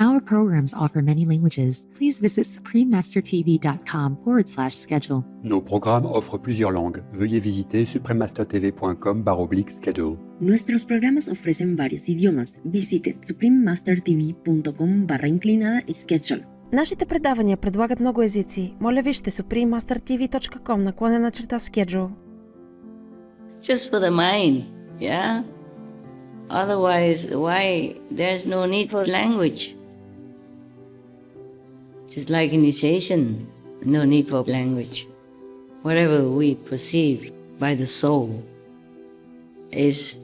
Our programs offer many languages. Please visit suprememastertv.com/schedule. Nos programmes offrent plusieurs langues. Veuillez visiter suprememastertv.com/schedule. Nuestros programas ofrecen varios idiomas. Visite suprememastertv.com/schedule. Нашите предавания предлагат много езици. Моля вижте suprememastertv.com/schedule. Just for the mind, yeah? Otherwise, why? There's no need for language. Just like initiation, no need for language. Whatever we perceive by the soul is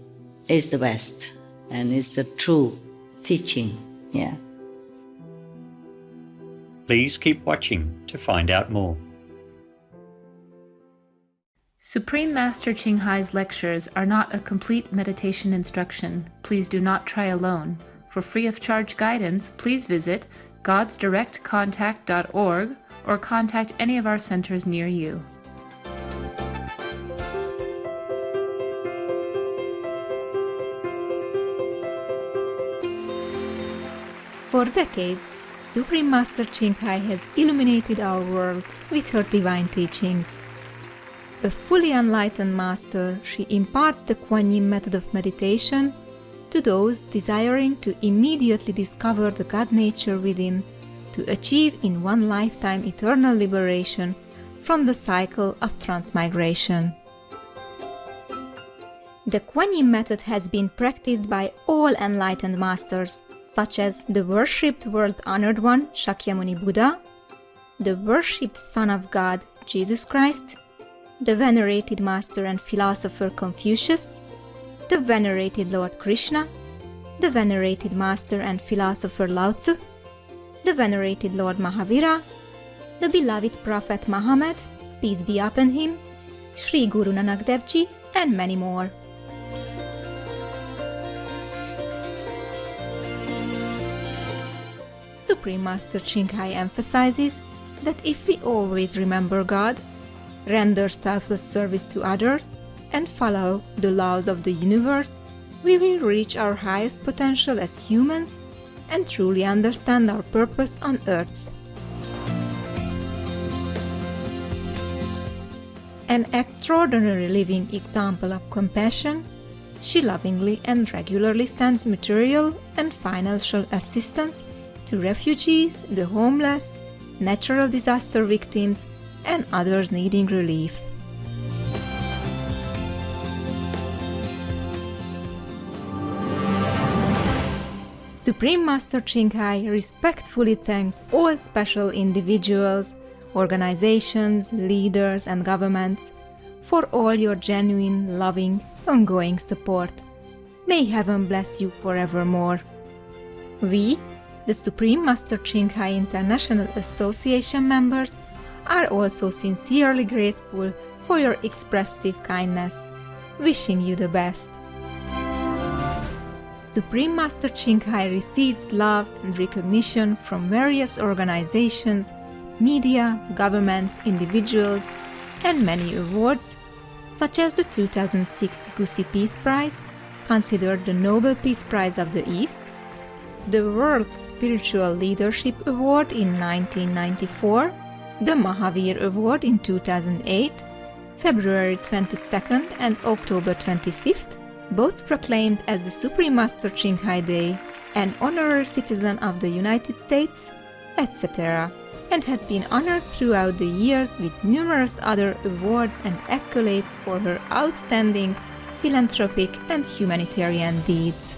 the best and is the true teaching, yeah. Please keep watching to find out more. Supreme Master Ching Hai's lectures are not a complete meditation instruction. Please do not try alone. For free of charge guidance, please visit godsdirectcontact.org or contact any of our centers near you. For decades, Supreme Master Ching Hai has illuminated our world with her divine teachings. A fully enlightened master, she imparts the Quan Yin method of meditation to those desiring to immediately discover the God nature within, to achieve in one lifetime eternal liberation from the cycle of transmigration. The Quan Yin method has been practiced by all enlightened masters, such as the worshipped world-honored one, Shakyamuni Buddha, the worshipped Son of God, Jesus Christ, the venerated master and philosopher Confucius, the venerated Lord Krishna, the venerated master and philosopher Lao Tzu, the venerated Lord Mahavira, the beloved Prophet Muhammad, peace be upon him, Sri Guru Nanak Dev Ji, and many more. Supreme Master Ching Hai emphasizes that if we always remember God, render selfless service to others, and follow the laws of the universe, we will reach our highest potential as humans and truly understand our purpose on earth. An extraordinary living example of compassion, she lovingly and regularly sends material and financial assistance to refugees, the homeless, natural disaster victims, and others needing relief. Supreme Master Ching Hai respectfully thanks all special individuals, organizations, leaders, and governments for all your genuine, loving, ongoing support. May heaven bless you forevermore. We, the Supreme Master Ching Hai International Association members, are also sincerely grateful for your expressive kindness, wishing you the best. Supreme Master Ching Hai receives love and recognition from various organizations, media, governments, individuals, and many awards, such as the 2006 Gusi Peace Prize, considered the Nobel Peace Prize of the East, the World Spiritual Leadership Award in 1994, the Mahavir Award in 2008, February 22nd and October 25th, both proclaimed as the Supreme Master Ching Hai Day, an honorary citizen of the United States, etc., and has been honored throughout the years with numerous other awards and accolades for her outstanding philanthropic and humanitarian deeds.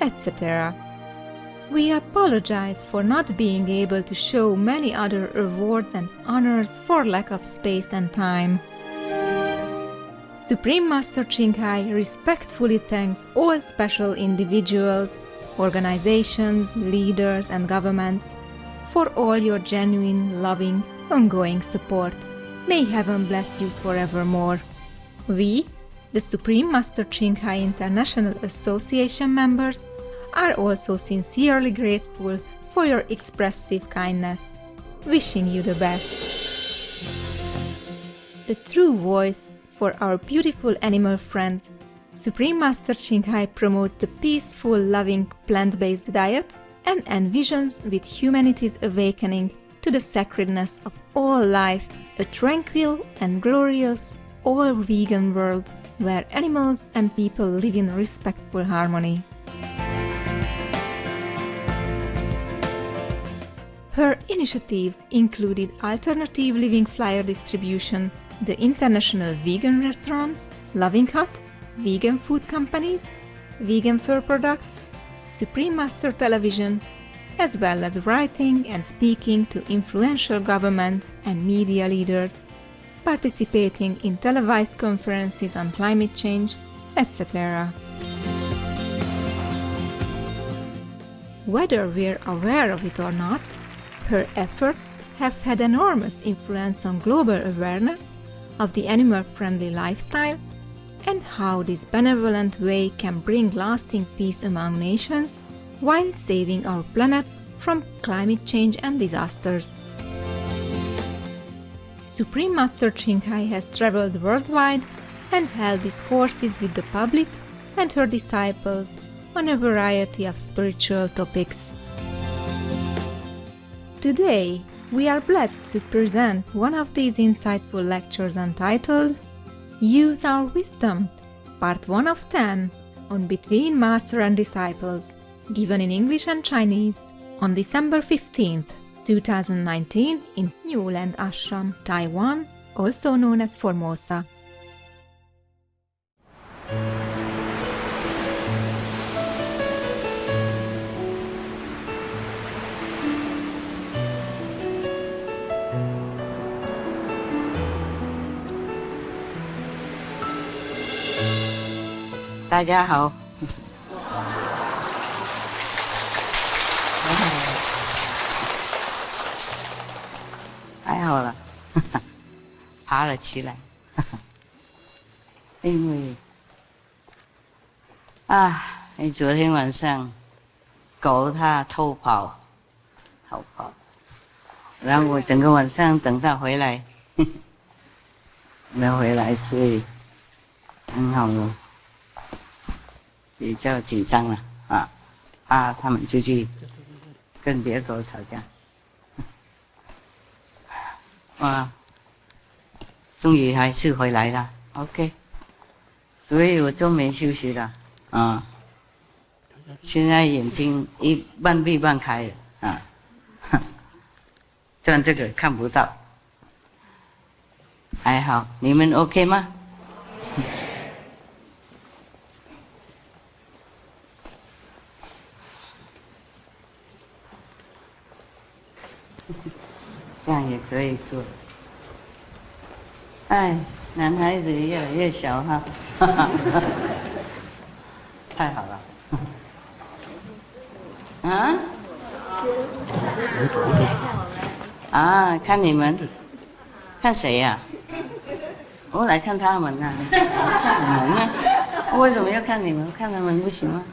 etc. We apologize for not being able to show many other awards and honors for lack of space and time. Supreme Master Ching Hai respectfully thanks all special individuals, organizations, leaders, and governments for all your genuine, loving, ongoing support. May heaven bless you forevermore. We, the Supreme Master Ching Hai International Association members, are also sincerely grateful for your expressive kindness. Wishing you the best. A true voice for our beautiful animal friends, Supreme Master Ching Hai promotes the peaceful, loving, plant-based diet and envisions with humanity's awakening to the sacredness of all life, a tranquil and glorious, all-vegan world where animals and people live in respectful harmony. Her initiatives included alternative living flyer distribution, the international vegan restaurants, Loving Hut, vegan food companies, vegan fur products, Supreme Master Television, as well as writing and speaking to influential government and media leaders, participating in televised conferences on climate change, etc. Whether we're aware of it or not, her efforts have had enormous influence on global awareness of the animal-friendly lifestyle and how this benevolent way can bring lasting peace among nations while saving our planet from climate change and disasters. Supreme Master Ching Hai has traveled worldwide and held discourses with the public and her disciples on a variety of spiritual topics. Today, we are blessed to present one of these insightful lectures entitled Use Our Wisdom, Part 1 of 10 on Between Master and Disciples, given in English and Chinese on December 15th, 2019 in Newland Ashram, Taiwan, also known as Formosa. Đại gia hảo. 还好了，爬了起来。因为昨天晚上狗它偷跑，然后我整个晚上等它回来，没有回来，所以很好了。比较紧张了怕他们出去跟别的狗吵架。哇，终于还是回来了 ，OK， 所以我就没休息了现在眼睛一半闭半开了虽然这个看不到，还好，你们 OK 吗？这样也可以做。男孩子越来越小哈，太好了。看你们，看谁呀？我来看他们看你们呢？我为什么要看你们？看他们不行吗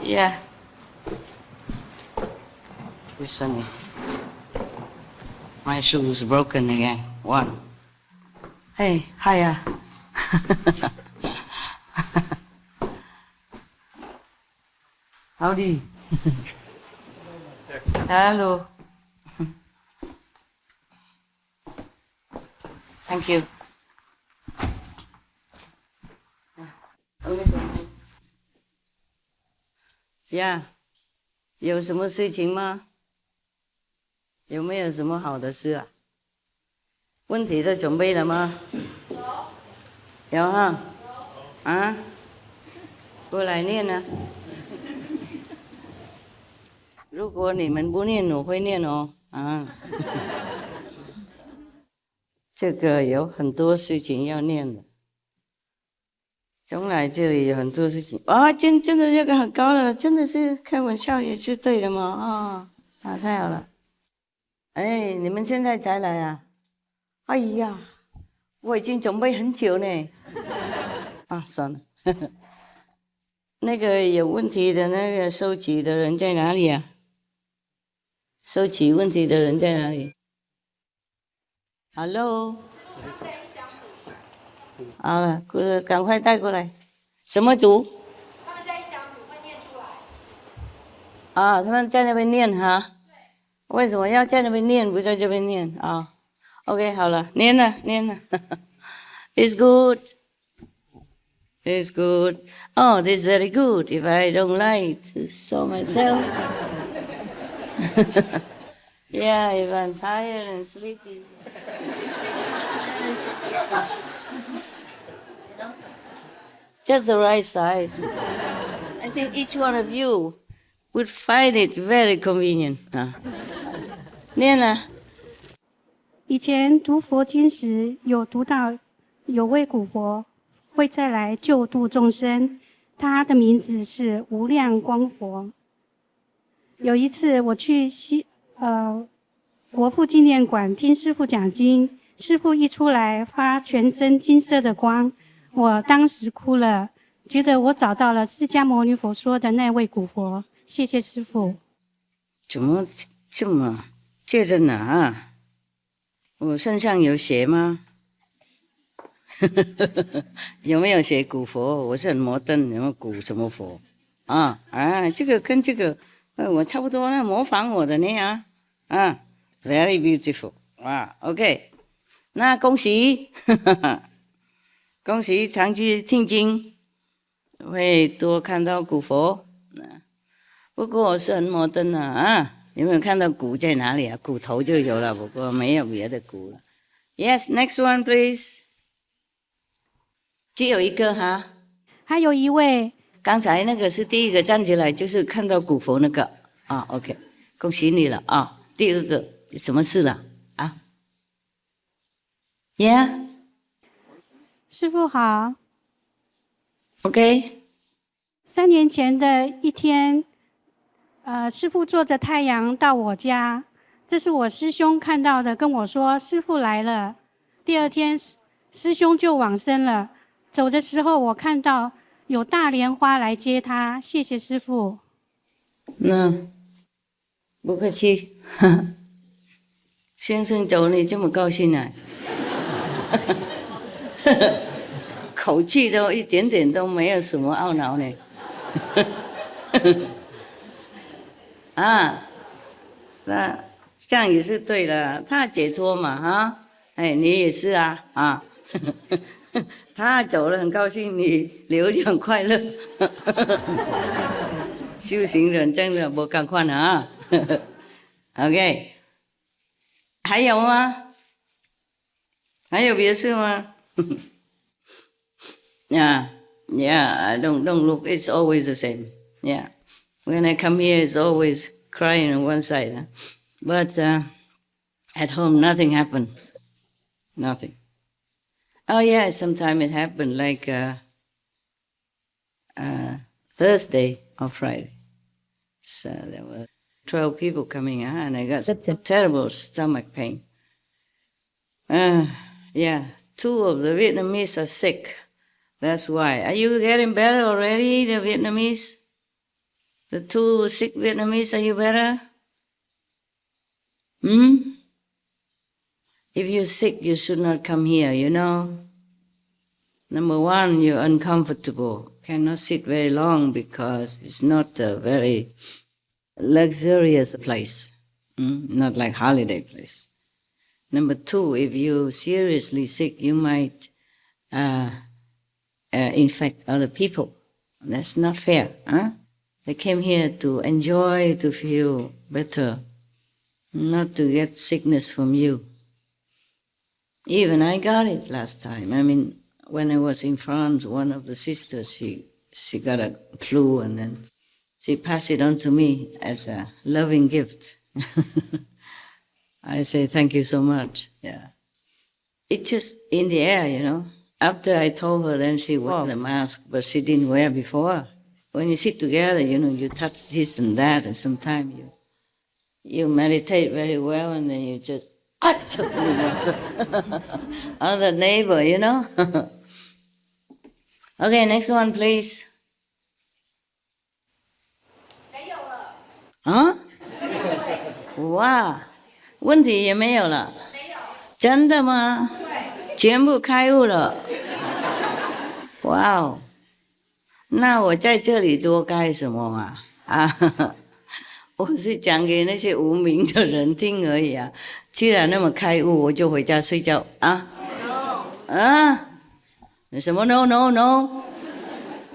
？Yeah. This one, my shoe is broken again. One. Hey, hiya. Howdy. Hello. Thank you. Yeah. 有什么事情吗？有没有什么好的事啊？问题都准备了吗？有哈？过来念啊。如果你们不念，我会念哦。啊，这个有很多事情要念的。从来这里有很多事情啊，真的这个很高了，真的是开玩笑也是对的吗？太好了。哎，你们现在才来啊？哎呀，我已经准备很久呢。算了。那个有问题的那个收集的人在哪里啊？收集问题的人在哪里 ？Hello。好了，赶快带过来。什么组？他们在一讲组会念出来。他们在那边念哈。为什么要在那边念，不在这边念啊？OK， 好了，念了。It's good. It's good. Oh, this is very good. If I don't like to show myself. Yeah, if I'm tired and sleepy. Just the right size. I think each one of you would find it very convenient. 念了。以前读佛经时，有读到有位古佛会再来救度众生，他的名字是无量光佛。有一次我去国父纪念馆听师父讲经，师父一出来发全身金色的光，我当时哭了，觉得我找到了释迦牟尼佛说的那位古佛。谢谢师父。怎么这么觉得哪？我身上有写吗？有没有写古佛？我是很摩登，有没有古什么佛？这个跟这个我差不多，模仿我的那样very beautiful。OK， 那恭喜，恭喜常去听经，会多看到古佛。不过我是很摩登有没有看到骨在哪里啊？骨头就有了，不过没有别的骨了。Yes, next one, please. 只有一个哈。还有一位。刚才那个是第一个站起来，就是看到古佛那个OK， 恭喜你了第二个什么事了？Yeah， 师父好。OK。3年前的一天，师父坐着太阳到我家，这是我师兄看到的，跟我说师父来了。第二天，师兄就往生了。走的时候，我看到有大莲花来接他，谢谢师父。不客气。先生走你这么高兴啊？口气都一点点都没有什么懊恼呢。那这样也是对了，他解脱嘛你也是他走了很高兴，你留着很快乐。修行人真的不赶快OK， 还有吗？还有别的事吗？Yeah, don't look. It's always the same. Yeah, when I come here, it's always crying on one side. But at home, nothing happens. Nothing. Oh yeah, sometimes it happened like Thursday or Friday. So there were 12 people coming and I got a terrible stomach pain. Yeah, 2 of the Vietnamese are sick. That's why. Are you getting better already, the Vietnamese? The 2 sick Vietnamese, are you better? If you're sick, you should not come here, you know. Number 1, you're uncomfortable. Cannot sit very long because it's not a very luxurious place. Not like holiday place. Number 2, if you're seriously sick, you might infect other people. That's not fair. They came here to enjoy, to feel better, not to get sickness from you. Even I got it last time. I mean, when I was in France, one of the sisters, she got a flu, and then she passed it on to me as a loving gift. I say thank you so much. Yeah, it's just in the air. After I told her, then she wore the mask, but she didn't wear before. When you sit together, you touch this and that, and sometimes you meditate very well, and then you just on the neighbor, Okay, next one, please. 啊？哇，问题也没有了。真的吗？全部开悟了。哇哦，那我在这里多干什么啊？我是讲给那些无名的人听而已啊。既然那么开悟，我就回家睡觉啊。啊？什么 no no no？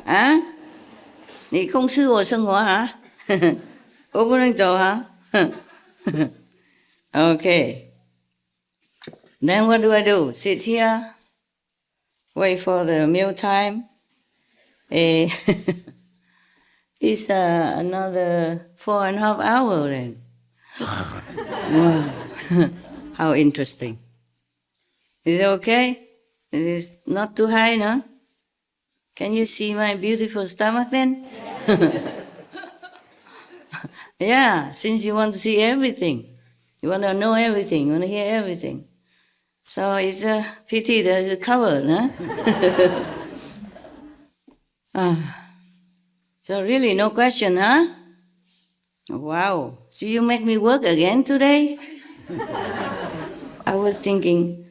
啊？你控制我生活啊？我不能走啊。Okay. Then what do I do? Sit here, wait for the meal time. It's another 4.5 hours then. Wow. How interesting. Is it okay? It is not too high, no? Can you see my beautiful stomach then? Yeah, since you want to see everything. You want to know everything, you want to hear everything. So it's a pity that it's covered, huh? So really, no question, huh? Wow. So you make me work again today? I was thinking,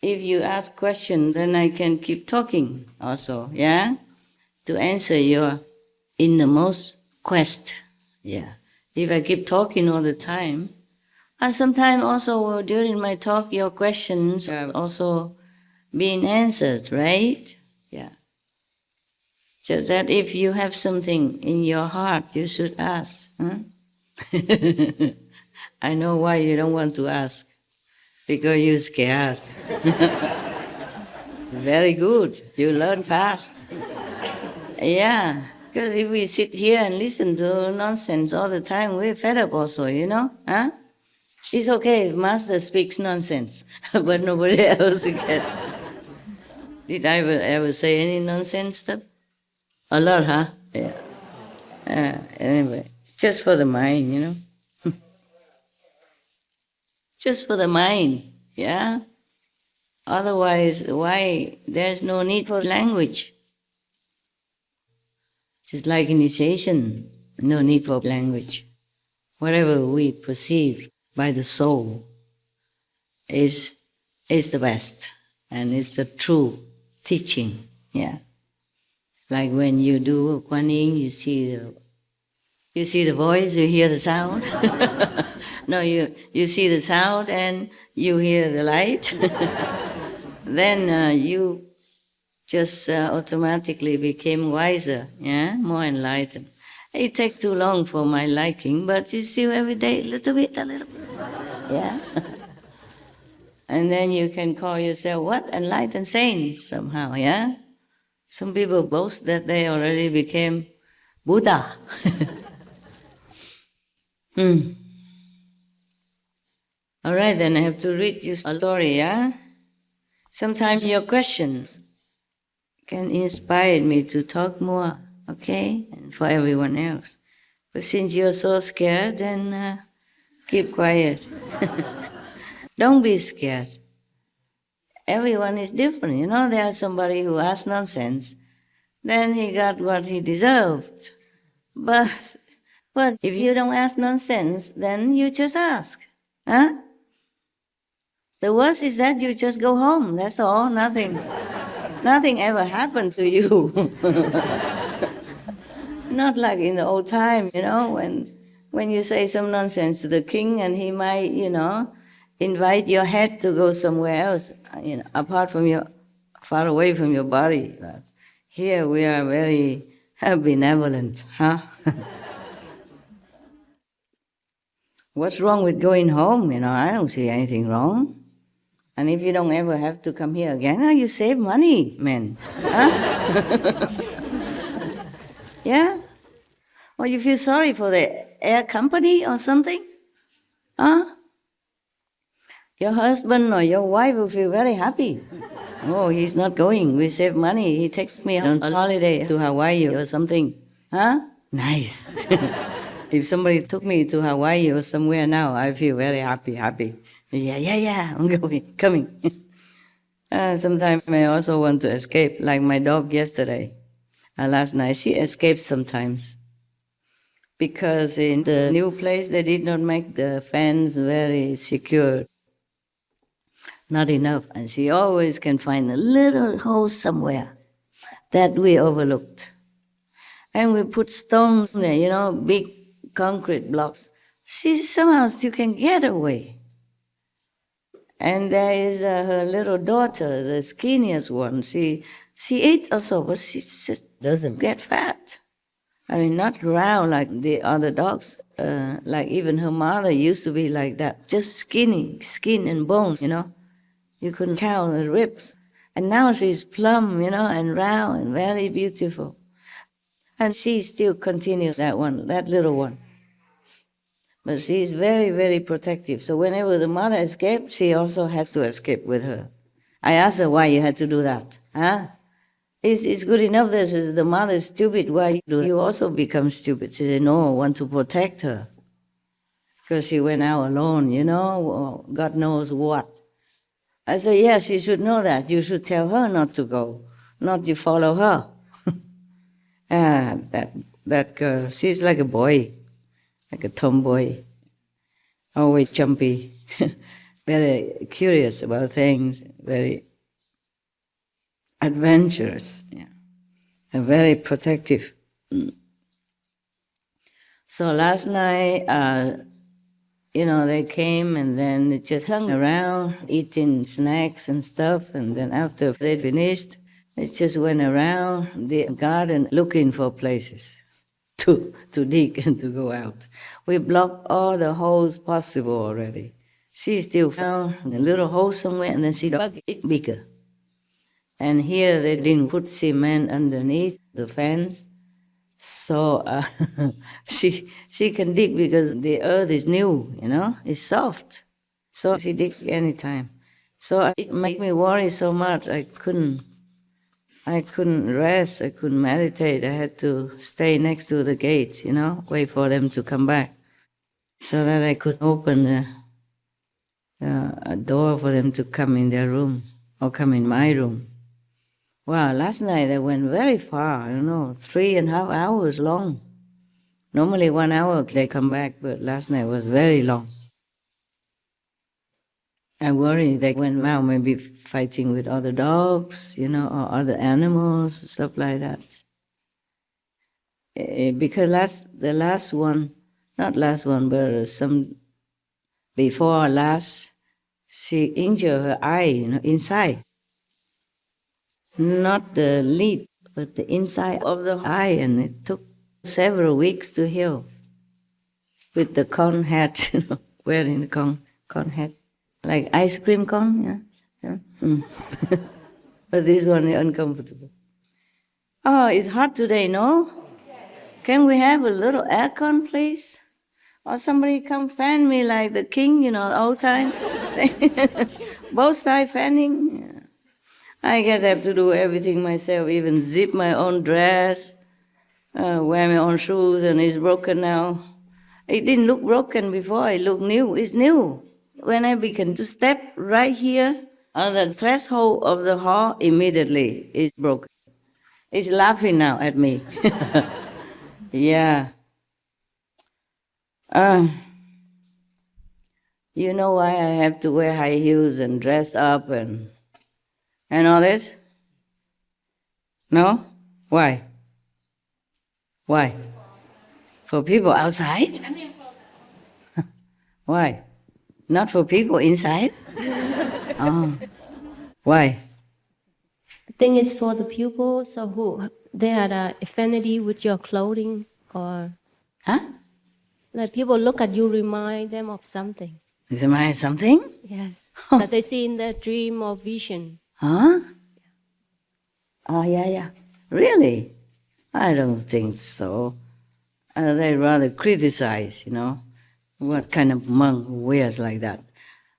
if you ask questions, then I can keep talking also, yeah? To answer your innermost quest, yeah. If I keep talking all the time, sometimes also during my talk, your questions are also being answered, right? Yeah. Just that if you have something in your heart, you should ask. Huh? I know why you don't want to ask. Because you're scared. Very good. You learn fast. Yeah. Because if we sit here and listen to nonsense all the time, we're fed up also, Huh? It's okay if Master speaks nonsense, but nobody else can. Did I ever say any nonsense stuff? A lot, huh? Yeah. Anyway, just for the mind, Just for the mind, yeah? Otherwise, why? There's no need for language. Just like initiation, no need for language. Whatever we perceive by the soul is the best, and it's the true teaching, yeah. Like when you do Quan Yin, you see the voice, you hear the sound. No, you see the sound and you hear the light. Then you just automatically became wiser, yeah, more enlightened. It takes too long for my liking, but you still every day, a little bit, yeah. And then you can call yourself what? Enlightened saints somehow, yeah. Some people boast that they already became Buddha. All right, then I have to read you a story, yeah? Sometimes your questions can inspire me to talk more, okay? And for everyone else. But since you're so scared, then keep quiet. Don't be scared. Everyone is different, There's somebody who asks nonsense, then he got what he deserved. But if you don't ask nonsense, then you just ask, huh? The worst is that you just go home, that's all, nothing ever happened to you. Not like in the old times, when you say some nonsense to the king and he might, invite your head to go somewhere else, far away from your body. But here we are very benevolent, huh? What's wrong with going home? I don't see anything wrong. And if you don't ever have to come here again, you save money, man. Huh? Yeah? Or you feel sorry for the air company or something? Huh? Your husband or your wife will feel very happy. Oh, he's not going. We save money. He takes me on a holiday to Hawaii or something. Huh? Nice. If somebody took me to Hawaii or somewhere now, I feel very happy. Yeah, I'm coming. Sometimes I also want to escape, like my dog yesterday. Last night, she escaped sometimes. Because in the new place, they did not make the fence very secure. Not enough. And she always can find a little hole somewhere that we overlooked. And we put stones there, big concrete blocks. She somehow still can get away. And there is her little daughter, the skinniest one. She eats also, but she just doesn't get fat. I mean, not round like the other dogs. Like even her mother used to be like that, just skinny, skin and bones, You couldn't count the ribs. And now she's plump, and round and very beautiful. And she still continues that little one. But she's very, very protective. So whenever the mother escapes, she also has to escape with her. I asked her why you had to do that. Huh? It's good enough that the mother is stupid. Why do you also become stupid? She said, no, I want to protect her. Because she went out alone, God knows what. I said, yeah, she should know that. You should tell her not to go, not to follow her. That girl, she's like a boy, like a tomboy, always jumpy, very curious about things, very adventurous, and very protective. So last night, they came and then they just hung around eating snacks and stuff, and then after they finished, they just went around the garden looking for places to dig and to go out. We blocked all the holes possible already. She still found a little hole somewhere, and then she dug it bigger. And here they didn't put cement underneath the fence, so she can dig because the earth is new, it's soft. So she digs anytime. So it made me worry so much. I couldn't rest, I couldn't meditate. I had to stay next to the gates, wait for them to come back so that I could open a door for them to come in their room or come in my room. Wow, last night I went very far, 3.5 hours long. Normally 1 hour they come back, but last night was very long. I worry they went out maybe fighting with other dogs, or other animals, stuff like that. Because the last one, not last one, but some before last, she injured her eye, inside. Not the lid, but the inside of the eye, and it took several weeks to heal. With the cone hat, wearing the cone hat. Like ice cream cone, yeah. But this one is uncomfortable. Oh, it's hot today, no? Can we have a little aircon, please? Or somebody come fan me like the king, old time. Both sides fanning. Yeah. I guess I have to do everything myself, even zip my own dress, wear my own shoes, and it's broken now. It didn't look broken before, it looked new. It's new. When I began to step right here on the threshold of the hall, immediately it's broken. It's laughing now at me. Yeah. You know why I have to wear high heels and dress up and all this? No? Why? Why? For people outside? Why? Not for people inside? Oh. Why? I think it's for the people, so who they had an affinity with your clothing, or Huh? like people look at you, remind them of something. Am I something? Yes. That they see in their dream or vision. Huh? Oh, yeah. Really? I don't think so. They rather criticize, what kind of monk wears like that.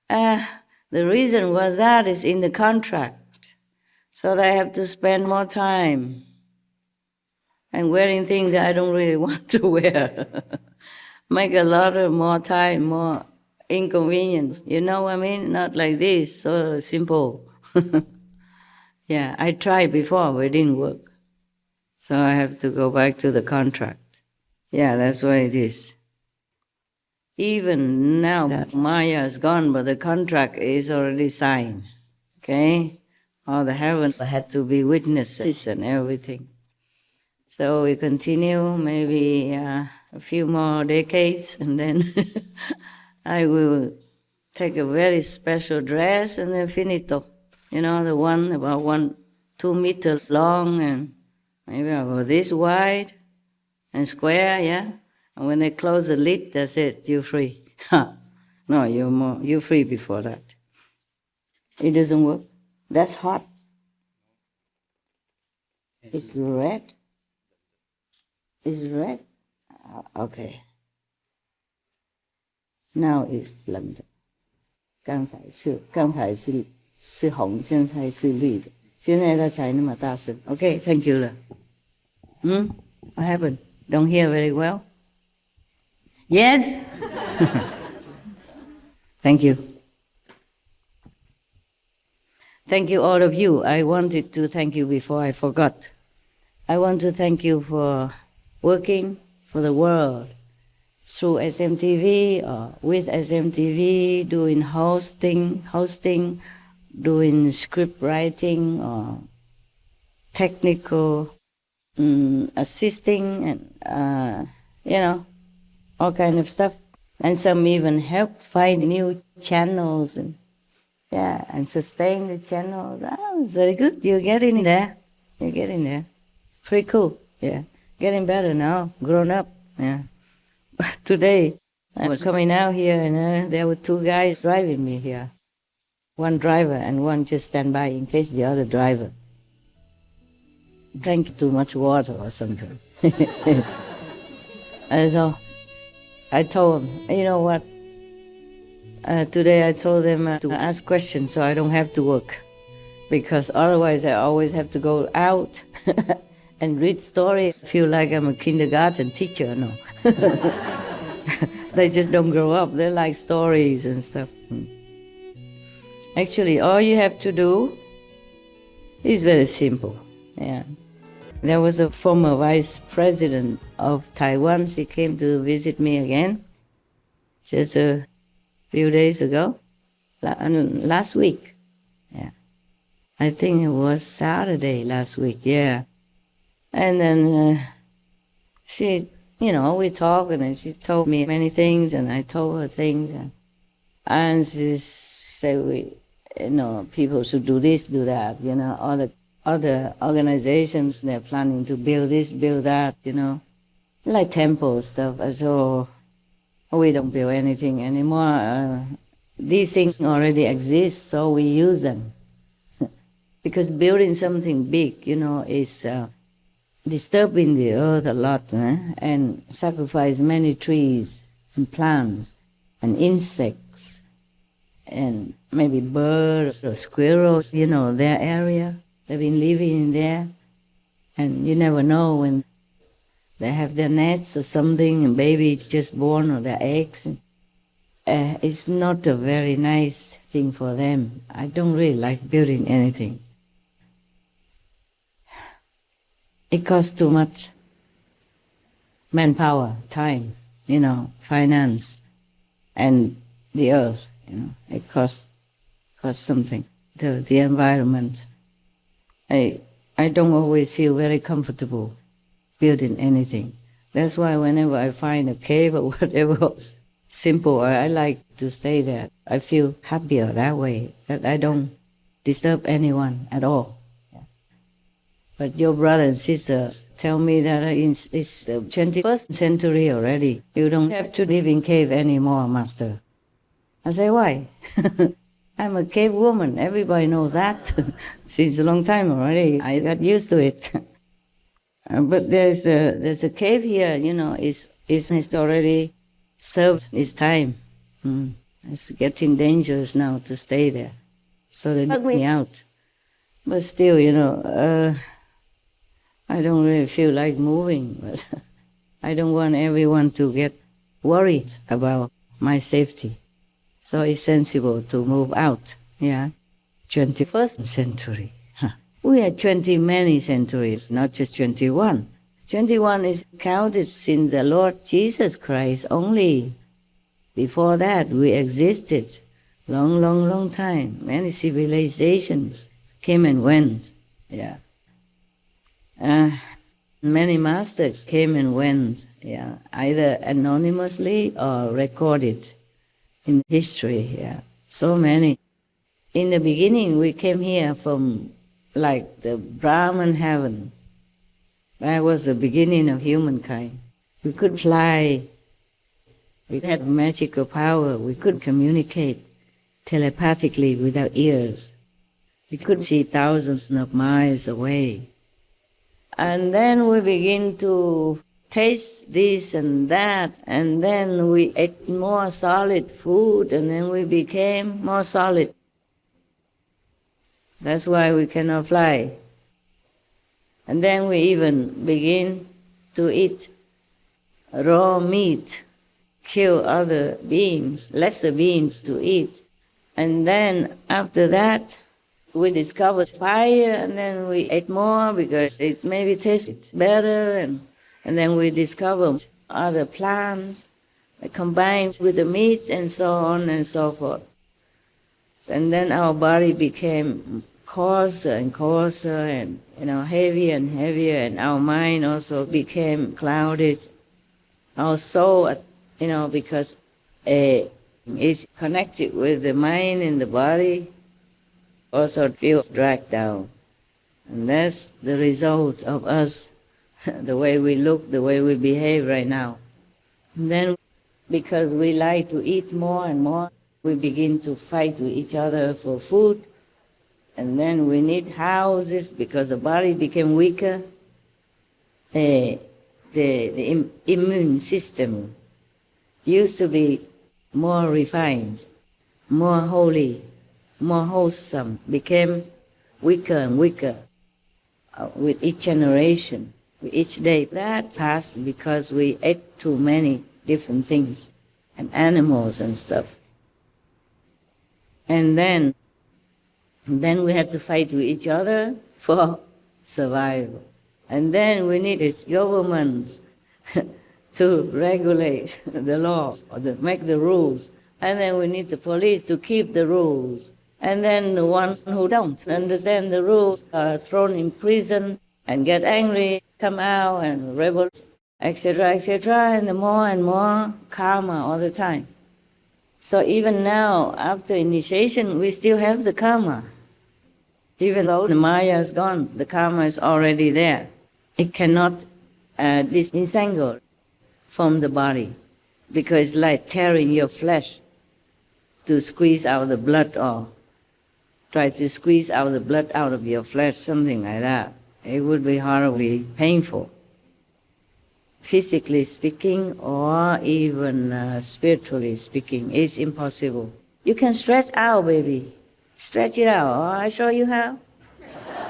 The reason was that is in the contract. So they have to spend more time and wearing things that I don't really want to wear. Make a lot of more time, more inconvenience. You know what I mean? Not like this, so simple. Yeah, I tried before, but it didn't work. So I have to go back to the contract. Yeah, that's what it is. Even now that Maya is gone, but the contract is already signed. Okay? All the heavens had to be witnesses and everything. So we continue maybe a few more decades, and then I will take a very special dress and then finito. The one about 2 meters long and maybe about this wide and square, yeah? And when they close the lid, that's it, you're free. No, you're free before that. It doesn't work. That's hot. It's red. It's red. Okay. Now it's 冷的。刚才是红，现在是绿的。现在它才那么大声。Okay, thank you 了。What happened? Don't hear very well? Yes? Thank you. Thank you, all of you. I wanted to thank you before I forgot. I want to thank you for working for the world through SMTV or with SMTV, doing hosting, doing script writing or technical assisting and, all kind of stuff. And some even help find new channels and sustain the channels. It's very good. You're getting there. Pretty cool. Yeah. Getting better now. Grown up. Yeah. Today, I was coming out here and there were 2 guys driving me here. One driver and one just stand by in case the other driver drank too much water or something. And so I told them, you know what? Today I told them to ask questions so I don't have to work. Because otherwise I always have to go out and read stories. I feel like I'm a kindergarten teacher, no. They just don't grow up. They like stories and stuff. Actually, all you have to do is very simple. Yeah. There was a former vice president of Taiwan. She came to visit me again just a few days ago, last week. Yeah. I think it was Saturday last week, yeah. And then she, we talked and she told me many things and I told her things. And she said, people should do this, do that, all the other organizations, they're planning to build this, build that, like temple stuff. So we don't build anything anymore. These things already exist, so we use them. Because building something big, is disturbing the earth a lot, and sacrifice many trees and plants and insects and maybe birds or squirrels, their area. They've been living in there, and you never know when they have their nets or something, and baby's just born or their eggs. It's not a very nice thing for them. I don't really like building anything. It costs too much manpower, time, finance, and the earth. It costs something. The environment. I don't always feel very comfortable building anything. That's why whenever I find a cave or whatever simple, I like to stay there. I feel happier that way, that I don't disturb anyone at all. Yeah. But your brother and sister tell me that it's the 21st century already. You don't have to live in cave anymore, Master. I say, why? I'm a cave woman. Everybody knows that since a long time already. I got used to it. But there's a cave here, you know, it's already served its time. It's getting dangerous now to stay there. So they took me out. But still, you know, I don't really feel like moving. But I don't want everyone to get worried about my safety. So it's sensible to move out, yeah. 21st century. We had 20 many centuries, not just 21. 21 is counted since the Lord Jesus Christ only. Before that, we existed. Long time. Many civilizations came and went, yeah. Many masters came and went, yeah, either anonymously or recorded in history, yeah. So many. In the beginning, we came here from like the Brahman heavens. That was the beginning of humankind. We could fly. We had magical power. We could communicate telepathically with our ears. We could see thousands of miles away. And then we begin to taste this and that, and then we ate more solid food, and then we became more solid. That's why we cannot fly. And then we even begin to eat raw meat, kill other beings, lesser beings to eat. And then after that, we discovered fire, and then we ate more because it maybe tastes better, and then we discovered other plants combined with the meat, and so on and so forth. And then our body became coarser and coarser, and heavier and heavier, and our mind also became clouded. Our soul, because it's connected with the mind and the body, also feels dragged down. And that's the result of us, the way we look, the way we behave right now. And then, because we like to eat more and more, we begin to fight with each other for food. And then we need houses because the body became weaker. The immune system used to be more refined, more holy, more wholesome, became weaker and weaker with each generation, with each day. That passed because we ate too many different things, and animals and stuff. And then we had to fight with each other for survival. And then we needed governments to regulate the laws, or to make the rules. And then we need the police to keep the rules. And then the ones who don't understand the rules are thrown in prison and get angry, come out and revolt, etc., and more and more karma all the time. So even now, after initiation, we still have the karma. Even though the Maya is gone, the karma is already there. It cannot disentangle from the body, because it's like tearing your flesh to squeeze out the blood, or try to squeeze out the blood out of your flesh, something like that. It would be horribly painful, physically speaking, or even spiritually speaking. It's impossible. You can stretch out, baby. Stretch it out. Oh, I show you how.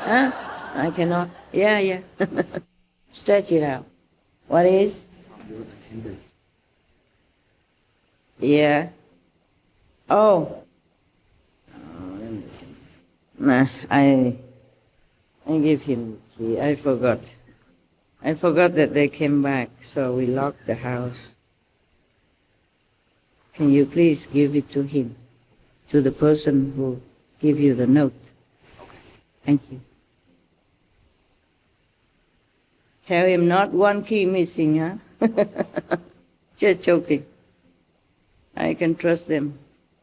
Huh? I cannot. Yeah. Stretch it out. What is? Yeah. Oh. Nah, I give him the key. I forgot. I forgot that they came back, so we locked the house. Can you please give it to him, to the person who gave you the note? Thank you. Tell him not one key missing, huh? Just joking. I can trust them.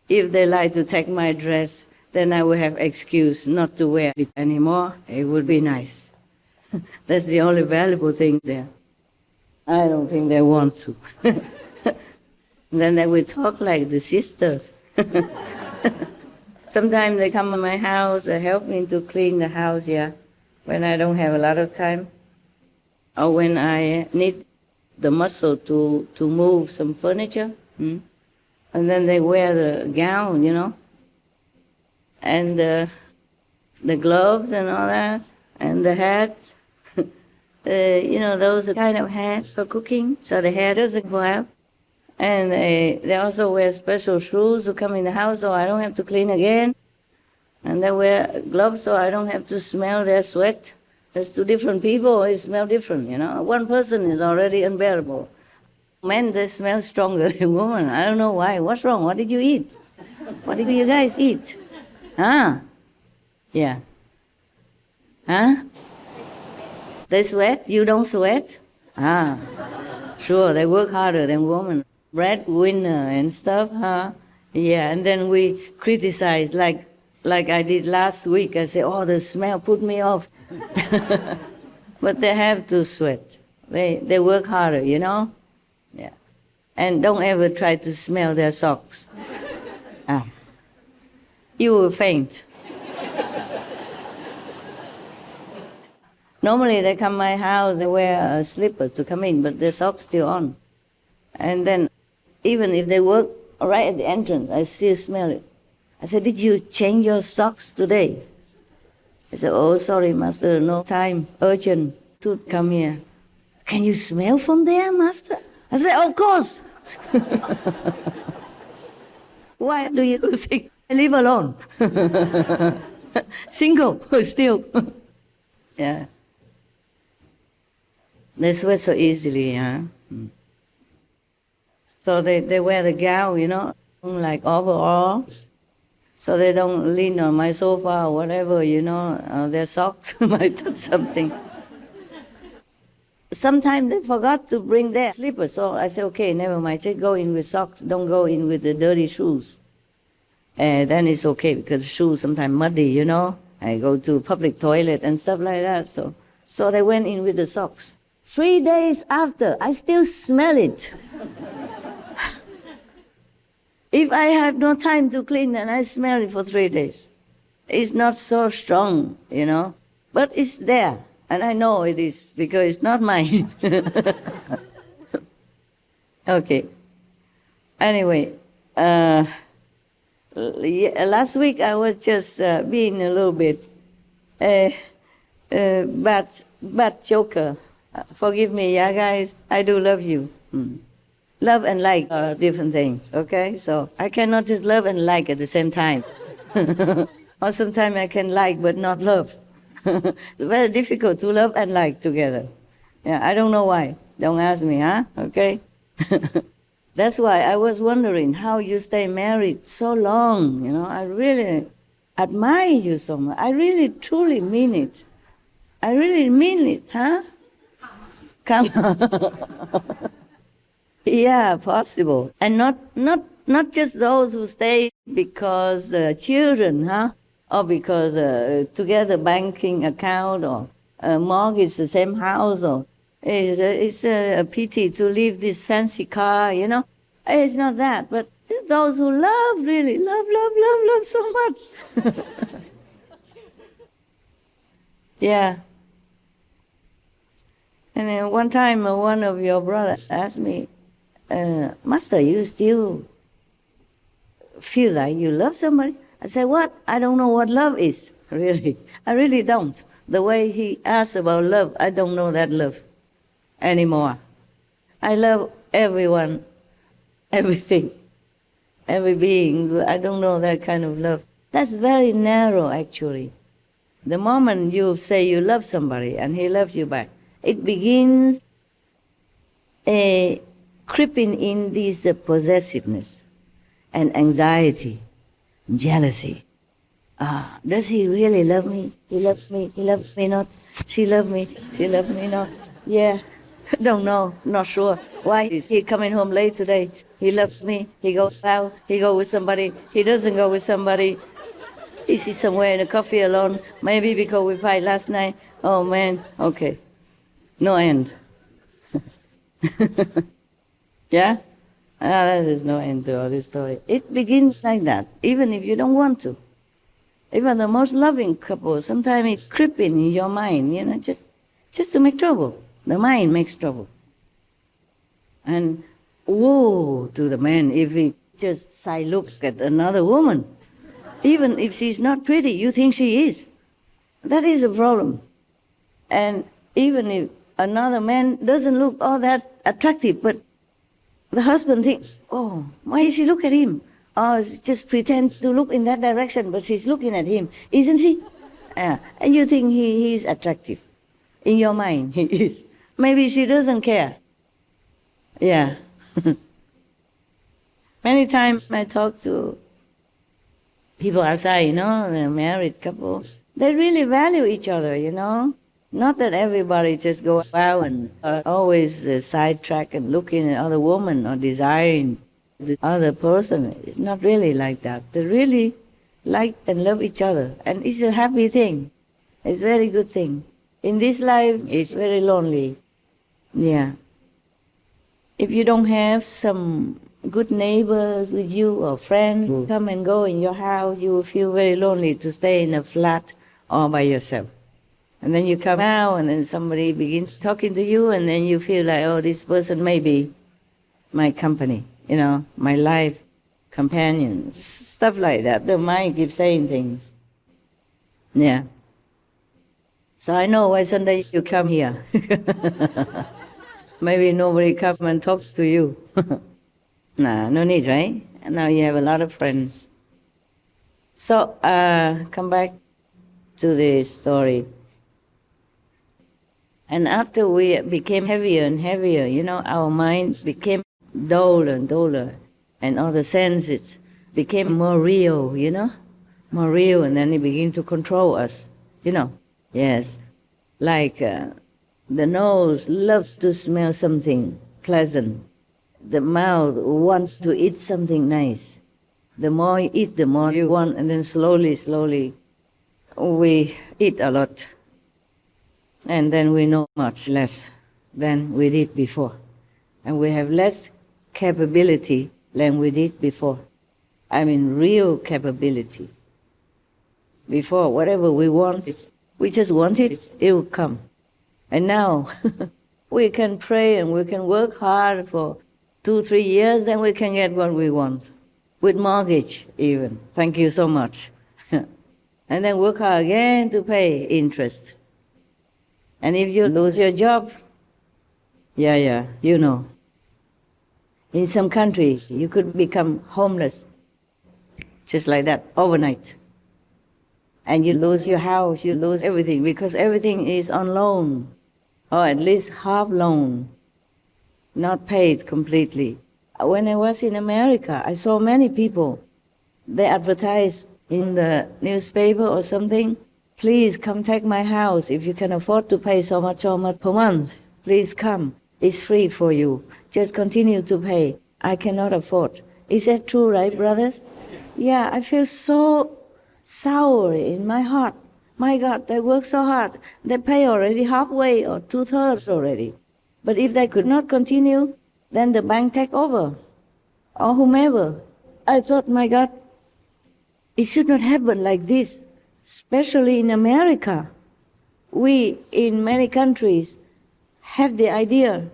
If they like to take my dress, then I will have excuse not to wear it anymore. It would be nice. That's the only valuable thing there. I don't think they want to. Then they will talk like the sisters. Sometimes they come to my house, they help me to clean the house, yeah, when I don't have a lot of time. Or when I need the muscle to move some furniture. And then they wear the gown, and the gloves and all that, and the hats. Those kind of hats for cooking, so the hair doesn't go out. And they also wear special shoes to come in the house, so I don't have to clean again. And they wear gloves, so I don't have to smell their sweat. There's two different people, they smell different, One person is already unbearable. Men, they smell stronger than women. I don't know why. What's wrong? What did you eat? What did you guys eat? Huh? Yeah. Huh? They sweat? You don't sweat? Sure, they work harder than women. Breadwinner and stuff, huh? Yeah, and then we criticize like I did last week. I say, oh, the smell put me off. But they have to sweat. They work harder, Yeah. And don't ever try to smell their socks. You will faint. Normally they come to my house, they wear slippers to come in, but their socks still on. And then even if they work right at the entrance, I still smell it. I said, did you change your socks today? I said, oh, sorry, master, no time, urgent to come here. Can you smell from there, master? I said, of course. Why do you think I live alone? Single, still. Yeah. They sweat so easily, huh? So they wear the gown, like overalls. So they don't lean on my sofa or whatever, their socks might touch something. Sometimes they forgot to bring their slippers, so I say, okay, never mind, just go in with socks, don't go in with the dirty shoes. Then it's okay, because shoes sometimes muddy, I go to public toilet and stuff like that, so they went in with the socks. 3 days after, I still smell it. If I have no time to clean, then I smell it for 3 days. It's not so strong, but it's there. And I know it is, because it's not mine. Okay. Anyway, last week I was just being a little bit bad joker. Forgive me, yeah, guys. I do love you. Love and like are different things, okay? So I cannot just love and like at the same time. Or sometimes I can like but not love. It's very difficult to love and like together. Yeah, I don't know why. Don't ask me, huh? Okay? That's why I was wondering how you stay married so long. I really admire you so much. I really, truly mean it. I really mean it, huh? Come on. Yeah, possible. And not just those who stay because children, huh? Or because together banking account or mortgage the same house, or it's a pity to leave this fancy car, It's not that, but those who love, really, love so much. Yeah. And then one time one of your brothers asked me, Master, you still feel like you love somebody? I said, what? I don't know what love is, really. I really don't. The way he asked about love, I don't know that love anymore. I love everyone, everything, every being. I don't know that kind of love. That's very narrow, actually. The moment you say you love somebody and he loves you back, it begins creeping in this possessiveness and anxiety. Jealousy. Does he really love me? He loves me. He loves me not. She loves me. She loves me not. Yeah. Don't know. Not sure. Why is he coming home late today? He loves me. He goes out. He goes with somebody. He doesn't go with somebody. Is he somewhere in a coffee alone? Maybe because we fight last night. Oh man. Okay. No end. Yeah? There is no end to all this story. It begins like that, even if you don't want to. Even the most loving couple, sometimes it's creeping in your mind, just to make trouble. The mind makes trouble. And woe to the man if he just side looks at another woman. Even if she's not pretty, you think she is. That is a problem. And even if another man doesn't look all that attractive, but the husband thinks, oh, why does she look at him? Or she just pretends to look in that direction, but she's looking at him, isn't she? And you think he is attractive. In your mind, he is. Maybe she doesn't care. Yeah. Many times I talk to people outside, the married couples. They really value each other, Not that everybody just goes out and always sidetrack and looking at other women or desiring the other person. It's not really like that. They really like and love each other. And it's a happy thing. It's a very good thing. In this life, it's very lonely. Yeah. If you don't have some good neighbors with you or friends who come and go in your house, you will feel very lonely to stay in a flat all by yourself. And then you come out and then somebody begins talking to you and then you feel like, oh, this person may be my company, my life companion, stuff like that. The mind keeps saying things. Yeah. So I know why Sunday you come here. Maybe nobody come and talks to you. Nah, no need, right? And now you have a lot of friends. So, come back to the story. And after we became heavier and heavier, our minds became duller and duller. And all the senses became more real, more real, and then it began to control us, Yes, like the nose loves to smell something pleasant. The mouth wants to eat something nice. The more you eat, the more you want, and then slowly, slowly, we eat a lot. And then we know much less than we did before. And we have less capability than we did before. I mean, real capability. Before, whatever we want, we just want it, it will come. And now, we can pray and we can work hard for 2-3 years, then we can get what we want. With mortgage, even. Thank you so much. And then work hard again to pay interest. And if you lose your job, in some countries, you could become homeless, just like that, overnight. And you lose your house, you lose everything, because everything is on loan, or at least half loan, not paid completely. When I was in America, I saw many people, they advertise in the newspaper or something, please come take my house. If you can afford to pay so much per month, please come. It's free for you. Just continue to pay. I cannot afford. Is that true, right, brothers? Yeah, I feel so sour in my heart. My God, they work so hard. They pay already halfway or 2/3 already. But if they could not continue, then the bank take over, or whomever. I thought, my God, it should not happen like this, especially in America. We, in many countries, have the idea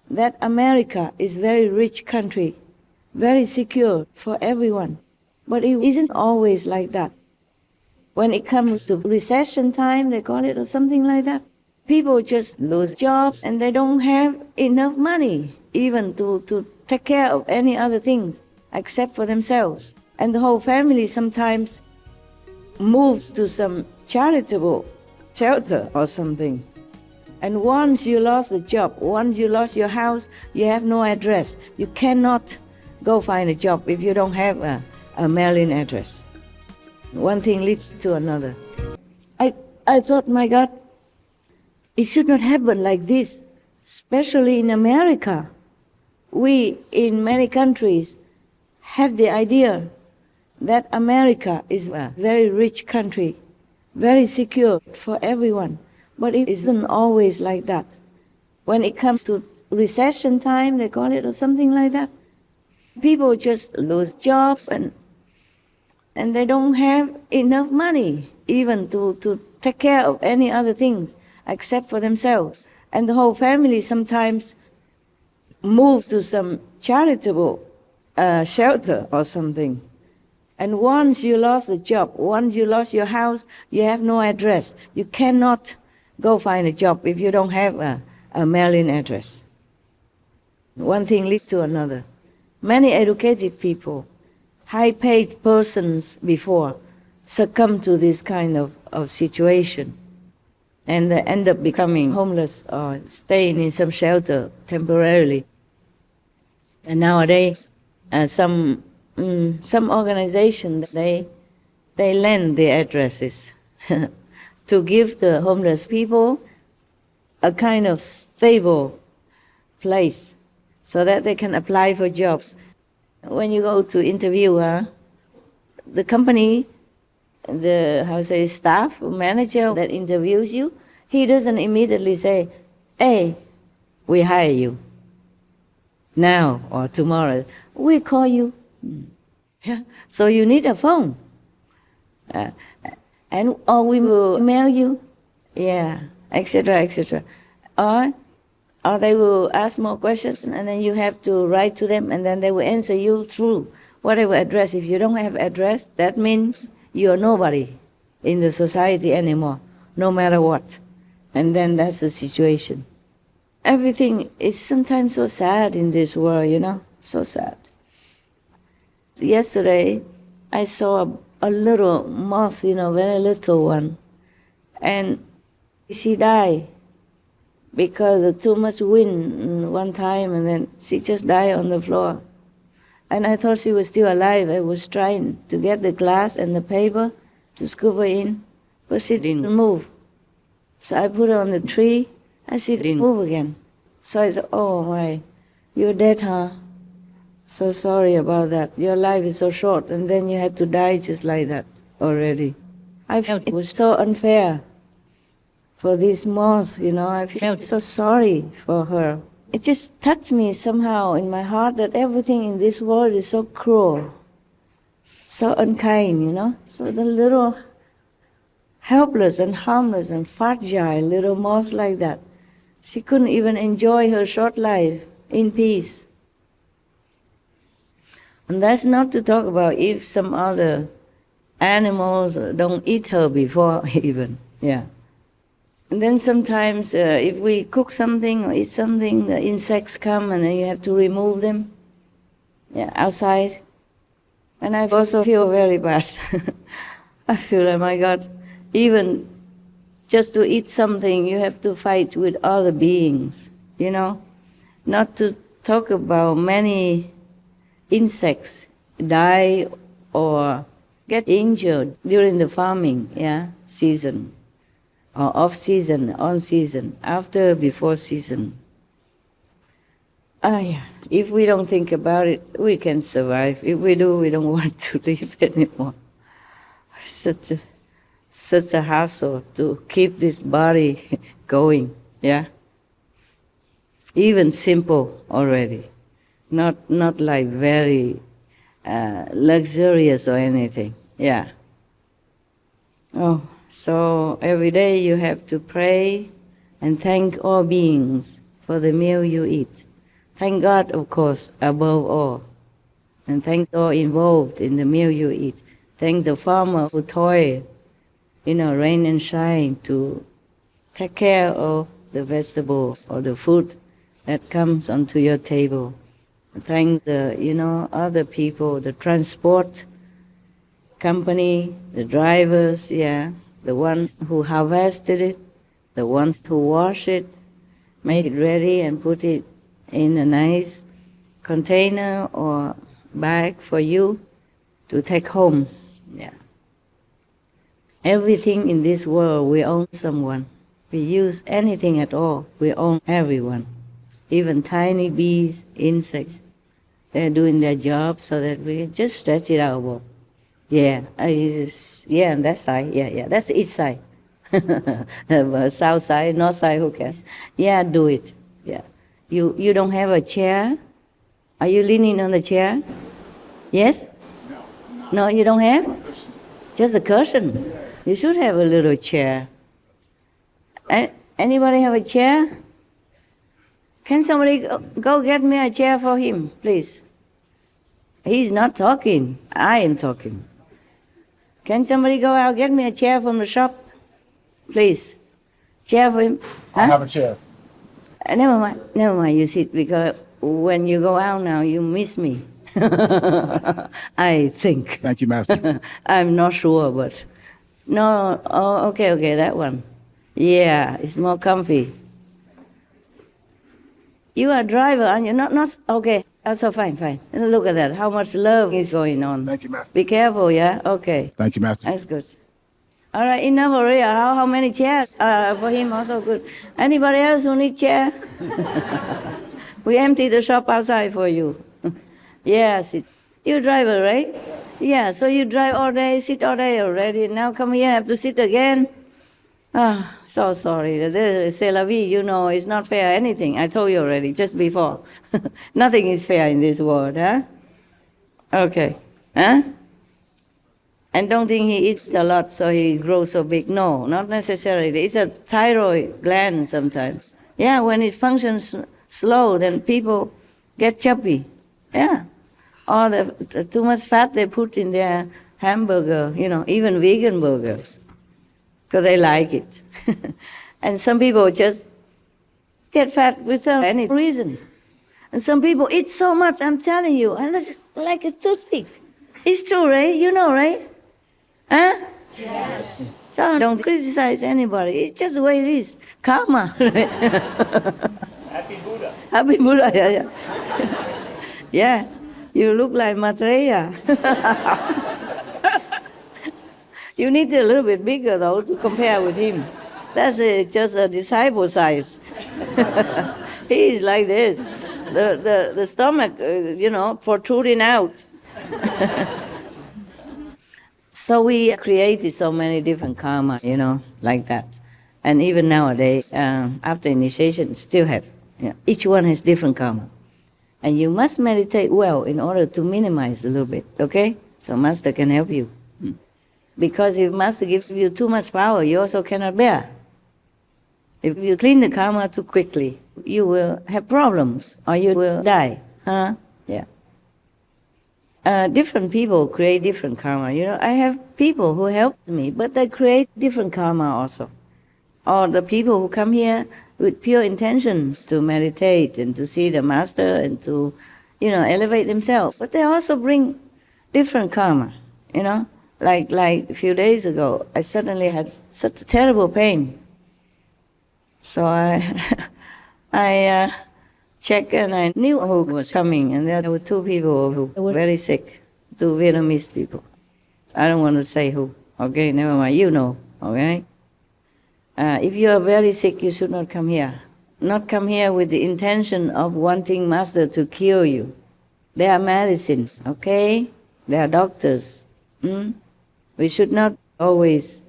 that America is a very rich country, very secure for everyone. But it isn't always like that. When it comes to recession time, they call it, or something like that, people just lose jobs and they don't have enough money even to take care of any other things except for themselves. And the whole family sometimes moves to some charitable shelter or something. And once you lost a job, once you lost your house, you have no address. You cannot go find a job if you don't have a mailing address. One thing leads to another. I thought, my God, it should not happen like this, especially in America. We, in many countries, have the idea that America is a very rich country, very secure for everyone. But it isn't always like that. When it comes to recession time, they call it, or something like that, People just lose jobs and they don't have enough money even to take care of any other things except for themselves. And the whole family sometimes moves to some charitable shelter or something. And once you lost a job, once you lost your house, you have no address. You cannot go find a job if you don't have a mailing address. One thing leads to another. Many educated people, high-paid persons before, succumb to this kind of situation and they end up becoming homeless or staying in some shelter temporarily. And nowadays, some organizations, they lend the addresses to give the homeless people a kind of stable place so that they can apply for jobs. When you go to interview, the company, the staff, manager that interviews you, he doesn't immediately say, hey, we hire you now or tomorrow. We call you. Yeah. So you need a phone. Or we will mail you, etc., etc. Or they will ask more questions and then you have to write to them and then they will answer you through whatever address. If you don't have address, that means you are nobody in the society anymore, no matter what. And then that's the situation. Everything is sometimes so sad in this world, so sad. Yesterday, I saw a little moth, very little one, and she died because of too much wind one time, and then she just died on the floor. And I thought she was still alive. I was trying to get the glass and the paper to scoop her in, but she didn't move. So I put her on the tree, and she didn't move again. So I said, oh my, you're dead, huh? So sorry about that. Your life is so short, and then you had to die just like that already. I felt it was so unfair for this moth, I felt so sorry for her. It just touched me somehow in my heart that everything in this world is so cruel, so unkind, So the little helpless and harmless and fragile little moth like that, she couldn't even enjoy her short life in peace. And that's not to talk about if some other animals don't eat her before even, And then sometimes if we cook something or eat something, the insects come and then you have to remove them outside. And I also feel very bad. I feel, oh my God, even just to eat something, you have to fight with other beings, Not to talk about many insects die or get injured during the farming season, or off season, on season, after, before season. If we don't think about it, we can survive. If we do, we don't want to live anymore. Such a hassle to keep this body going, Even simple already. Not like very luxurious or anything, So every day you have to pray and thank all beings for the meal you eat. Thank God, of course, above all. And thank all involved in the meal you eat. Thank the farmer who toil, rain and shine to take care of the vegetables or the food that comes onto your table. Thank the, other people, the transport company, the drivers, the ones who harvested it, the ones who wash it, make it ready and put it in a nice container or bag for you to take home. Everything in this world, we own someone. We use anything at all, we own everyone. Even tiny bees, insects, they're doing their job so that we just stretch it out. And that side, that's the east side. South side, north side, who cares? Do it. You don't have a chair, Are you leaning on the chair? Yes? No, you don't have? Just a cushion. You should have a little chair. Anybody have a chair? Can somebody go get me a chair for him, please? He's not talking. I am talking. Can somebody go out get me a chair from the shop, please? Chair for him? Huh? I have a chair. Never mind. Never mind. You sit, because when you go out now, you miss me. I think. Thank you, Master. I'm not sure, but no. Oh, okay, that one. Yeah, it's more comfy. You are a driver, aren't you? Not okay. Also, fine. Look at that. How much love is going on. Thank you, Master. Be careful, yeah? Okay. Thank you, Master. That's good. All right, enough already. How many chairs for him? Also good. Anybody else who need chair? We empty the shop outside for you. Yes. You're a driver, right? Yeah, so you drive all day, sit all day already. Now come here, have to sit again. Ah, so sorry. C'est la vie, you know, it's not fair anything. I told you already, just before. Nothing is fair in this world, huh? Okay. Huh? And don't think he eats a lot so he grows so big. No, not necessarily. It's a thyroid gland sometimes. Yeah, when it functions slow, then people get chubby. Yeah. Or too much fat they put in their hamburger, you know, even vegan burgers, because they like it. And some people just get fat without any reason. And some people eat so much, I'm telling you, and it's like a toothpick. It's true, right? You know, right? Huh? Yes. So don't criticize anybody. It's just the way it is. Karma. Happy Buddha. Happy Buddha, yeah. Yeah, you look like Maitreya. You need a little bit bigger, though, to compare with him. That's just a disciple size. He is like this. The stomach, you know, protruding out. So we created so many different karma, you know, like that. And even nowadays, after initiation, still have. Yeah. Each one has different karma. And you must meditate well in order to minimize a little bit, okay? So Master can help you. Because if Master gives you too much power, you also cannot bear. If you clean the karma too quickly, you will have problems or you will die. Huh? Yeah. Different people create different karma. You know, I have people who help me, but they create different karma also. Or the people who come here with pure intentions to meditate and to see the Master and to, you know, elevate themselves. But they also bring different karma, you know. Like a few days ago, I suddenly had such a terrible pain. So I checked and I knew who was coming, and there were two people who were very sick, two Vietnamese people. I don't want to say who, okay, never mind, you know, okay? If you are very sick, you should not come here. Not come here with the intention of wanting Master to cure you. There are medicines, okay? There are doctors. We should not always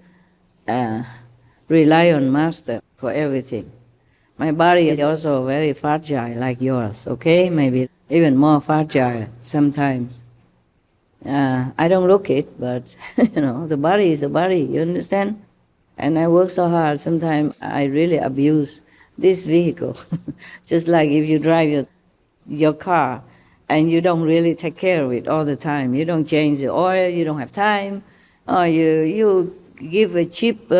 rely on Master for everything. My body is also very fragile like yours, okay? Maybe even more fragile sometimes. I don't look it, but you know, the body is the body, you understand? And I work so hard, sometimes I really abuse this vehicle. Just like if you drive your car and you don't really take care of it all the time. You don't change the oil, you don't have time, or you give a cheap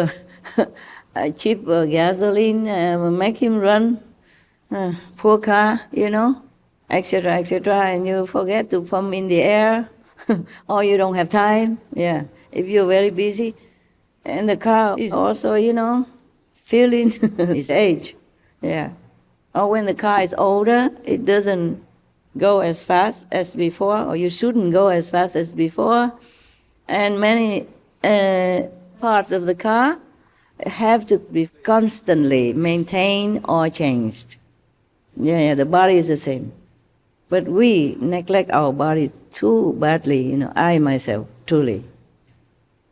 gasoline, make him run, poor car, you know, etc., and you forget to pump in the air, or you don't have time, yeah. If you're very busy, and the car is also, you know, feeling its age, yeah. Or when the car is older, it doesn't go as fast as before, or you shouldn't go as fast as before, and many parts of the car have to be constantly maintained or changed. Yeah, the body is the same. But we neglect our body too badly, you know, I myself, truly.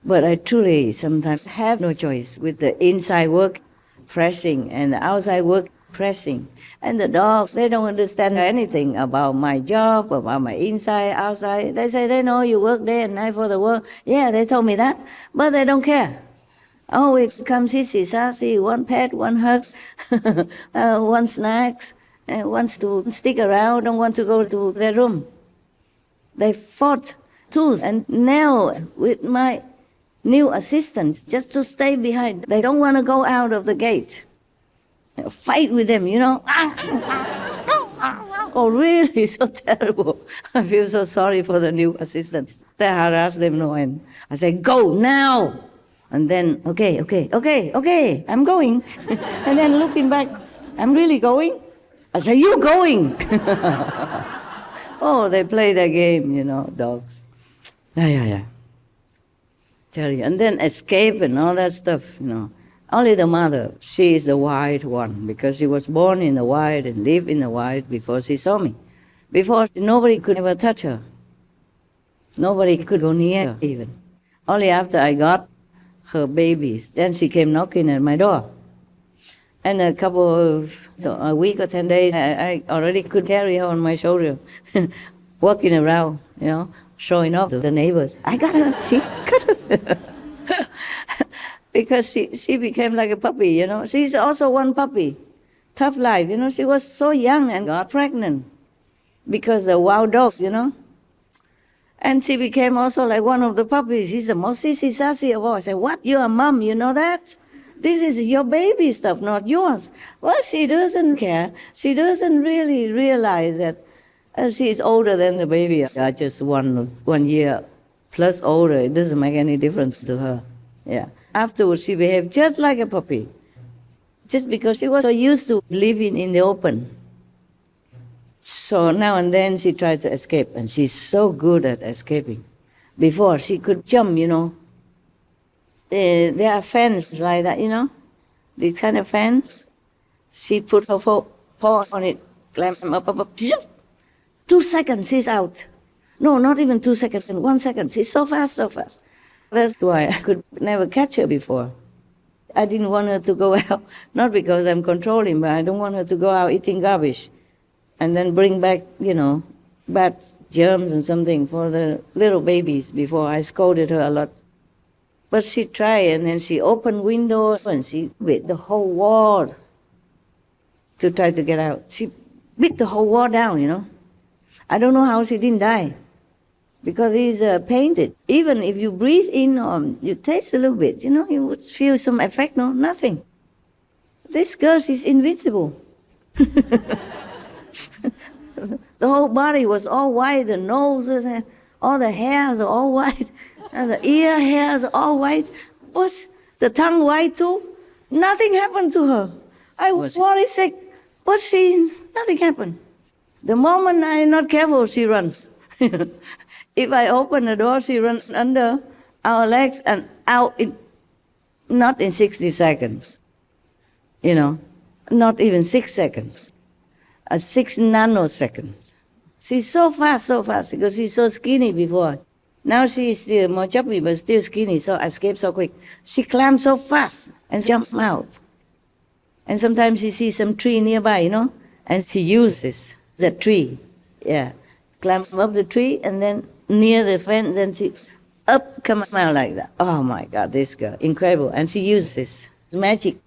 But I truly sometimes have no choice with the inside work, pressing, and the outside work pressing. And the dogs, they don't understand anything about my job, about my inside, outside. They say, they know you work day and night for the work. Yeah, they told me that, but they don't care. Always come sissy sassy, one pet, one hugs, one snacks, wants to stick around, don't want to go to their room. They fought tooth and nail with my new assistant just to stay behind. They don't want to go out of the gate. Fight with them, you know. Oh, really? So terrible. I feel so sorry for the new assistants. They harass them no end. I say, go now. And then, okay, I'm going. And then looking back, I'm really going? I say, you going? Oh, they play their game, you know, dogs. Yeah. Tell you. And then escape and all that stuff, you know. Only the mother, she is the wild one, because she was born in the wild and lived in the wild before she saw me. Before, nobody could ever touch her. Nobody could go near her even. Only after I got her babies, then she came knocking at my door. And a week or 10 days, I already could carry her on my shoulder, walking around, you know, showing off to the neighbors. I got her, see, got her. Because she became like a puppy, you know. She's also one puppy. Tough life, you know. She was so young and got pregnant because the wild dogs, you know. And she became also like one of the puppies. She's the most sissy sassy of all. I said, what, you're a mom, you know that? This is your baby stuff, not yours. Well, she doesn't care. She doesn't really realize that she's older than the baby. I just 1 year plus older. It doesn't make any difference to her. Yeah. Afterwards, she behaved just like a puppy, just because she was so used to living in the open. So now and then she tried to escape, and she's so good at escaping. Before, she could jump, you know. There are fans like that, you know, the kind of fans. She put her paw on it, clamp up, 2 seconds, she's out. No, not even 2 seconds, 1 second. She's so fast. That's why I could never catch her before. I didn't want her to go out, not because I'm controlling, but I don't want her to go out eating garbage and then bring back, you know, bad germs and something for the little babies. Before, I scolded her a lot. But she tried, and then she opened windows and she bit the whole wall to try to get out. She bit the whole wall down, you know. I don't know how she didn't die, because it's painted. Even if you breathe in or you taste a little bit, you know, you would feel some effect. No, nothing. This girl is invincible. The whole body was all white, the nose, all the hairs are all white, and the ear hairs are all white, but the tongue white too. Nothing happened to her. I was worried sick, but nothing happened. The moment I'm not careful, she runs. If I open the door, she runs under our legs and out, not in 60 seconds, you know, not even 6 seconds, 6 nanoseconds. She's so fast, because she's so skinny before. Now she's still more chubby, but still skinny, so I escape so quick. She climbs so fast and jumps out. And sometimes she sees some tree nearby, you know, and she uses the tree, climbs up the tree, and then near the fence, and she comes out like that. Oh my God, this girl, incredible. And she uses magic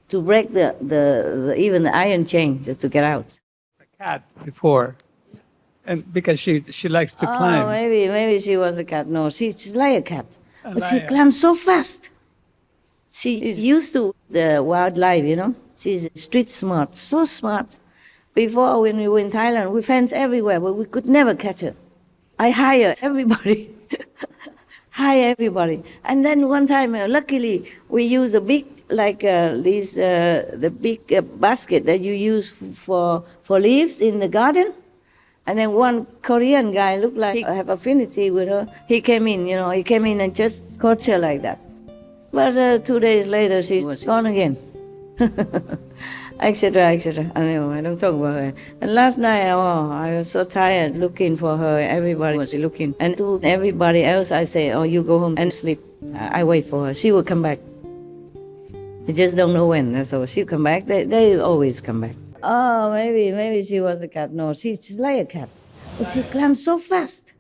to break even the iron chain just to get out. A cat before, and because she likes to climb. Oh, maybe she was a cat. No, she's like a cat, but she climbs so fast. She is used to the wildlife, you know. She's street smart, so smart. Before, when we were in Thailand, we fenced everywhere, but we could never catch her. I hire everybody. And then one time, luckily, we used a big, like the big basket that you use for leaves in the garden. And then one Korean guy looked like he have affinity with her. He came in, you know, and just caught her like that. But 2 days later, she was gone again. Etc. I don't talk about her. And last night, I was so tired looking for her. Everybody was looking. And to everybody else, I say, you go home and sleep. I wait for her. She will come back. I just don't know when. So she'll come back. They always come back. Oh, maybe she was a cat. No, she's like a cat. But she climbs so fast.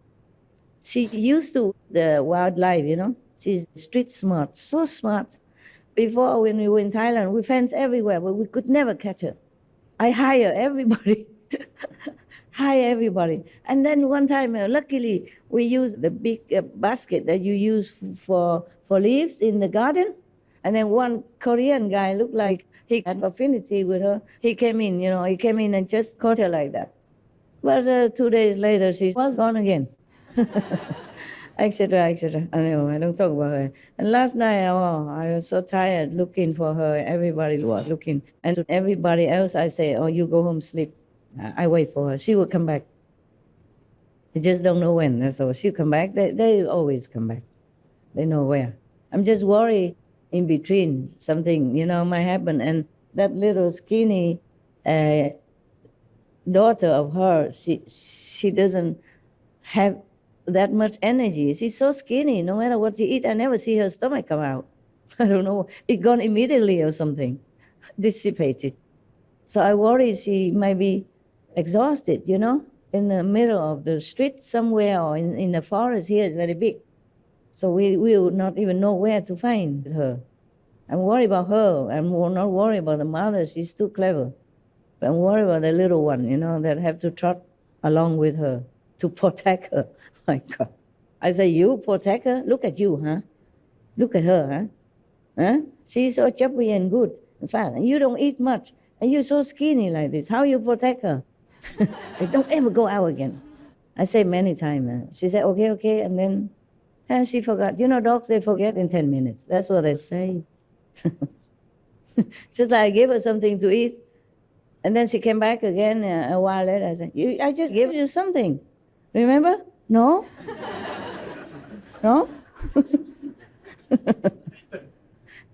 She's used to the wildlife, you know. She's street smart, so smart. Before, when we were in Thailand, we fenced everywhere, but we could never catch her. I hire everybody. Hire everybody. And then one time, luckily, we used the big basket that you use for leaves in the garden. And then one Korean guy looked like he had affinity with her. He came in, you know, and just caught her like that. But 2 days later, she was gone again. Etc., etc. I know, I don't talk about her. And last night, I was so tired looking for her. Everybody was looking. And to everybody else, I say, oh, you go home, sleep. I wait for her. She will come back. I just don't know when. That's all. She'll come back. They always come back. They know where. I'm just worried in between something, you know, might happen. And that little skinny daughter of hers, she doesn't have that much energy. She's so skinny. No matter what she eat, I never see her stomach come out. I don't know. It gone immediately or something, dissipated. So I worry she might be exhausted, you know, in the middle of the street somewhere or in the forest here is very big. So we will not even know where to find her. I'm worried about her. I'm not worried about the mother. She's too clever. But I'm worried about the little one, you know, that have to trot along with her to protect her. My God. I say, you protect her? Look at you, huh? Look at her, huh? Huh? She's so chubby and good. In fact, you don't eat much. And you're so skinny like this. How you protect her? Say, don't ever go out again. I say many times. She said, okay. And then she forgot. You know, dogs, they forget in 10 minutes. That's what they say. Just like I gave her something to eat. And then she came back again a while later. I said, I just gave you something. Remember? No? No?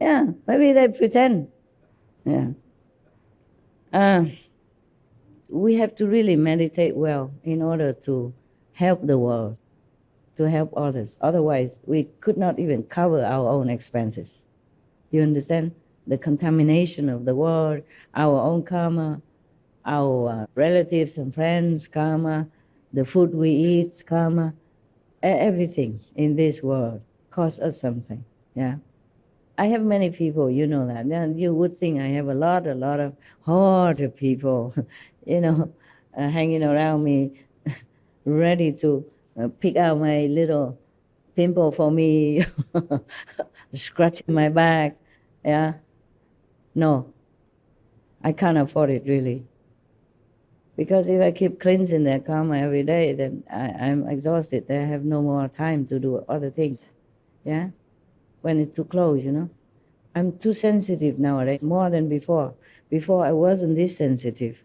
Yeah, maybe they pretend. Yeah. We have to really meditate well in order to help the world, to help others. Otherwise, we could not even cover our own expenses. You understand? The contamination of the world, our own karma, our relatives and friends' karma, the food we eat, karma, everything in this world costs us something, yeah? I have many people, you know that. And you would think I have a lot of hard people, you know, hanging around me, ready to pick out my little pimple for me, scratching my back, yeah? No, I can't afford it, really. Because if I keep cleansing their karma every day, then I'm exhausted. I have no more time to do other things, yeah? When it's too close, you know? I'm too sensitive nowadays, more than before. Before, I wasn't this sensitive.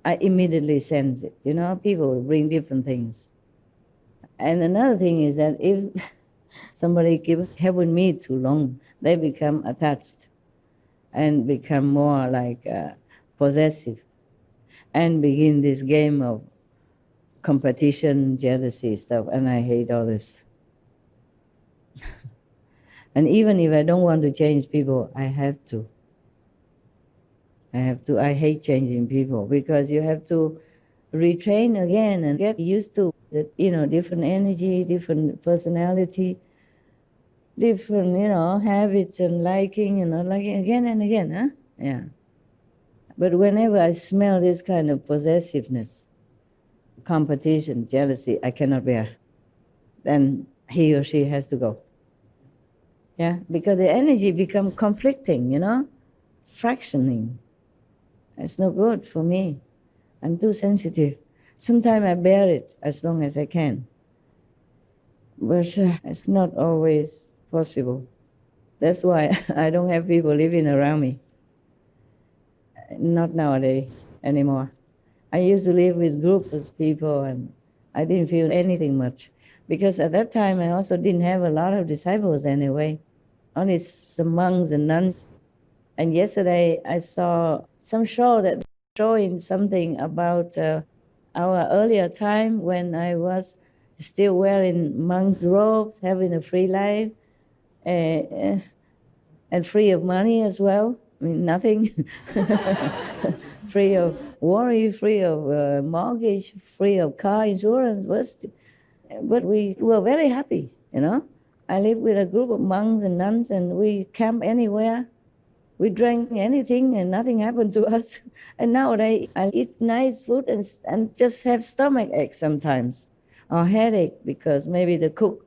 I immediately sense it, you know? People bring different things. And another thing is that if somebody keeps helping me too long, they become attached and become more like possessive and begin this game of competition, jealousy stuff, and I hate all this. And even if I don't want to change people, I have to. I hate changing people because you have to retrain again and get used to the, you know, different energy, different personality, different, you know, habits and liking and not liking again and again, huh? Yeah. But whenever I smell this kind of possessiveness, competition, jealousy, I cannot bear. Then he or she has to go. Yeah, because the energy becomes conflicting, you know, fractioning. It's no good for me. I'm too sensitive. Sometimes I bear it as long as I can. But it's not always possible. That's why I don't have people living around me. Not nowadays anymore. I used to live with groups of people and I didn't feel anything much. Because at that time I also didn't have a lot of disciples anyway. Only some monks and nuns. And yesterday I saw some show that showing something about our earlier time when I was still wearing monk's robes, having a free life. and free of money as well. I mean, nothing. Free of worry, free of mortgage, free of car insurance. But we were very happy, you know. I lived with a group of monks and nuns, and we camp anywhere. We drank anything, and nothing happened to us. And nowadays, I eat nice food and just have stomach ache sometimes, or headache, because maybe the cook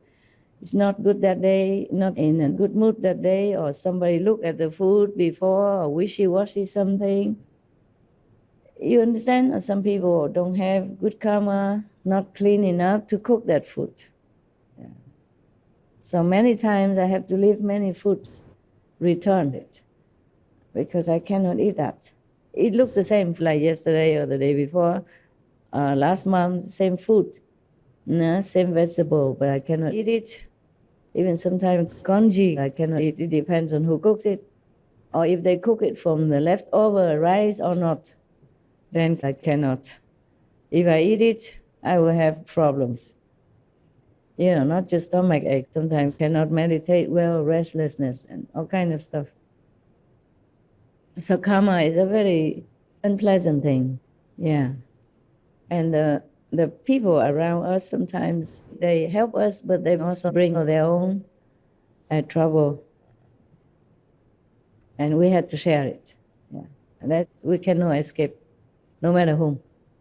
is not good that day, not in a good mood that day, or somebody looked at the food before, or wishy-washy something. You understand? Or some people don't have good karma, not clean enough to cook that food. Yeah. So many times I have to leave many foods, return it, because I cannot eat that. It looks the same like yesterday or the day before, last month, same food, same vegetable, but I cannot eat it. Even sometimes congee, I cannot eat. It depends on who cooks it, or if they cook it from the leftover rice or not, then I cannot. If I eat it, I will have problems. You know, not just stomach ache. Sometimes cannot meditate well, restlessness, and all kind of stuff. So karma is a very unpleasant thing, yeah. And the people around us, sometimes they help us, but they also bring their own trouble. And we had to share it, yeah. And that we cannot escape, no matter whom,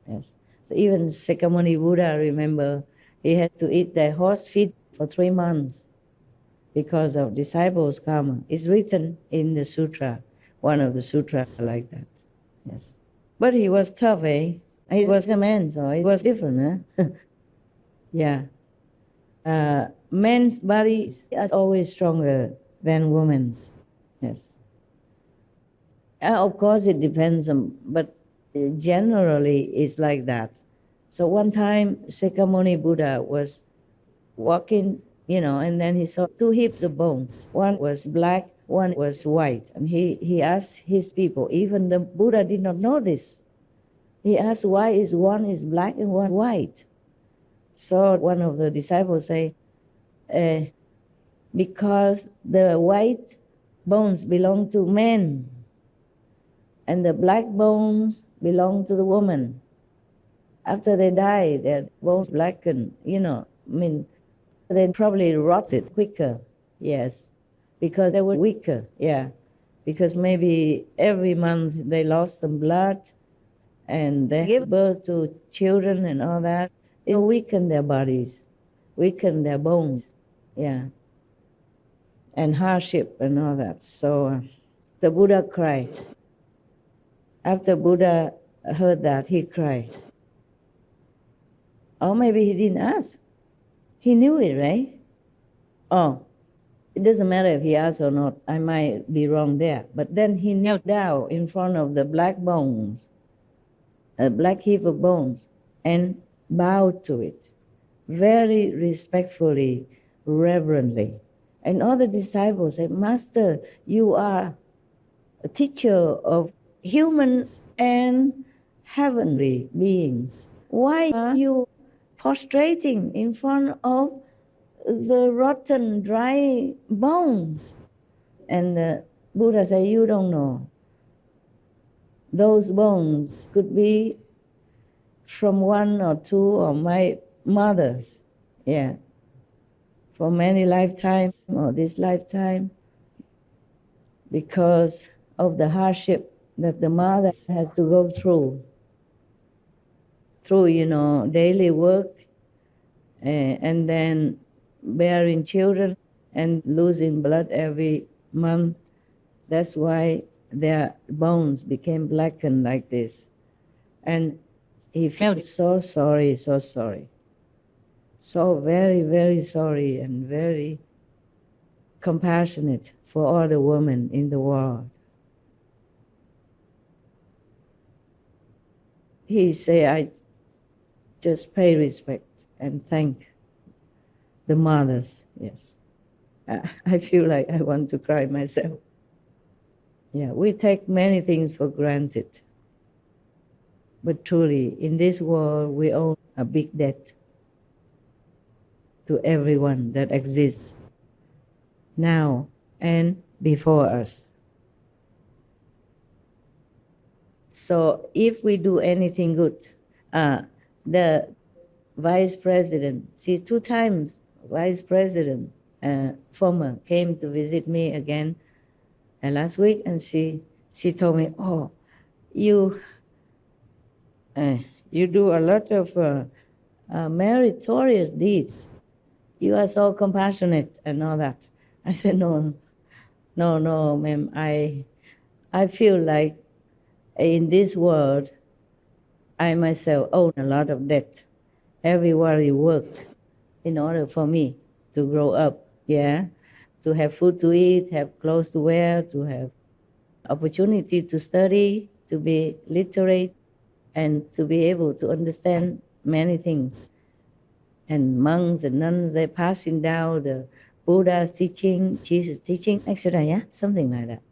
yes. So even Sakyamuni Buddha, I remember, he had to eat the horse feet for 3 months because of disciples' karma. It's written in the sutra, one of the sutras like that, yes. But he was tough, eh? He was a man, so it was different, huh? Yeah. Men's bodies are always stronger than women's, yes. Of course, it depends on, but generally it's like that. So one time, Sakyamuni Buddha was walking, you know, and then he saw 2 heaps of bones. One was black, one was white. And he asked his people, even the Buddha did not know this. He asked why one is black and one white. So one of the disciples say, because the white bones belong to men, and the black bones belong to the woman. After they die, their bones blacken, you know, I mean, they probably rotted quicker, yes, because they were weaker, yeah. Because maybe every month they lost some blood, and they give birth to children and all that. It weakened their bodies, weakened their bones, yeah. And hardship and all that. So the Buddha cried. After Buddha heard that, he cried. Or maybe he didn't ask. He knew it, right? Oh, it doesn't matter if he asked or not. I might be wrong there. But then he knelt down in front of the black bones, a black heap of bones, and bowed to it, very respectfully, reverently. And all the disciples said, Master, you are a teacher of humans and heavenly beings. Why are you prostrating in front of the rotten, dry bones? And the Buddha said, you don't know. Those bones could be from 1 or 2 of my mothers, yeah, for many lifetimes or this lifetime, because of the hardship that the mother has to go through, you know, daily work, and then bearing children and losing blood every month. That's why their bones became blackened like this. And he felt so sorry, so very, very sorry, and very compassionate for all the women in the world. He said, I just pay respect and thank the mothers, yes. I feel like I want to cry myself. Yeah, we take many things for granted. But truly, in this world, we owe a big debt to everyone that exists now and before us. So if we do anything good, the vice president, she's 2 times vice president, former, came to visit me again last week, and she told me, oh, you do a lot of meritorious deeds. You are so compassionate and all that. I said, no, ma'am. I feel like in this world, I myself own a lot of debt. Everybody worked in order for me to grow up, yeah, to have food to eat, have clothes to wear, to have opportunity to study, to be literate, and to be able to understand many things. And monks and nuns, they're passing down the Buddha's teaching, Jesus' teaching, etc., yeah, something like that.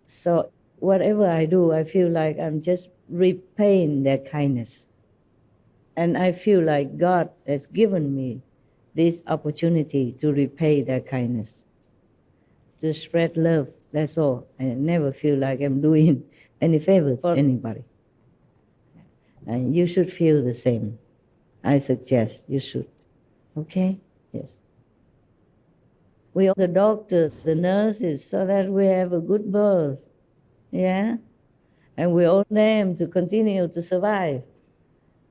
So whatever I do, I feel like I'm just repaying their kindness. And I feel like God has given me this opportunity to repay their kindness, to spread love, that's all. I never feel like I'm doing any favor for anybody. And you should feel the same. I suggest you should. Okay? Yes. We are the doctors, the nurses, so that we have a good birth. Yeah? And we want them to continue to survive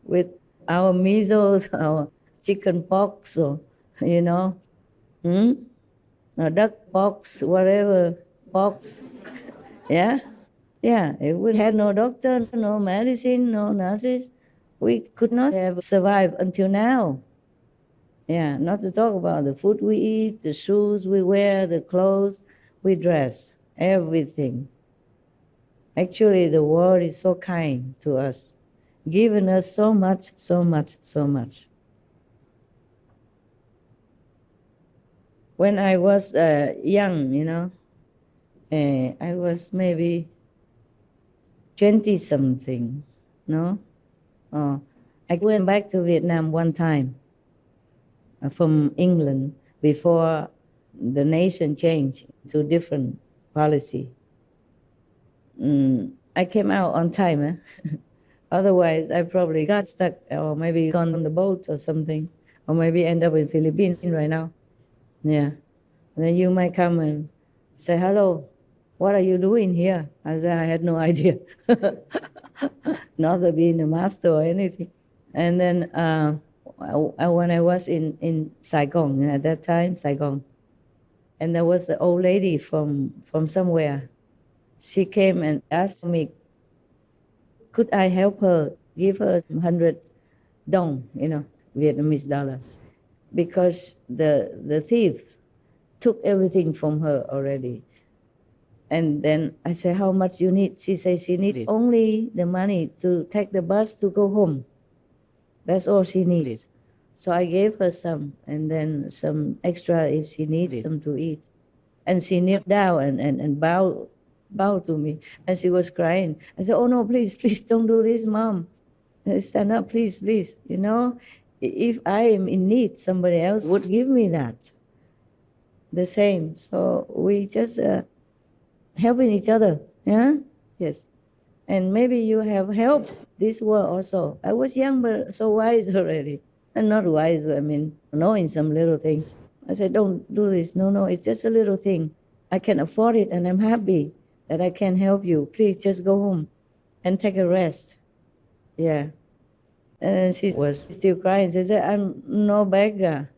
with our measles, our chicken pox, or, or duck pox, whatever pox. Yeah? Yeah, if we had no doctors, no medicine, no nurses, we could not have survived until now. Yeah, not to talk about the food we eat, the shoes we wear, the clothes we dress, everything. Actually, the world is so kind to us, giving us so much, so much, so much. When I was young, I was maybe 20-something, no? I went back to Vietnam one time from England before the nation changed to different policy. I came out on time. Otherwise, I probably got stuck or maybe gone on the boat or something, or maybe end up in Philippines right now. Yeah. And then you might come and say, hello, what are you doing here? I said, I had no idea. Not to being a master or anything. And then when I was in Saigon, at that time, Saigon, and there was an old lady from somewhere. She came and asked me, could I help her, give her 100 dong, Vietnamese dollars, because the thief took everything from her already. And then I said, how much you need? She said she needed only the money to take the bus to go home. That's all she needed. So I gave her some, and then some extra if she needed some to eat. And she knelt down and bowed to me, and she was crying. I said, oh no, please don't do this, Mom. Stand up, please. If I am in need, somebody else would give me that. The same. So we just helping each other. Yeah? Yes. And maybe you have helped this world also. I was young, but so wise already. And not wise, I mean, knowing some little things. I said, don't do this. No, it's just a little thing. I can afford it, and I'm happy that I can help you. Please just go home and take a rest. Yeah. And she was still crying. She said, I'm no beggar.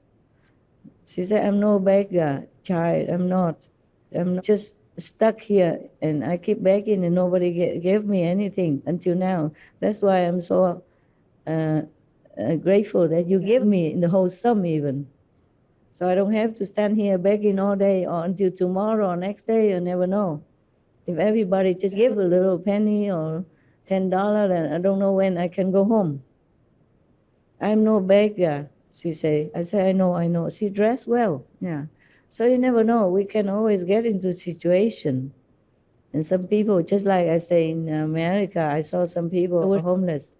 She said, I'm no beggar, child. I'm not. I'm just stuck here, and I keep begging, and nobody gave me anything until now. That's why I'm so grateful that you give me the whole sum even. So I don't have to stand here begging all day or until tomorrow or next day. You never know. If everybody just give a little penny or $10, and I don't know when I can go home. I'm no beggar, she say. I say, I know. She dressed well, yeah. So you never know. We can always get into a situation. And some people, just like I say in America, I saw some people who were homeless.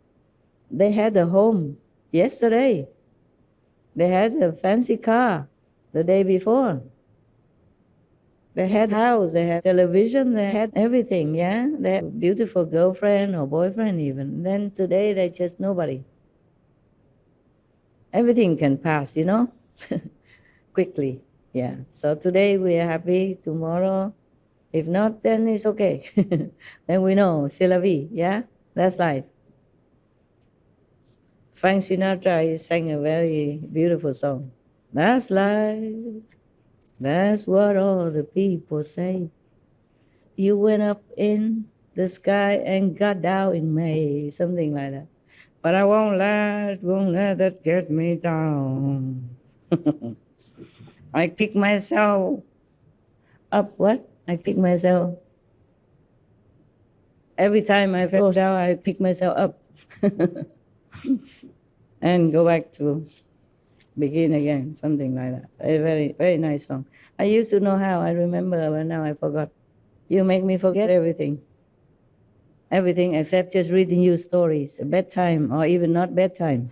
They had a home yesterday. They had a fancy car the day before. They had house, they had television, they had everything, yeah? They had a beautiful girlfriend or boyfriend even. Then today they just nobody. Everything can pass, you know, quickly, yeah. So today we are happy, tomorrow, if not, then it's okay. Then we know, c'est la vie, yeah? That's life. Frank Sinatra, he sang a very beautiful song. That's life. That's what all the people say. You went up in the sky and got down in May, something like that. But I won't let that get me down. I pick myself up, what? I pick myself. Every time I fall down, I pick myself up. And go back to begin again, something like that. A very, very nice song. I used to know how, I remember, but now I forgot. You make me forget everything. Everything except just reading you stories, bedtime, or even not bedtime.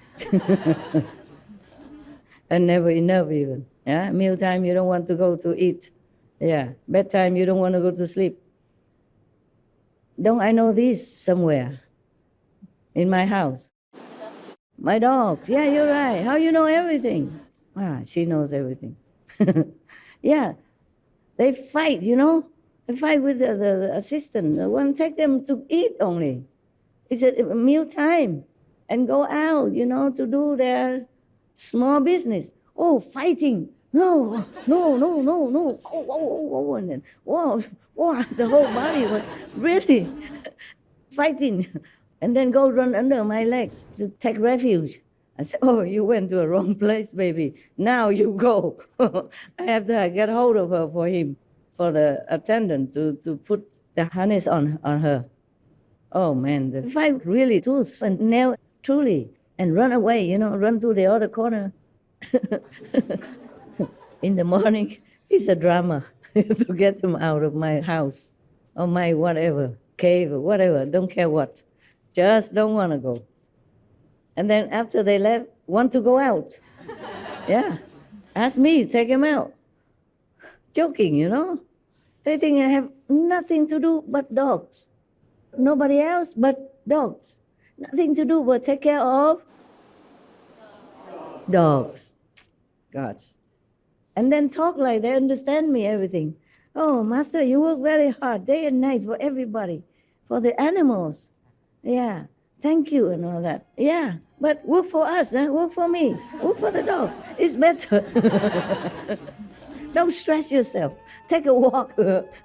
And never enough even. Yeah, mealtime, you don't want to go to eat. Yeah, bedtime, you don't want to go to sleep. Don't I know this somewhere? In my house. My dogs, yeah, you're right. How you know everything? She knows everything. Yeah, they fight, you know. They fight with the assistant. The one take them to eat only. It's a meal time and go out, you know, to do their small business. Oh, fighting. No. Oh, and then, whoa, the whole body was really fighting. And then go run under my legs to take refuge. I said, oh, you went to a wrong place, baby. Now you go. I have to get hold of her for him, for the attendant to put the harness on her. Oh, man, the fight really tooth and nail, truly. And run away, you know, run to the other corner. In the morning, it's a drama to get them out of my house or my whatever, cave or whatever, don't care what. Just don't want to go. And then after they left, want to go out. Yeah. Ask me, take him out. Joking, you know. They think I have nothing to do but dogs. Nobody else but dogs. Nothing to do but take care of dogs. God. And then talk like they understand me, everything. Oh, Master, you work very hard, day and night for everybody, for the animals. Yeah, thank you and all that. Yeah, but work for us, work for me, work for the dogs. It's better. Don't stress yourself. Take a walk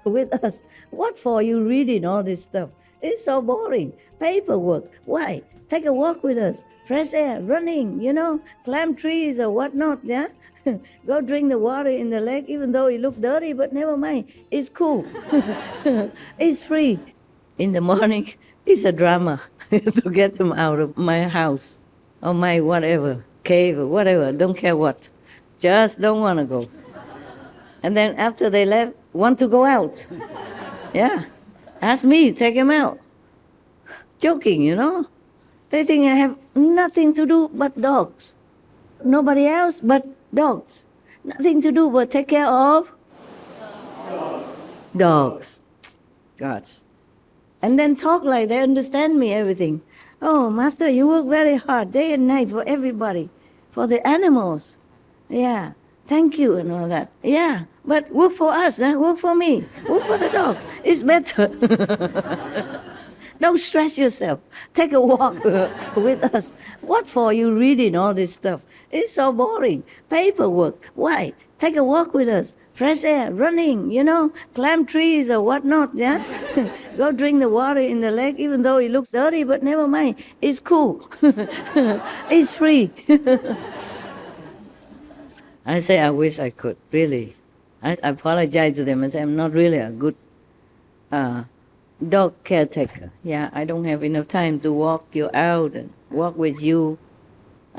with us. What for you reading all this stuff? It's so boring. Paperwork. Why? Take a walk with us. Fresh air, running, you know, climb trees or whatnot, yeah? Go drink the water in the lake, even though it looks dirty, but never mind. It's cool. It's free. In the morning, it's a drama to get them out of my house or my whatever, cave or whatever, don't care what. Just don't want to go. And then after they left, want to go out. Yeah. Ask me, take him out. Joking, you know. They think I have nothing to do but dogs. Nobody else but dogs. Nothing to do but take care of dogs. God. And then talk like they understand me, everything. Oh, Master, you work very hard, day and night for everybody, for the animals. Yeah, thank you and all that. Yeah, but work for us, work for me, work for the dogs. It's better. Don't stress yourself. Take a walk with us. What for you reading all this stuff? It's so boring. Paperwork. Why? Take a walk with us. Fresh air, running, you know, climb trees or whatnot, yeah? Go drink the water in the lake, even though it looks dirty, but never mind. It's cool. It's free. I say, I wish I could, really. I apologize to them and say, I'm not really a good dog caretaker. Yeah, I don't have enough time to walk you out and walk with you.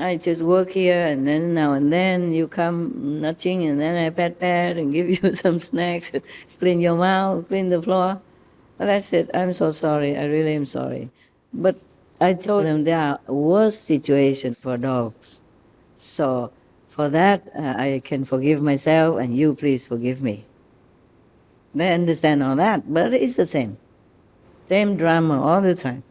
I just work here, and then now and then you come nudging, and then I pat and give you some snacks, clean your mouth, clean the floor. But that's it. I'm so sorry. I really am sorry. But I told them there are worse situations for dogs. So for that, I can forgive myself, and you please forgive me. They understand all that, but it's the same. Same drama all the time.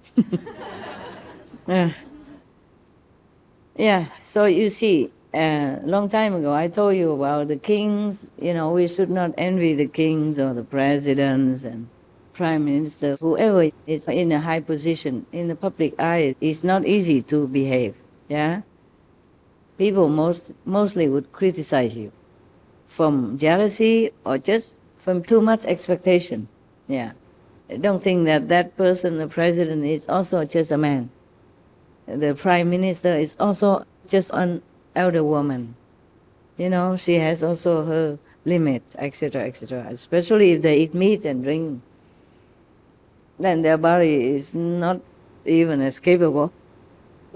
Yeah, so you see, a long time ago I told you about the kings. We should not envy the kings or the presidents and prime ministers. Whoever is in a high position in the public eye, it's not easy to behave, yeah? People mostly would criticize you from jealousy or just from too much expectation, yeah. I don't think that person, the president, is also just a man. The prime minister is also just an elder woman. She has also her limit, etc., etc. Especially if they eat meat and drink, then their body is not even escapable.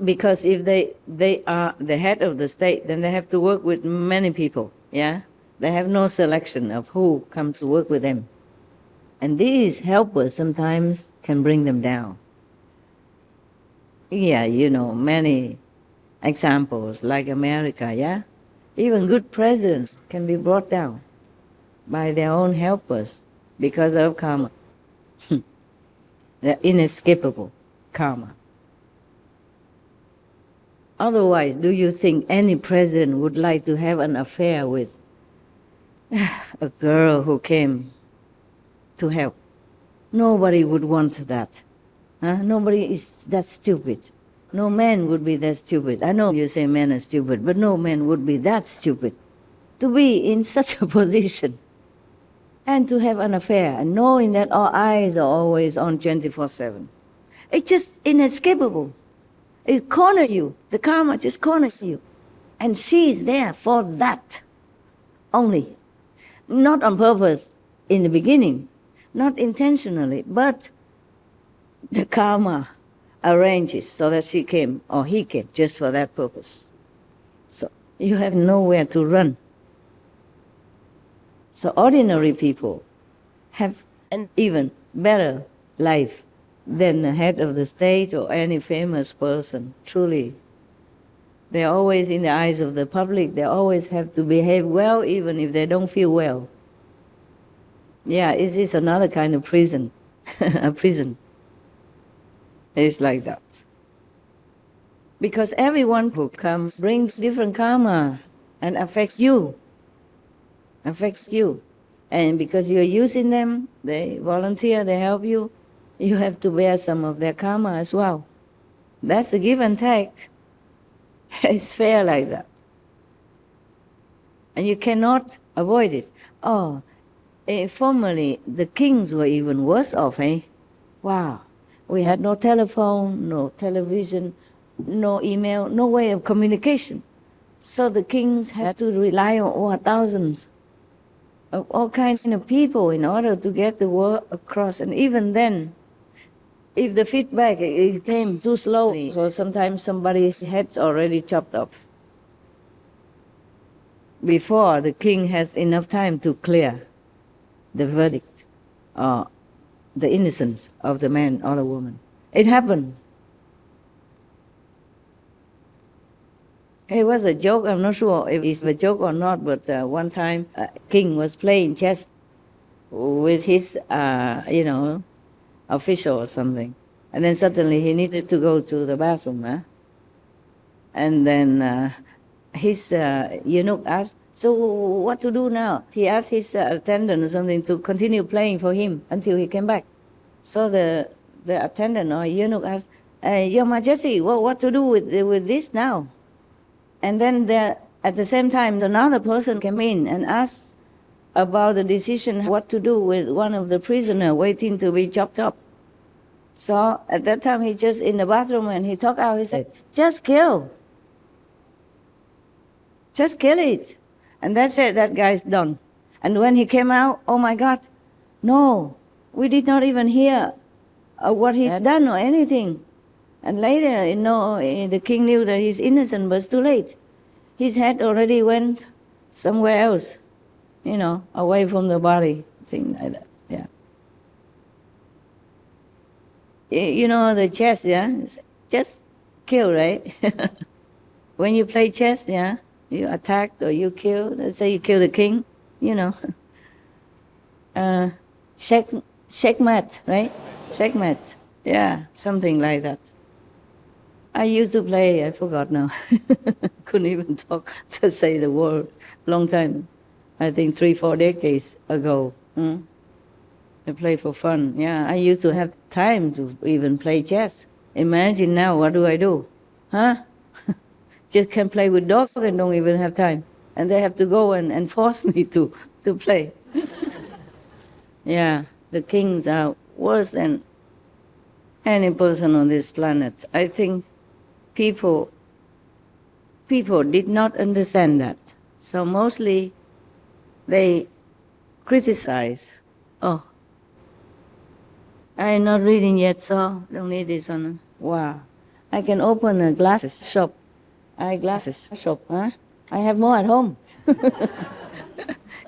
Because if they are the head of the state, then they have to work with many people, yeah? They have no selection of who comes to work with them. And these helpers sometimes can bring them down. Yeah, many examples like America, yeah? Even good presidents can be brought down by their own helpers because of karma. The inescapable karma. Otherwise, do you think any president would like to have an affair with a girl who came to help? Nobody would want that. Nobody is that stupid. No man would be that stupid. I know you say men are stupid, but no man would be that stupid to be in such a position and to have an affair and knowing that our eyes are always on 24/7. It's just inescapable. It corners you. The karma just corners you. And she's there for that only. Not on purpose in the beginning, not intentionally, but the karma arranges so that she came or he came just for that purpose. So you have nowhere to run. So ordinary people have an even better life than the head of the state or any famous person, truly. They're always in the eyes of the public. They always have to behave well even if they don't feel well. Yeah, it is another kind of prison, a prison. It's like that. Because everyone who comes brings different karma and affects you. Affects you. And because you're using them, they volunteer, they help you, you have to bear some of their karma as well. That's a give and take. It's fair like that. And you cannot avoid it. Formerly, the kings were even worse off, eh? Wow. We had no telephone, no television, no email, no way of communication. So the kings had to rely on thousands of all kinds of people in order to get the word across. And even then, if the feedback it came too slowly, so sometimes somebody's head's already chopped off before the king has enough time to clear the verdict or the innocence of the man or the woman. It happened. It was a joke. I'm not sure if it's a joke or not, but one time a king was playing chess with his, official or something. And then suddenly he needed to go to the bathroom. And then his eunuch asked, so what to do now? He asked his attendant or something to continue playing for him until he came back. So the attendant or eunuch asked, Your Majesty, what to do with this now? And then at the same time, another person came in and asked about the decision what to do with one of the prisoners waiting to be chopped up. So at that time, he just in the bathroom and he talked out, he said, just kill. Just kill it. And that's it, that guy's done. And when he came out, oh my God, no, we did not even hear what he had done or anything. And later, the king knew that he's innocent, but it's too late. His head already went somewhere else, away from the body, thing like that, yeah. The chess, yeah? Just kill, right? When you play chess, yeah, you attack or you kill, let's say you kill the king, check, checkmate, right? Checkmate. Yeah, something like that. I used to play, I forgot now. Couldn't even talk to say the word. Long time. I think 3-4 decades ago. I play for fun. Yeah, I used to have time to even play chess. Imagine now, what do I do? Huh? Just can play with dogs and don't even have time. And they have to go and force me to play. Yeah, the kings are worse than any person on this planet. I think people did not understand that. So mostly they criticize. Oh, I'm not reading yet, so don't need this one. Wow. I can open a glasses shop. Eyeglasses shop, huh? I have more at home.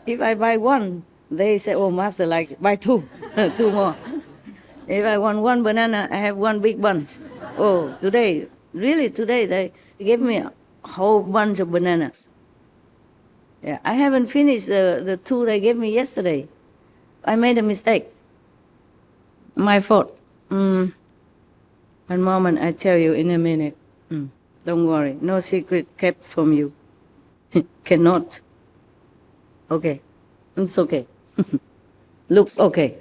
If I buy one, they say, oh, master likes, buy two, two more. If I want one banana, I have one big one. Oh, today, really today, they gave me a whole bunch of bananas. Yeah, I haven't finished the two they gave me yesterday. I made a mistake. My fault. One moment, I tell you in a minute. Don't worry, no secret kept from you. Cannot. Okay, it's okay. Looks okay.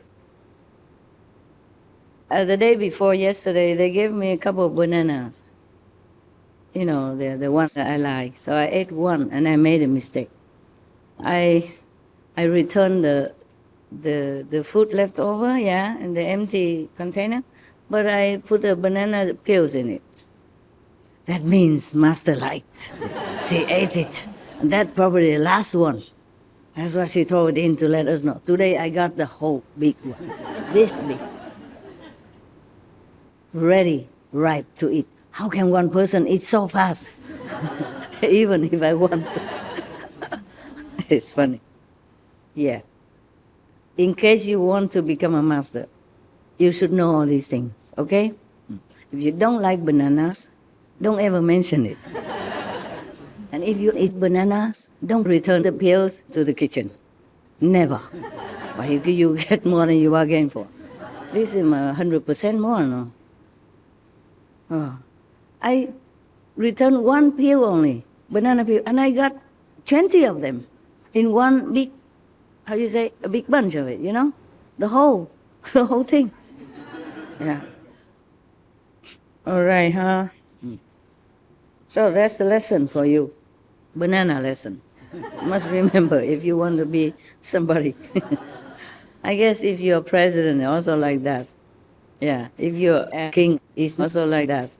The day before yesterday, they gave me a couple of bananas. You know, the ones that I like. So I ate one and I made a mistake. I returned the food left over, yeah, in the empty container, but I put the banana peels in it. That means master liked. She ate it. And that probably the last one. That's why she threw it in to let us know. Today I got the whole big one. This big. Ready, ripe to eat. How can one person eat so fast? Even if I want to. It's funny. Yeah. In case you want to become a master, you should know all these things, okay? If you don't like bananas, don't ever mention it. And if you eat bananas, don't return the peels to the kitchen. Never. But you get more than you bargained for. This is 100% more, no? Oh. I returned one peel only, banana peel, and I got 20 of them in one big, how you say, a big bunch of it, you know? The whole thing. Yeah. All right, huh? So that's the lesson for you. Banana lesson. You must remember if you want to be somebody. I guess if you're president, also like that. Yeah, if you're a king, it's also like that.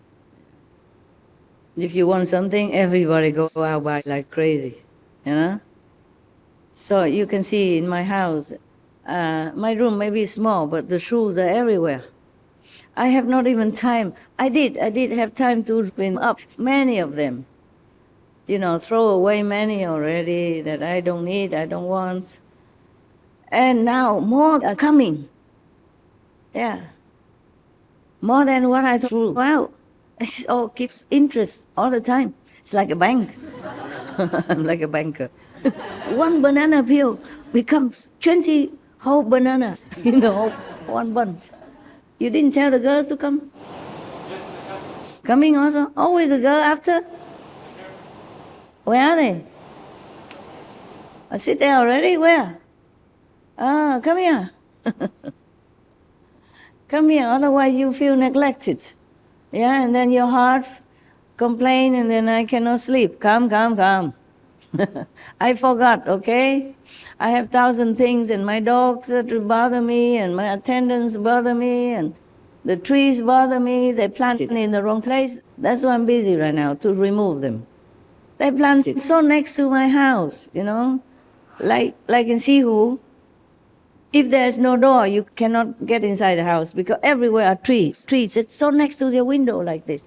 If you want something, everybody goes out by like crazy, you know? So you can see in my house, my room may be small, but the shoes are everywhere. I have not even time. I did have time to clean up many of them. You know, throw away many already that I don't need, I don't want. And now more are coming. Yeah. More than what I threw out. It all keeps interest all the time. It's like a bank. I'm like a banker. One banana peel becomes 20 whole bananas, you know, one bunch. You didn't tell the girls to come? Coming also? Always a girl after? Where are they? I sit there already? Where? Ah, come here. Come here, otherwise you feel neglected. Yeah, and then your heart complain, and then I cannot sleep. Come. I forgot, okay? I have 1,000 things, and my dogs bother me, and my attendants bother me, and the trees bother me. They planted in the wrong place. That's why I'm busy right now, to remove them. They planted so next to my house, you know? Like in Sihu, if there's no door, you cannot get inside the house because everywhere are trees. Trees, it's so next to your window like this.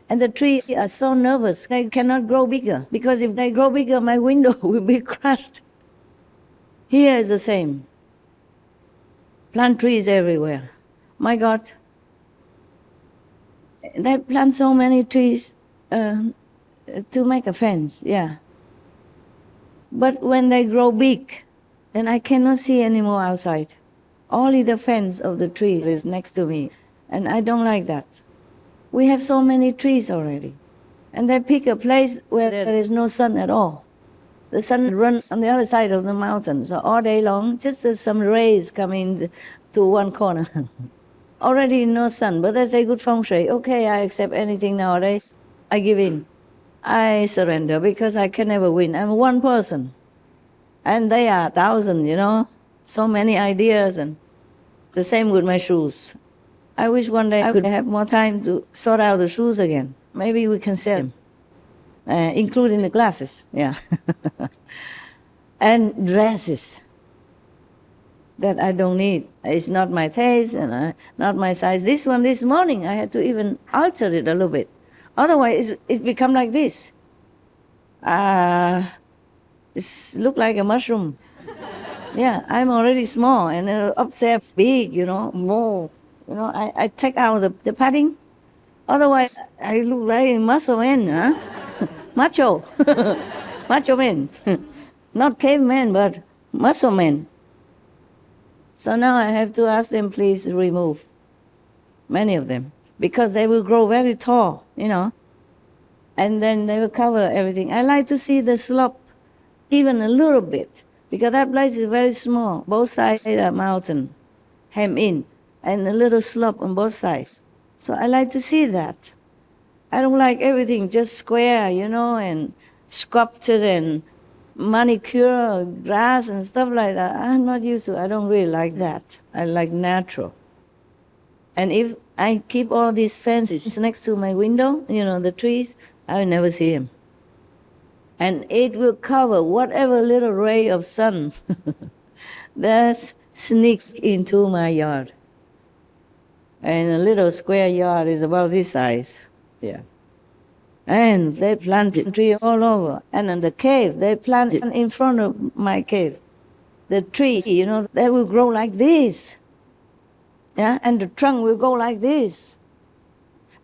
And the trees are so nervous, they cannot grow bigger because if they grow bigger, my window will be crushed. Here is the same. Plant trees everywhere. My God. They plant so many trees to make a fence, yeah. But when they grow big, and I cannot see anymore outside. Only the fence of the trees is next to me, and I don't like that. We have so many trees already, and they pick a place where there is no sun at all. The sun runs on the other side of the mountain, so all day long, just some rays coming to one corner. Already no sun, but they say good feng shui. Okay, I accept anything nowadays. I give in. I surrender because I can never win. I'm one person, and they are 1,000, so many ideas, and the same with my shoes. I wish one day I could have more time to sort out the shoes again. Maybe we can sell them. Including the glasses, yeah. And dresses that I don't need. It's not my taste and not my size. This one this morning, I had to even alter it a little bit. Otherwise, it become like this. It look like a mushroom. Yeah, I'm already small, and up there big, more. I take out the padding. Otherwise, I look like a muscle man, huh? Macho. Macho man. Not caveman, but muscle man. So now I have to ask them, please remove many of them, because they will grow very tall, and then they will cover everything. I like to see the slope even a little bit, because that place is very small. Both sides are mountain, hem in, and a little slope on both sides. So I like to see that. I don't like everything just square, and sculpted and manicure, grass and stuff like that. I'm not used to. I don't really like that. I like natural. And if I keep all these fences next to my window, the trees, I will never see them. And it will cover whatever little ray of sun that sneaks into my yard. And a little square yard is about this size. Yeah. And they planted trees all over. And in the cave, they planted in front of my cave. The tree, they will grow like this. Yeah, and the trunk will go like this.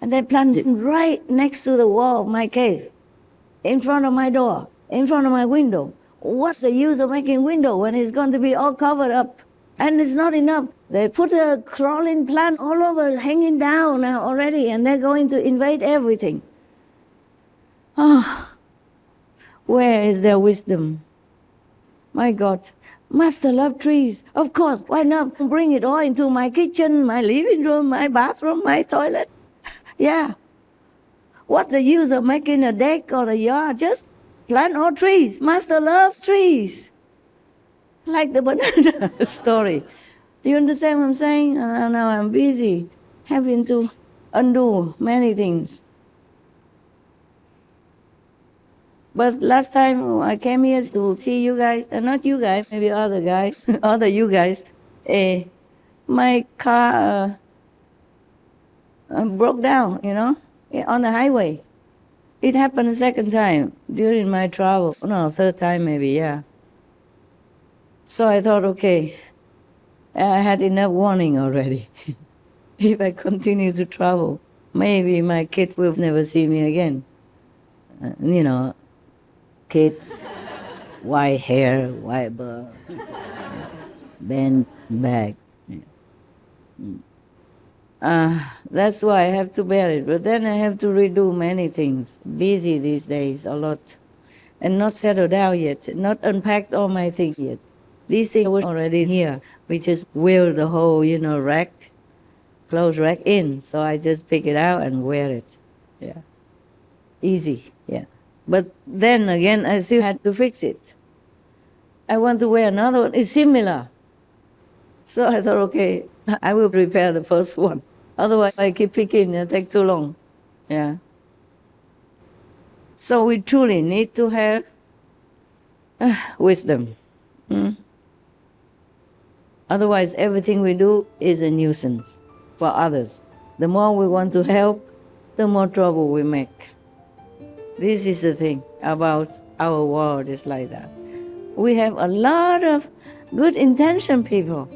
And they planted right next to the wall of my cave, in front of my door, in front of my window. What's the use of making window when it's going to be all covered up? And it's not enough. They put a crawling plant all over, hanging down now already, and they're going to invade everything. Oh, where is their wisdom? My God, Master love trees. Of course, why not bring it all into my kitchen, my living room, my bathroom, my toilet? Yeah. What's the use of making a deck or a yard? Just plant all trees. Master loves trees. Like the banana story. You understand what I'm saying? Now I'm busy having to undo many things. But last time I came here to see you guys, not you guys, maybe other guys, other you guys, my car broke down, on the highway. It happened a second time during my travels. No, third time maybe, yeah. So I thought, okay, I had enough warning already. If I continue to travel, maybe my kids will never see me again. Kids, white hair, white bow, bent back. That's why I have to bear it. But then I have to redo many things. Busy these days, a lot. And not settled down yet, not unpacked all my things yet. These things were already here. We just wheel the whole, rack, clothes rack in. So I just pick it out and wear it. Yeah. Easy, yeah. But then again, I still had to fix it. I want to wear another one. It's similar. So I thought, okay, I will repair the first one. Otherwise, I keep picking, it take too long. Yeah. So we truly need to have wisdom. Otherwise, everything we do is a nuisance for others. The more we want to help, the more trouble we make. This is the thing about our world, is like that. We have a lot of good intention people.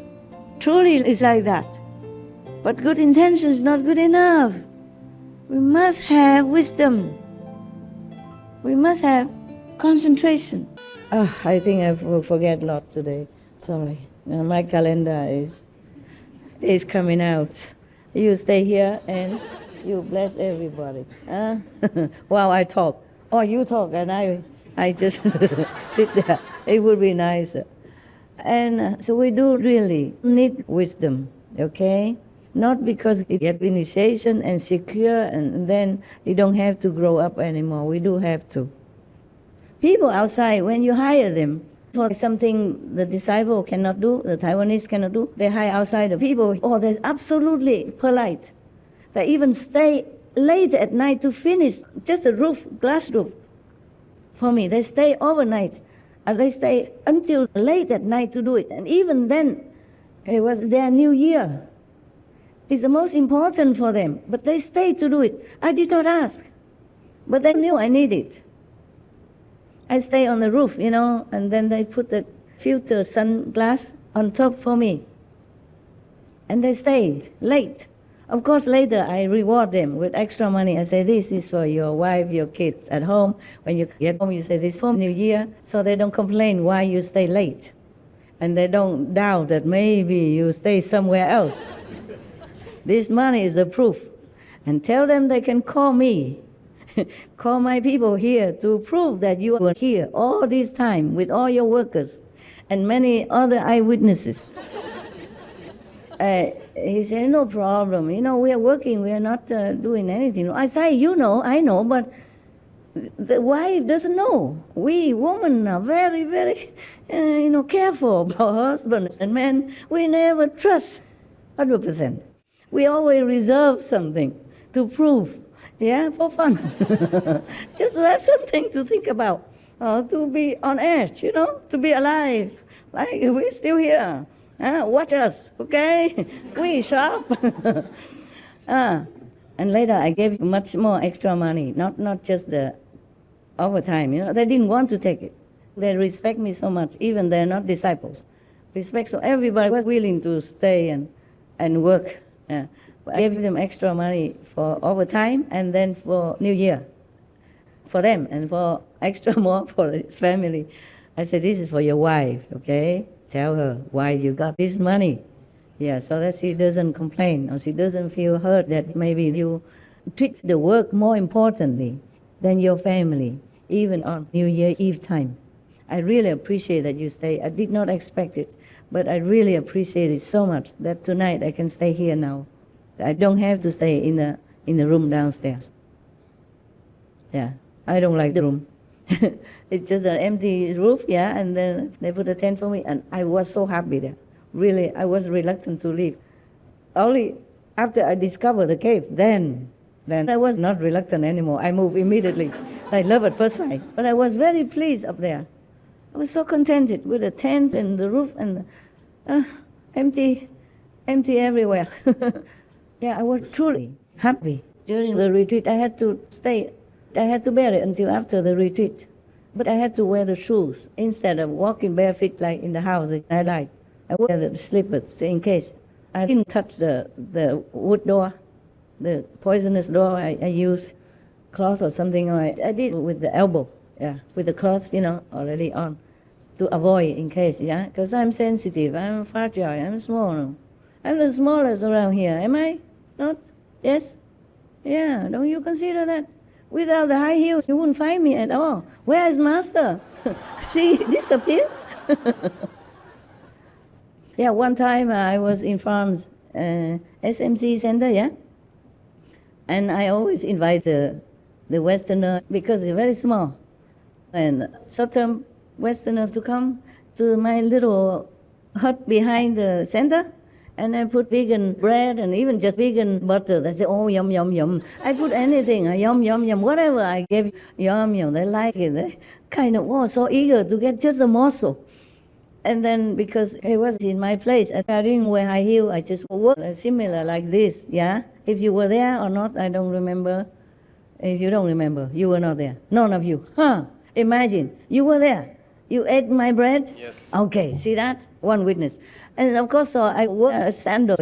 Truly, it's like that. But good intention is not good enough. We must have wisdom. We must have concentration. I think I will forget a lot today. Sorry, my calendar is coming out. You stay here and you bless everybody. Huh? While I talk. Or you talk and I just sit there. It would be nicer. And so we do really need wisdom, okay? Not because you get initiation and secure and then you don't have to grow up anymore. We do have to. People outside, when you hire them for something the disciple cannot do, the Taiwanese cannot do, they hire outside the people. Oh, they're absolutely polite. They even stay late at night to finish just a roof, glass roof. For me, they stay overnight. And they stay until late at night to do it. And even then, it was their new year. It's the most important for them. But they stay to do it. I did not ask. But they knew I need it. I stay on the roof, and then they put the filter sunglass on top for me. And they stayed late. Of course, later I reward them with extra money. I say, this is for your wife, your kids at home. When you get home, you say, this for New Year, so they don't complain why you stay late. And they don't doubt that maybe you stay somewhere else. This money is the proof. And tell them they can call me, call my people here to prove that you were here all this time with all your workers and many other eyewitnesses. He said, no problem. We are working. We are not doing anything. I say, I know, but the wife doesn't know. We women are very, very, careful about husbands and men. We never trust 100%. We always reserve something to prove, for fun. Just to have something to think about, to be on edge, to be alive. Like, we're still here. Watch us, okay? We sharp. And later I gave much more extra money, not just the overtime. They didn't want to take it. They respect me so much, even they're not disciples. Respect, so everybody was willing to stay and work. I gave them extra money for overtime and then for New Year, for them, and for extra more for the family. I said, this is for your wife, okay? Tell her why you got this money. So that she doesn't complain or she doesn't feel hurt that maybe you treat the work more importantly than your family, even on New Year Eve time. I really appreciate that you stay. I did not expect it, but I really appreciate it so much that tonight I can stay here now. I don't have to stay in the room downstairs. I don't like the room. It's just an empty roof, and then they put a tent for me, and I was so happy there. Really, I was reluctant to leave. Only after I discovered the cave, then I was not reluctant anymore. I moved immediately. I love at first sight. But I was very pleased up there. I was so contented with the tent and the roof and empty everywhere. I was truly happy. During the retreat, I had to stay. I had to bear it until after the retreat. But I had to wear the shoes instead of walking barefoot like in the house that I like. I wear the slippers in case. I didn't touch the wood door, the poisonous door. I used cloth or something. Or I did with the elbow, with the cloth, already on, to avoid in case, because I'm sensitive, I'm fragile, I'm small. I'm the smallest around here, am I? Not? Yes? Don't you consider that? Without the high heels, you wouldn't find me at all. Where is Master? She disappeared. One time I was in France, SMC Center, and I always invite the Westerners because they're very small, and certain Westerners to come to my little hut behind the center. And I put vegan bread and even just vegan butter. They say, oh, yum, yum, yum. I put anything, yum, yum, yum. Whatever I gave, yum, yum. They like it. They kind of, so eager to get just a morsel. And then because it was in my place, I didn't wear high heel. I just wore similar like this, If you were there or not, I don't remember. If you don't remember, you were not there. None of you. Imagine, you were there. You ate my bread? Yes. Okay, see that? One witness. And of course, so I wore a sandal,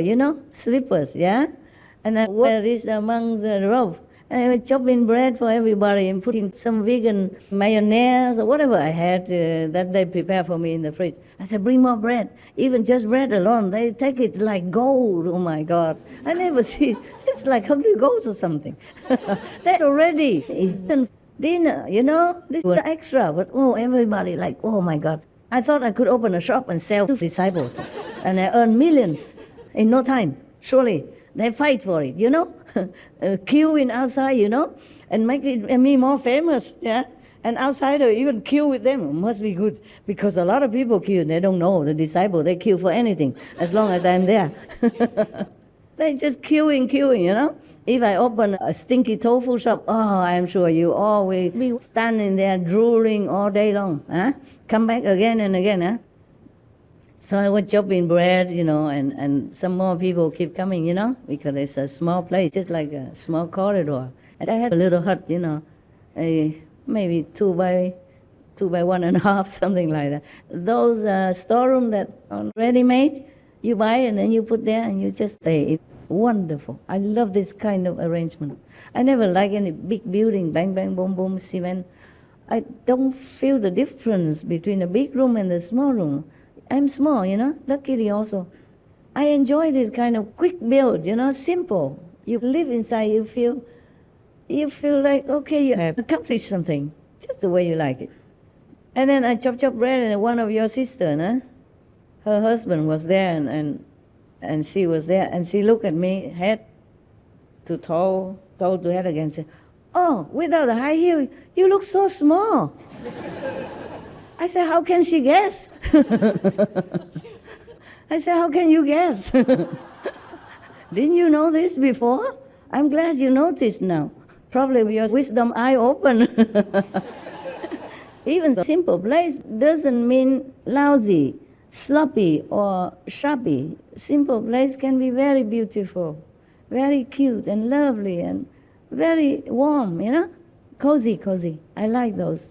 slippers, And I wear this among the robe. And I was chopping bread for everybody and putting some vegan mayonnaise or whatever I had that they prepared for me in the fridge. I said, bring more bread. Even just bread alone, they take it like gold. Oh my God. I never see, it's like hungry ghosts or something. They're already eaten dinner, you know? This was extra, but oh, everybody like, oh my God. I thought I could open a shop and sell to disciples and I earn millions in no time, surely. They fight for it, you know? Queuing outside, you know? And make me more famous, yeah? And outsider even queue with them. Must be good, because a lot of people queue. They don't know, the disciple, they queue for anything, as long as I'm there. They just queuing, you know? If I open a stinky tofu shop, oh, I'm sure you all will be standing there drooling all day long, huh? Come back again and again, huh? So I was chopping bread, you know, and some more people keep coming, you know, because it's a small place, just like a small corridor. And I had a little hut, you know, maybe 2 by 1.5, something like that. Those storeroom that are ready-made, you buy and then you put there and you just stay. It's wonderful. I love this kind of arrangement. I never like any big building, bang, bang, boom, boom, cement. I don't feel the difference between a big room and the small room. I'm small, you know, luckily also. I enjoy this kind of quick build, you know, simple. You live inside, you feel like, okay, you have accomplished something, just the way you like it. And then I chop bread, and one of your sisters, her husband was there, and she was there, and she looked at me, head to toe to head again, said, oh, without the high heel, you look so small. I said, how can she guess? I said, how can you guess? Didn't you know this before? I'm glad you noticed now. Probably your wisdom eye open. Even a simple place doesn't mean lousy, sloppy, or shabby. Simple place can be very beautiful, very cute and lovely and very warm, you know? Cozy. I like those.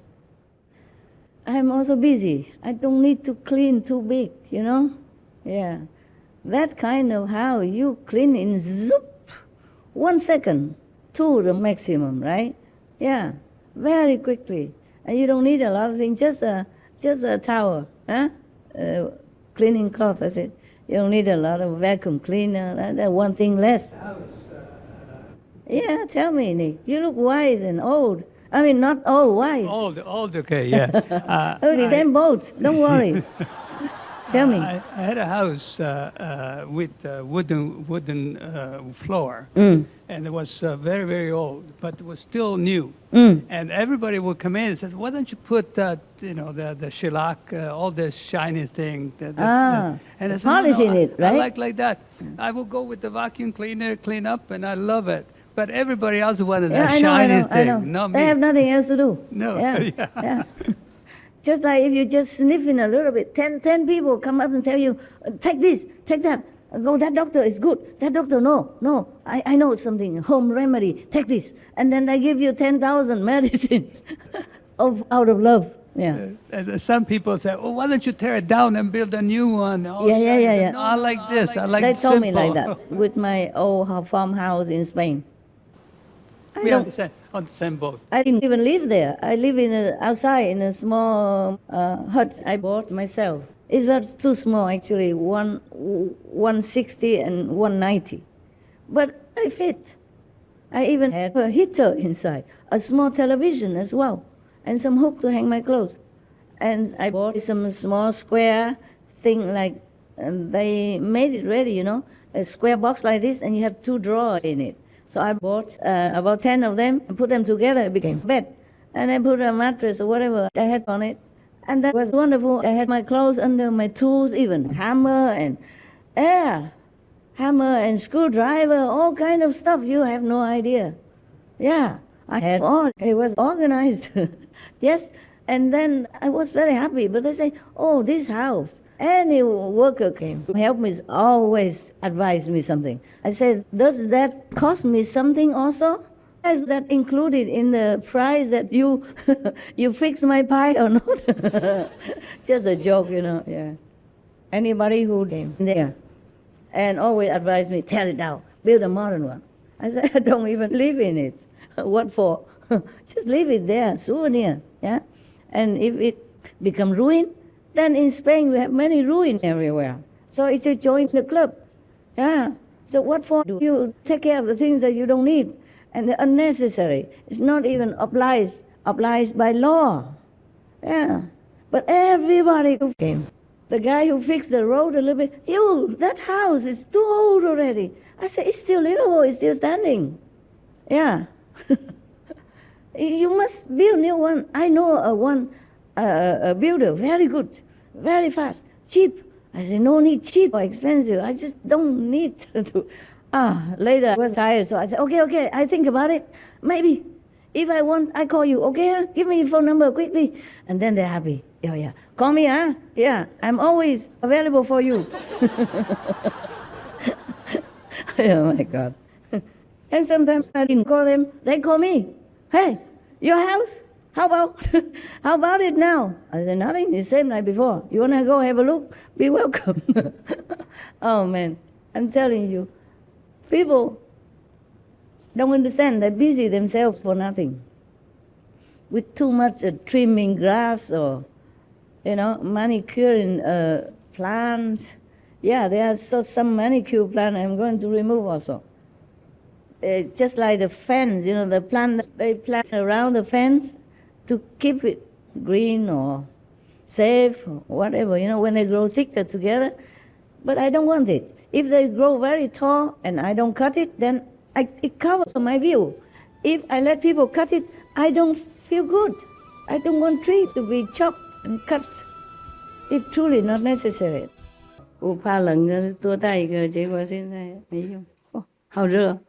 I'm also busy. I don't need to clean too big, you know? Yeah. That kind of house, you clean in zoop, 1 second, to the maximum, right? Yeah, very quickly. And you don't need a lot of things, just a towel, huh? Cleaning cloth, I said. You don't need a lot of vacuum cleaner, that one thing less. Yeah, tell me, Nick. You look wise and old. I mean, not old, wise. Old, okay, yeah. The same boat, don't worry. Tell me. I had a house with wooden floor, and it was very, very old, but it was still new. And everybody would come in and say, why don't you put that, you know, the shellac, all the shiny thing. And I said, polishing it, right? I like that. I will go with the vacuum cleaner, clean up, and I love it. But everybody else wanted that shiny thing. I know. Not me. They have nothing else to do. No. Yeah. Just like if you just sniffing a little bit, 10 people come up and tell you, take this, take that. Go, that doctor is good. That doctor, no. I know something, home remedy, take this. And then they give you 10,000 medicines out of love. Yeah. Some people say, well, why don't you tear it down and build a new one? Yeah. No, I like this. I like They told me simple. like that with my old farmhouse in Spain. We are on the same boat. I didn't even live there. I live outside in a small hut I bought myself. It was too small, actually, 160 and 190. But I fit. I even had a heater inside, a small television as well, and some hook to hang my clothes. And I bought some small square thing like, they made it ready, you know, a square box like this, and you have 2 drawers in it. So I bought about 10 of them and put them together. It became a bed. And I put a mattress or whatever I had on it. And that was wonderful. I had my clothes under my tools, even hammer and screwdriver, all kind of stuff. You have no idea. Yeah, I had all. It was organized. Yes. And then I was very happy. But they say, oh, this house. Any worker came to help me, always advise me something. I said, does that cost me something also? Is that included in the price that you fixed my pie or not? Just a joke, you know, yeah. Anybody who came there and always advised me, tear it down, build a modern one. I said, I don't even live in it. What for? Just leave it there, souvenir. Yeah, and if it becomes ruin, then in Spain we have many ruins everywhere. So it's a join the club. Yeah. So what for do you take care of the things that you don't need and they're unnecessary? It's not even obliged by law. Yeah. But everybody who came. The guy who fixed the road a little bit, that house is too old already. I said, it's still livable, it's still standing. Yeah. You must build new one. I know a builder, very good, very fast, cheap. I said, no need cheap or expensive. I just don't need to. Later I was tired, so I said, okay, I think about it. Maybe. If I want, I call you, okay? Give me your phone number quickly. And then they're happy. Yeah. Call me, huh? Yeah, I'm always available for you. Oh my God. And sometimes I didn't call them, they call me. Hey, your house? How about it now? I said, nothing, the same night before. You wanna go have a look? Be welcome. Oh man, I'm telling you, people don't understand, they're busy themselves for nothing. With too much trimming grass or, manicuring plants. Yeah, there are some manicure plant I'm going to remove also. Just like the fence, the plant that they plant around the fence to keep it green or safe or whatever, when they grow thicker together. But I don't want it. If they grow very tall and I don't cut it, then it covers my view. If I let people cut it, I don't feel good. I don't want trees to be chopped and cut. It's truly not necessary. How real?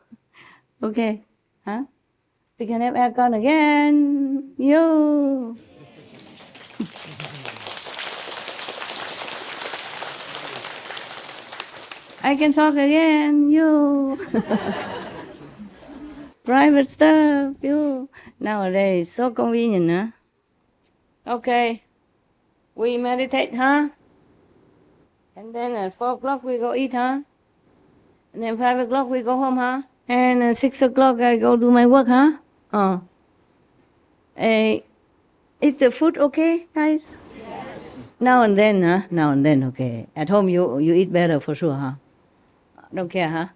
Okay. Huh? We can have aircon again. Yo. I can talk again. Yo. Private stuff. Yo. Nowadays, so convenient, huh? Okay. We meditate, huh? And then at 4 o'clock we go eat, huh? And then 5 o'clock we go home, huh? And at 6 o'clock I go do my work, huh? Is the food okay, guys? Yes. Now and then, huh? Now and then, okay. At home you eat better for sure, huh? Don't care, huh?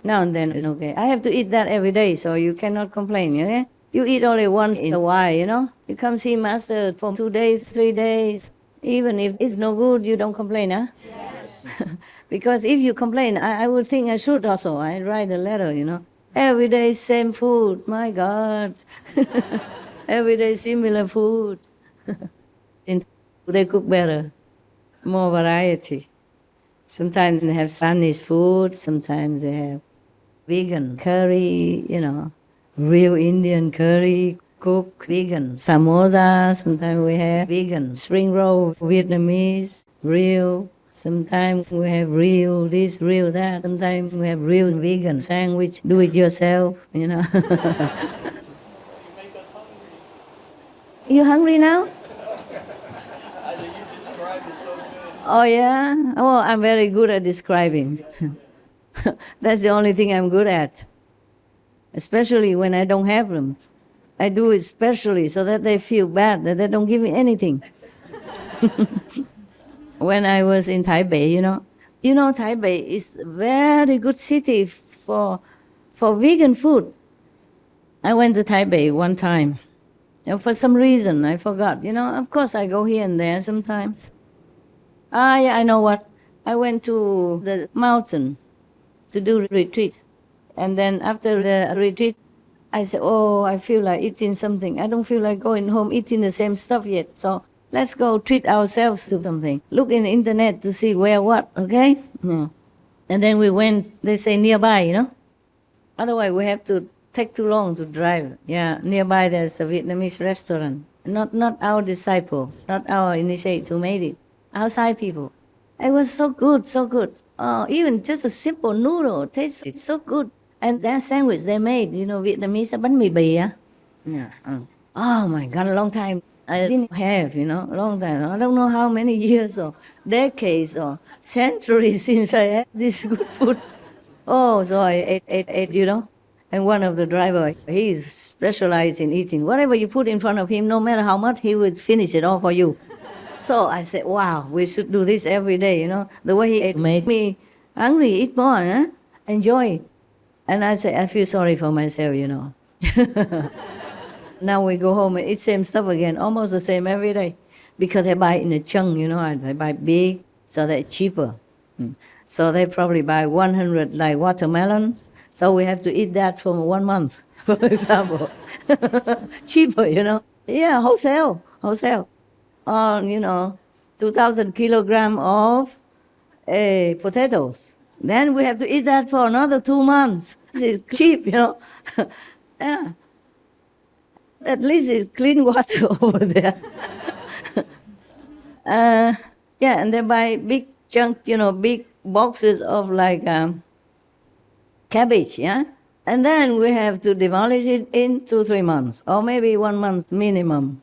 Now and then it's okay. I have to eat that every day, so you cannot complain, okay? You eat only once in a while, You come see master for 2 days, 3 days. Even if it's no good, you don't complain, huh? Yes. Because if you complain, I would think I should also. I write a letter, Every day same food, my God. Every day similar food. They cook better, more variety. Sometimes they have Spanish food, sometimes they have vegan curry, real Indian curry, cook vegan samosa. Sometimes we have vegan spring roll, Vietnamese, real. Sometimes we have real this, real that. Sometimes we have real vegan sandwich, do it yourself, You hungry now? Oh yeah? Oh, I'm very good at describing. That's the only thing I'm good at. Especially when I don't have them. I do it specially so that they feel bad, that they don't give me anything. When I was in Taipei, Taipei is a very good city for vegan food. I went to Taipei one time. For some reason, I forgot. Of course I go here and there sometimes. Yeah, I know what. I went to the mountain to do retreat. And then after the retreat, I said, I feel like eating something. I don't feel like going home eating the same stuff yet. So let's go treat ourselves to something. Look in the internet to see where what, okay? Yeah. And then we went, they say nearby, Otherwise we have to take too long to drive. Yeah, nearby there's a Vietnamese restaurant. Not our disciples, not our initiates who made it. Outside people. It was so good, so good. Even just a simple noodle tasted so good. And that sandwich they made, Vietnamese bánh mì bì. Yeah. Oh my God, a long time. I didn't have, long time. I don't know how many years or decades or centuries since I had this good food. So I ate, And one of the drivers, he's specialized in eating. Whatever you put in front of him, no matter how much, he would finish it all for you. So I said, wow, we should do this every day, you know. The way he ate made me hungry, eat more, huh? Enjoy. And I said, I feel sorry for myself, you know. Now we go home and eat same stuff again, almost the same every day. Because they buy in a chunk, you know, they buy big, so they're cheaper. So they probably buy 100 like watermelons. So we have to eat that for 1 month, for example. Cheaper, you know. Yeah, wholesale. On, you know, 2,000 kilogram of potatoes. Then we have to eat that for another 2 months. It's cheap, you know. Yeah. At least it's clean water over there. Yeah, and they buy big chunk, you know, big boxes of like cabbage, yeah? And then we have to demolish it in 2-3 months, or maybe 1 month minimum.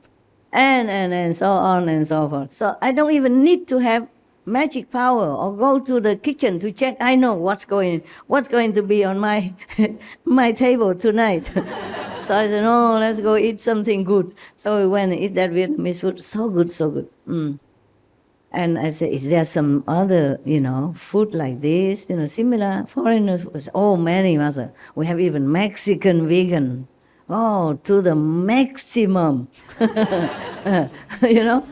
And so on and so forth. So I don't even need to have magic power or go to the kitchen to check. I know what's going to be on my my table tonight. So I said, no, let's go eat something good. So we went and eat that Vietnamese food. So good, so good. And I said, is there some other, you know, food like this, you know, similar? Foreigners, oh, many, master. We have even Mexican vegan. Oh, to the maximum. You know?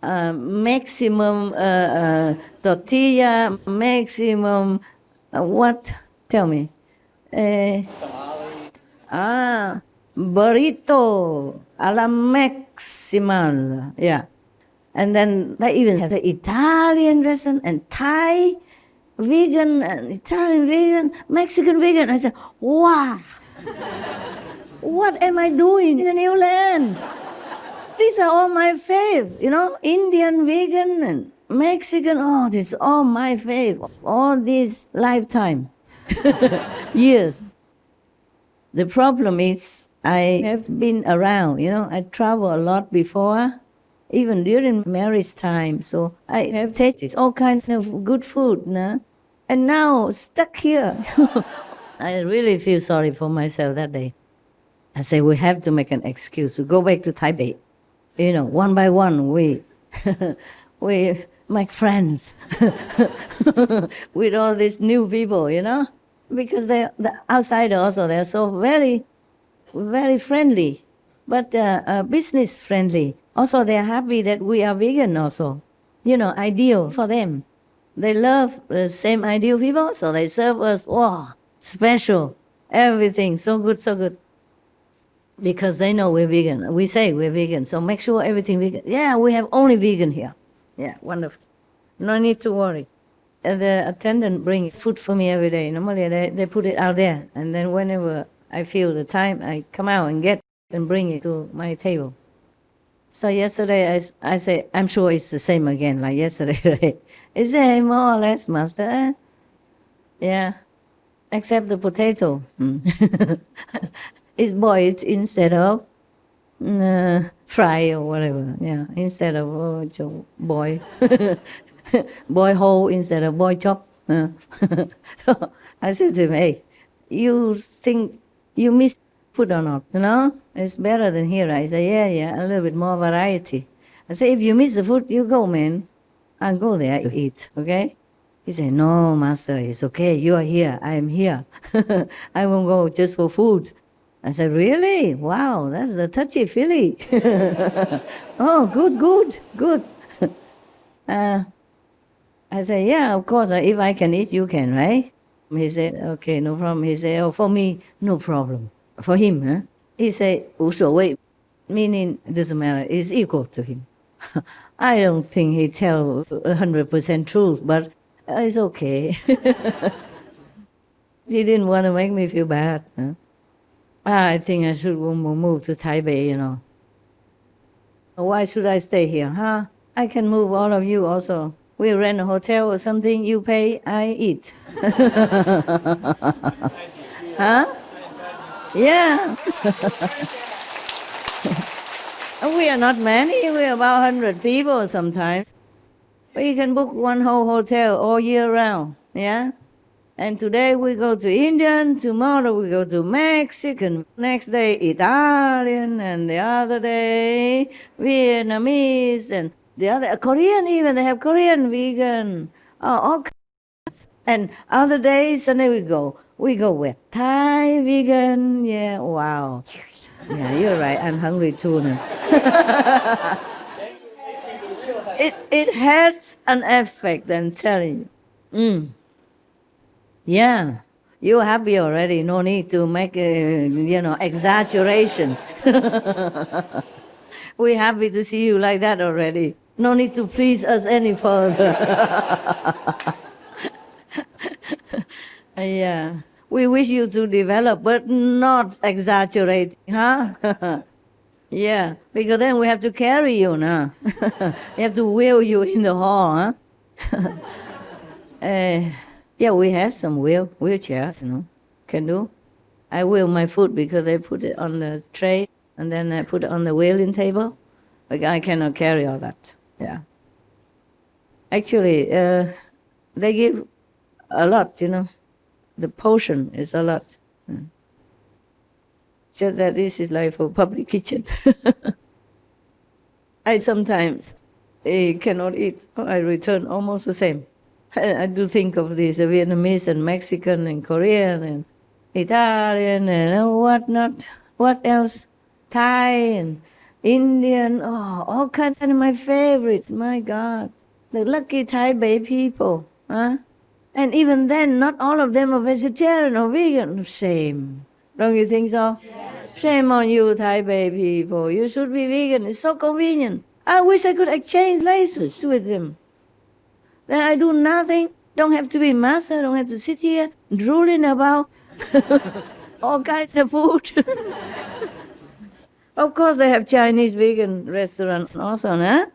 Maximum tortilla, maximum, what? Tell me. Burrito a la maximal. Yeah. And then they even have the Italian restaurant and Thai vegan and Italian vegan, Mexican vegan. I said, wow, what am I doing in the new land? These are all my faves, you know, Indian vegan and Mexican, oh, this is all my faves, all this lifetime, years. The problem is I have been around, you know, I travel a lot before, even during marriage time, so I have tasted all kinds of good food, nah? And now stuck here. I really feel sorry for myself that day. I say we have to make an excuse to go back to Taipei. You know, one by one, we make friends with all these new people, you know, because the outsider also, they're so very, very friendly, but business friendly. Also, they're happy that we are vegan also, you know, ideal for them. They love the same ideal people, so they serve us, wow, special, everything, so good, so good. Because they know we're vegan. We say we're vegan, so make sure everything vegan. Yeah, we have only vegan here. Yeah, wonderful. No need to worry. The attendant brings food for me every day. Normally they put it out there, and then whenever I feel the time, I come out and get and bring it to my table. So yesterday I say, I'm sure it's the same again, like yesterday, right? Is it more or less, Master? Yeah, except the potato. It's boiled instead of fry or whatever. Yeah, instead of boil. Boil whole instead of boil chop. So I said to him, hey, you think you miss food or not? You know, it's better than here. I say, yeah, a little bit more variety. I say, if you miss the food, you go, man. I'll go there to eat, okay? He said, no, Master, it's okay. You are here. I am here. I won't go just for food. I said, really? Wow, that's the touchy-feely. Oh, good. I said, yeah, of course, if I can eat, you can, right? He said, okay, no problem. He said, oh, for me, no problem. For him, huh? He said, 无所谓, meaning it doesn't matter, it's equal to him. I don't think he tells 100% truth, but it's okay. He didn't want to make me feel bad. Huh? I think I should move to Taipei, you know. Why should I stay here, huh? I can move all of you also. We rent a hotel or something, you pay, I eat. Huh? Yeah. We are not many, we're about 100 people sometimes. But you can book one whole hotel all year round, yeah? And today we go to Indian, tomorrow we go to Mexican, next day Italian, and the other day Vietnamese, and the other Korean even, they have Korean vegan. Oh, all kinds. And other days, and then we go where? Thai vegan, yeah, wow. Yeah, you're right, I'm hungry too now. It has an effect, I'm telling you. Yeah, you're happy already. No need to make exaggeration. We're happy to see you like that already. No need to please us any further. Yeah, we wish you to develop, but not exaggerate, huh? Yeah, because then we have to carry you now. We have to wheel you in the hall, huh? Yeah, we have some wheelchairs, can do. I wheel my food because I put it on the tray and then I put it on the wheeling table. Like I cannot carry all that, yeah. Actually, they give a lot, The portion is a lot. Just that this is like for public kitchen. I sometimes cannot eat. I return almost the same. I do think of this Vietnamese and Mexican and Korean and Italian and whatnot. What else? Thai and Indian. Oh, all kinds of my favorites. My God. The lucky Thai Bay people. Huh? And even then, not all of them are vegetarian or vegan. Shame. Don't you think so? Yes. Shame on you, Thai Bay people. You should be vegan. It's so convenient. I wish I could exchange places with them. Then I do nothing, don't have to be master, don't have to sit here drooling about all kinds of food. Of course they have Chinese vegan restaurants also, huh?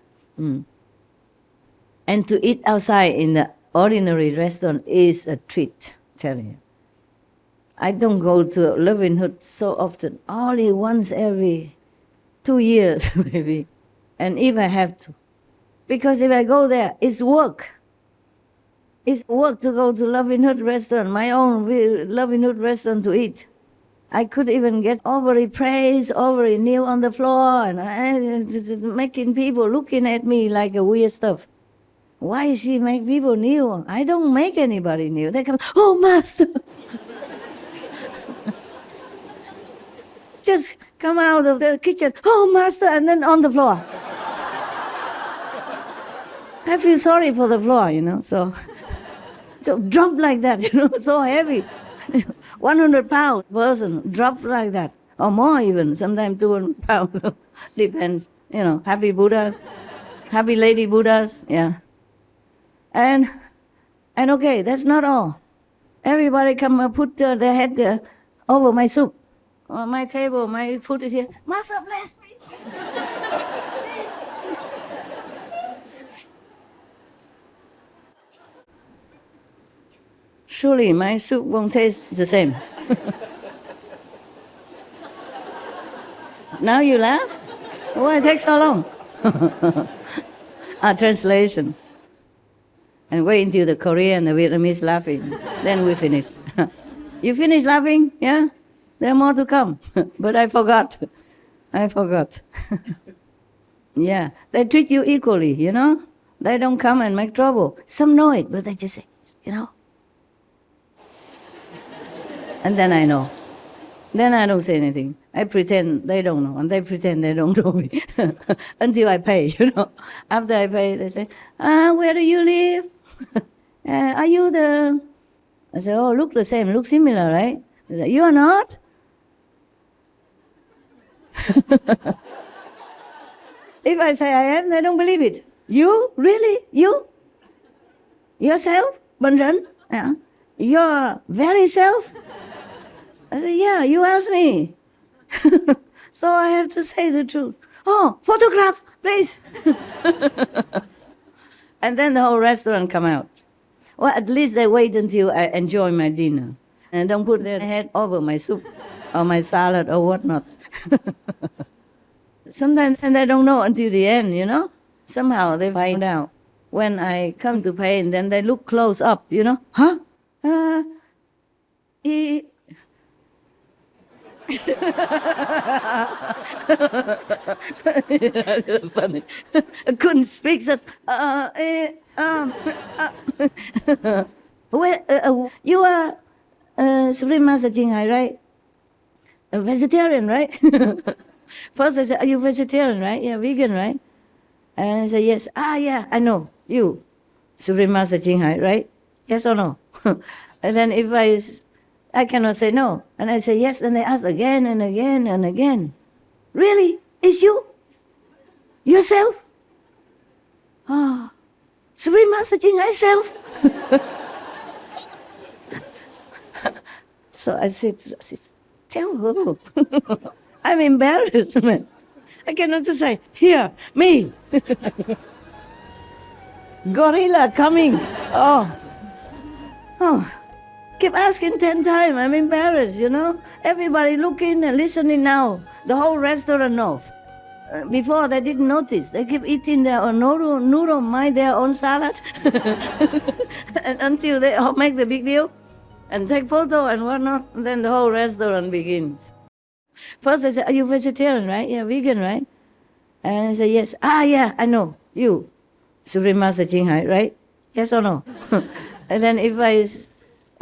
And to eat outside in the ordinary restaurant is a treat, telling you. I don't go to Loving Hood so often, only once every 2 years maybe, and if I have to. Because if I go there, it's work. It's work to go to Loving Hood restaurant, my own Loving Hood restaurant to eat. I could even get ovary praise, ovary kneel on the floor, and making people looking at me like a weird stuff. Why she make people kneel? I don't make anybody kneel. They come, oh, master. Just come out of the kitchen, oh, master, and then on the floor. I feel sorry for the floor, So drop like that, so heavy. 100 pound person drop like that, or more even, sometimes 200 pounds, depends, happy Buddhas, happy lady Buddhas, yeah. And okay, that's not all. Everybody come and put their head over my soup, on my table, my food is here. Master, bless me. Surely my soup won't taste the same. Now you laugh? Why it takes so long? Translation. And wait until the Korean and the Vietnamese laughing. Then we finished. You finished laughing? Yeah? There are more to come. But I forgot. Yeah. They treat you equally, They don't come and make trouble. Some know it, but they just say, And then I know. Then I don't say anything. I pretend they don't know, and they pretend they don't know me. Until I pay, After I pay, they say, where do you live? Are you the... I say, oh, look the same, look similar, right? They say, you are not? If I say I am, they don't believe it. You? Really? You? Yourself? Bandran? Yeah. Your very self? I said, yeah, you asked me. So I have to say the truth. Oh, photograph, please. And then the whole restaurant come out. Well, at least they wait until I enjoy my dinner. And don't put their head over my soup or my salad or whatnot. Sometimes they don't know until the end, Somehow they find out. When I come to pay, and then they look close up, Huh? He funny. I couldn't speak. Says, well, you are Supreme Master Ching Hai, right? A vegetarian, right? First I said, are you vegetarian, right? Yeah, vegan, right? And I said, yes. Yeah, I know. You, Supreme Master Ching Hai, right? Yes or no? And then if I cannot say no. And I say yes, and they ask again and again and again. Really? It's you? Yourself? Oh, Supreme Master Ching Hai self? So I said, tell her. I'm embarrassed, man. I cannot just say, here, me. Gorilla coming. Oh. Keep asking 10 times. I'm embarrassed, you know. Everybody looking and listening now. The whole restaurant knows. Before they didn't notice. They keep eating their own noodle, mind their own salad. And until they all make the big deal and take photo and whatnot, then the whole restaurant begins. First I said, are you vegetarian, right? Yeah, vegan, right? And I said, yes. Yeah, I know. You, Supreme Master Ching Hai, right? Yes or no? And then if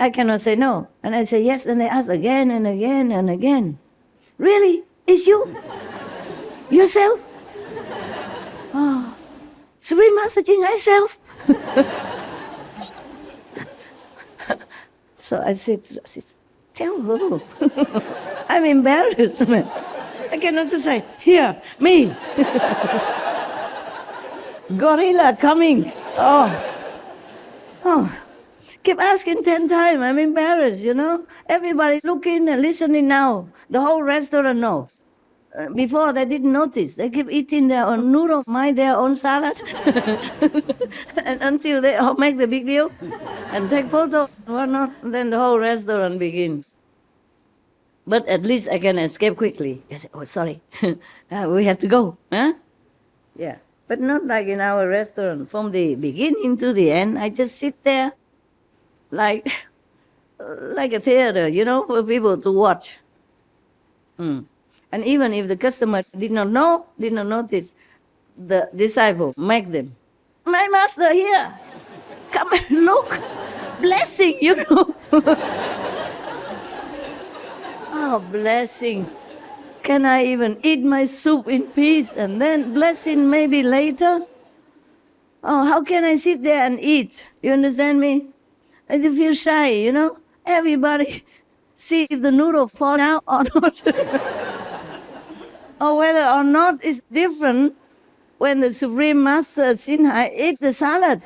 I cannot say no. And I say yes, and they ask again and again and again. Really? It's you? Yourself? Oh, Supreme Master Ching Hai self? So I said, tell her. I'm embarrassed, man. I cannot just say, here, me. Gorilla coming. Oh. Keep asking 10 times. I'm embarrassed, you know. Everybody's looking and listening now. The whole restaurant knows. Before they didn't notice. They keep eating their own noodle, mind their own salad. And until they all make the big deal and take photos and whatnot, then the whole restaurant begins. But at least I can escape quickly. I say, oh, sorry. We have to go. Huh? Yeah. But not like in our restaurant. From the beginning to the end, I just sit there like a theater, you know, for people to watch. And even if the customers did not notice, the disciples make them. My master here, come and look, blessing, you know. Oh, blessing. Can I even eat my soup in peace and then blessing maybe later? Oh, how can I sit there and eat? You understand me? I feel shy, you know. Everybody see if the noodle fall out or not. Or whether or not it's different when the Supreme Master Ching Hai eats the salad.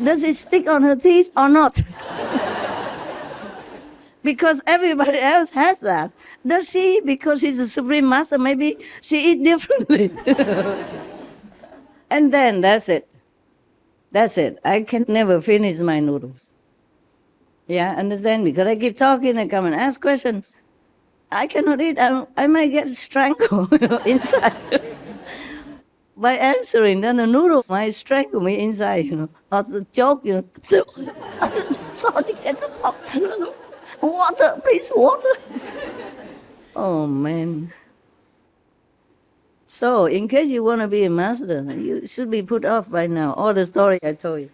Does it stick on her teeth or not? Because everybody else has that. Does she? Because she's the Supreme Master, maybe she eats differently. And then that's it. That's it. I can never finish my noodles. Yeah, understand? Because I keep talking and come and ask questions. I cannot eat. I might get strangled inside. By answering, then the noodle might strangle me inside, you know. Or the joke, you know. Sorry, water, please, water. Oh, man. So, in case you want to be a master, you should be put off by now. All the story I told you.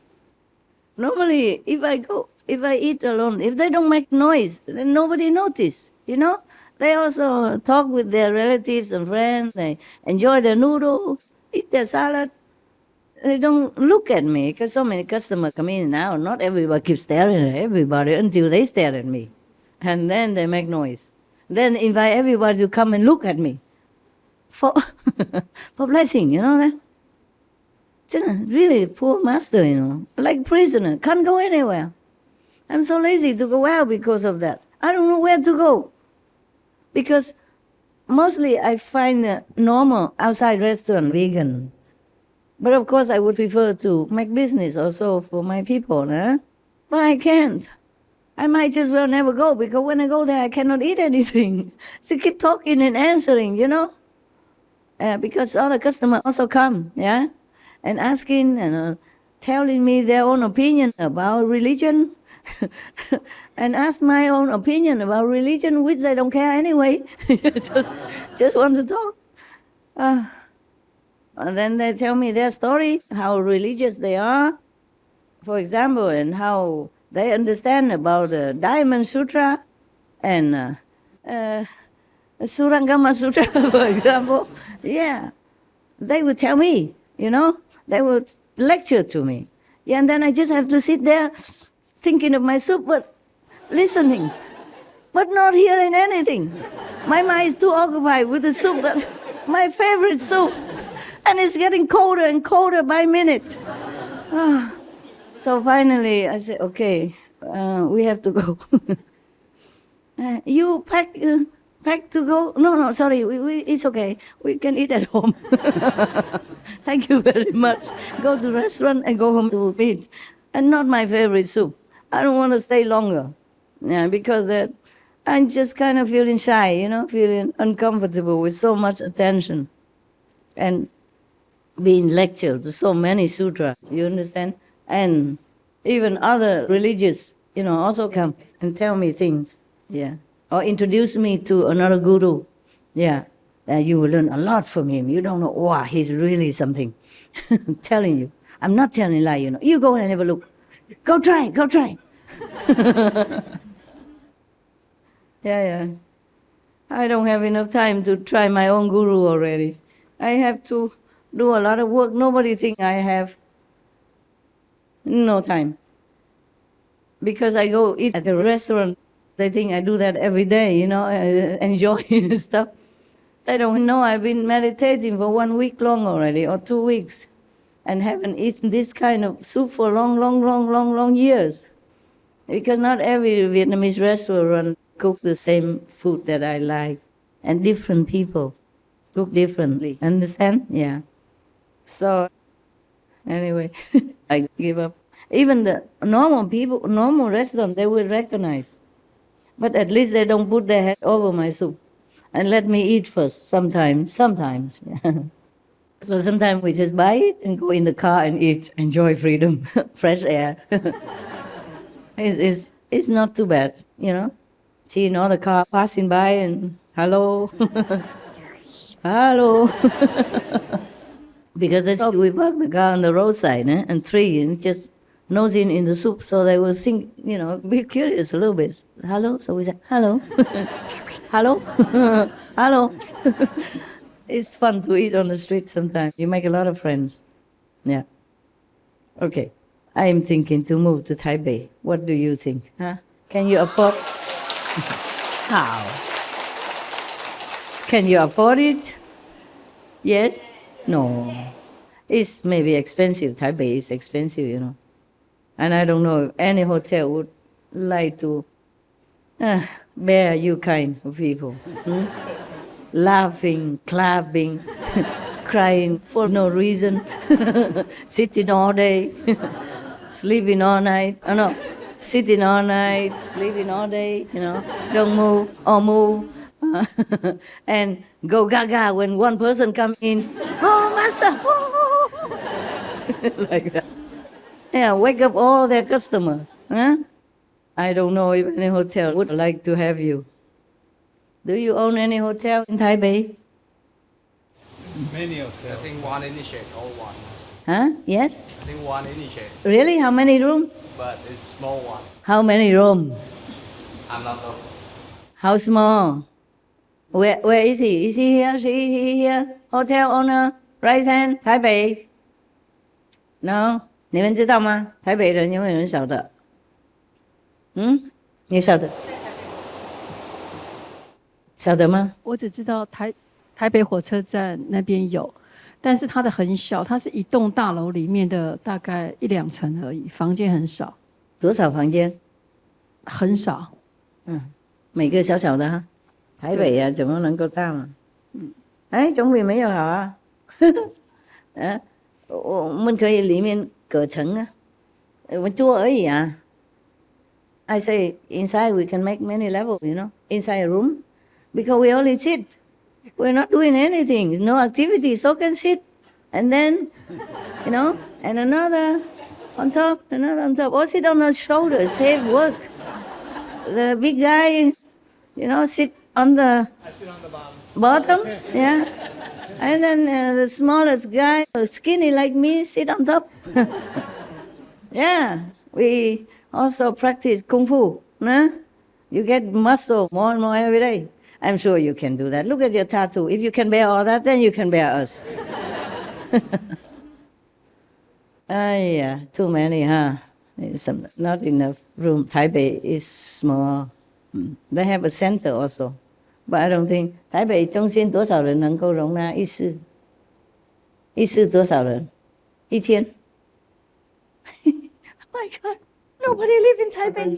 Normally, if I eat alone, if they don't make noise, then nobody notice, you know. They also talk with their relatives and friends. They enjoy their noodles, eat their salad. They don't look at me because so many customers come in now. Not everybody keeps staring at everybody until they stare at me. And then they make noise. Then invite everybody to come and look at me for blessing, you know that? Really poor master, you know, like prisoner, can't go anywhere. I'm so lazy to go out because of that. I don't know where to go. Because mostly I find a normal outside restaurant vegan. But of course I would prefer to make business also for my people, huh? But I can't. I might just well never go because when I go there I cannot eat anything. So keep talking and answering, you know? Because other customers also come, yeah? And asking and telling me their own opinions about religion, and ask my own opinion about religion, which I don't care anyway. just want to talk. And then they tell me their stories, how religious they are, for example, and how they understand about the Diamond Sutra and Surangama Sutra, for example. Yeah, they would tell me, they would lecture to me. Yeah, and then I just have to sit there thinking of my soup, but listening, but not hearing anything. My mind is too occupied with the soup, my favorite soup, and it's getting colder and colder by minute. So finally I said, okay, we have to go. You pack to go? No, sorry, it's okay. We can eat at home. Thank you very much. Go to restaurant and go home to eat. And not my favorite soup. I don't want to stay longer. Yeah, because I'm just kind of feeling shy, feeling uncomfortable with so much attention. And being lectured to so many sutras, you understand? And even other religious, also come and tell me things. Yeah. Or introduce me to another guru. Yeah. You will learn a lot from him. You don't know, wow, he's really something. I'm telling you. I'm not telling lie, You go and have a look. Go try. Yeah. I don't have enough time to try my own guru already. I have to do a lot of work. Nobody thinks I have no time. Because I go eat at a restaurant, they think I do that every day, enjoying stuff. They don't know I've been meditating for 1 week long already, or 2 weeks, and haven't eaten this kind of soup for long years. Because not every Vietnamese restaurant cooks the same food that I like, and different people cook differently. Understand? Yeah. So, anyway, I give up. Even the normal people, normal restaurants, they will recognize. But at least they don't put their head over my soup and let me eat first, sometimes. So sometimes we just buy it and go in the car and eat, enjoy freedom, fresh air. It's not too bad, Seeing all the cars passing by and hello, hello. Because that's how we park the car on the roadside, and and just nosing in the soup, so they will think, be curious a little bit. Hello? So we say, hello. Hello? Hello? It's fun to eat on the street sometimes. You make a lot of friends. Yeah. Okay. I am thinking to move to Taipei. What do you think? Huh? Can you afford? How? Can you afford it? Yes? No. It's maybe expensive. Taipei is expensive, And I don't know if any hotel would like to bear you kind of people. Laughing, clapping, crying for no reason, sitting all day, sleeping all night. Oh no, sitting all night, sleeping all day, don't move or move. And go gaga when one person comes in. Oh, master! Like that. Yeah, wake up all their customers. Huh? I don't know if any hotel would like to have you. Do you own any hotels in Taipei? Many hotels. I think one initiate, all one. Huh? Yes? I think one initiate. Really? How many rooms? But it's small one. How many rooms? I'm not sure. How small? Where is he? Is he here? Is he here? Hotel owner, right hand, Taipei. No? 你们知道吗？台北人有没有人晓得？你晓得？晓得吗？我只知道台北火车站那边有，但是它的很小，它是一栋大楼里面的大概1-2层而已，房间很少。多少房间？很少。每个小小的哈。台北呀，怎么能够大嘛？总比没有好啊。我们可以里面隔层啊，我们桌而已啊。I say inside we can make many levels, inside a room, because we only sit. We're not doing anything, no activity, so can sit. And then, and another on top, another on top. Or sit on her shoulder, save work. The big guy, sit on the bottom, yeah. And then the smallest guy, skinny like me, sit on top. Yeah, we also practice kung fu. Huh? You get muscle more and more every day. I'm sure you can do that. Look at your tattoo. If you can bear all that, then you can bear us. Yeah, too many, huh? It's not enough room. Taipei is small. They have a center also. But I don't think 台北中心多少人能够容纳议事？议事多少人？1000。Oh my God, nobody live in Taipei.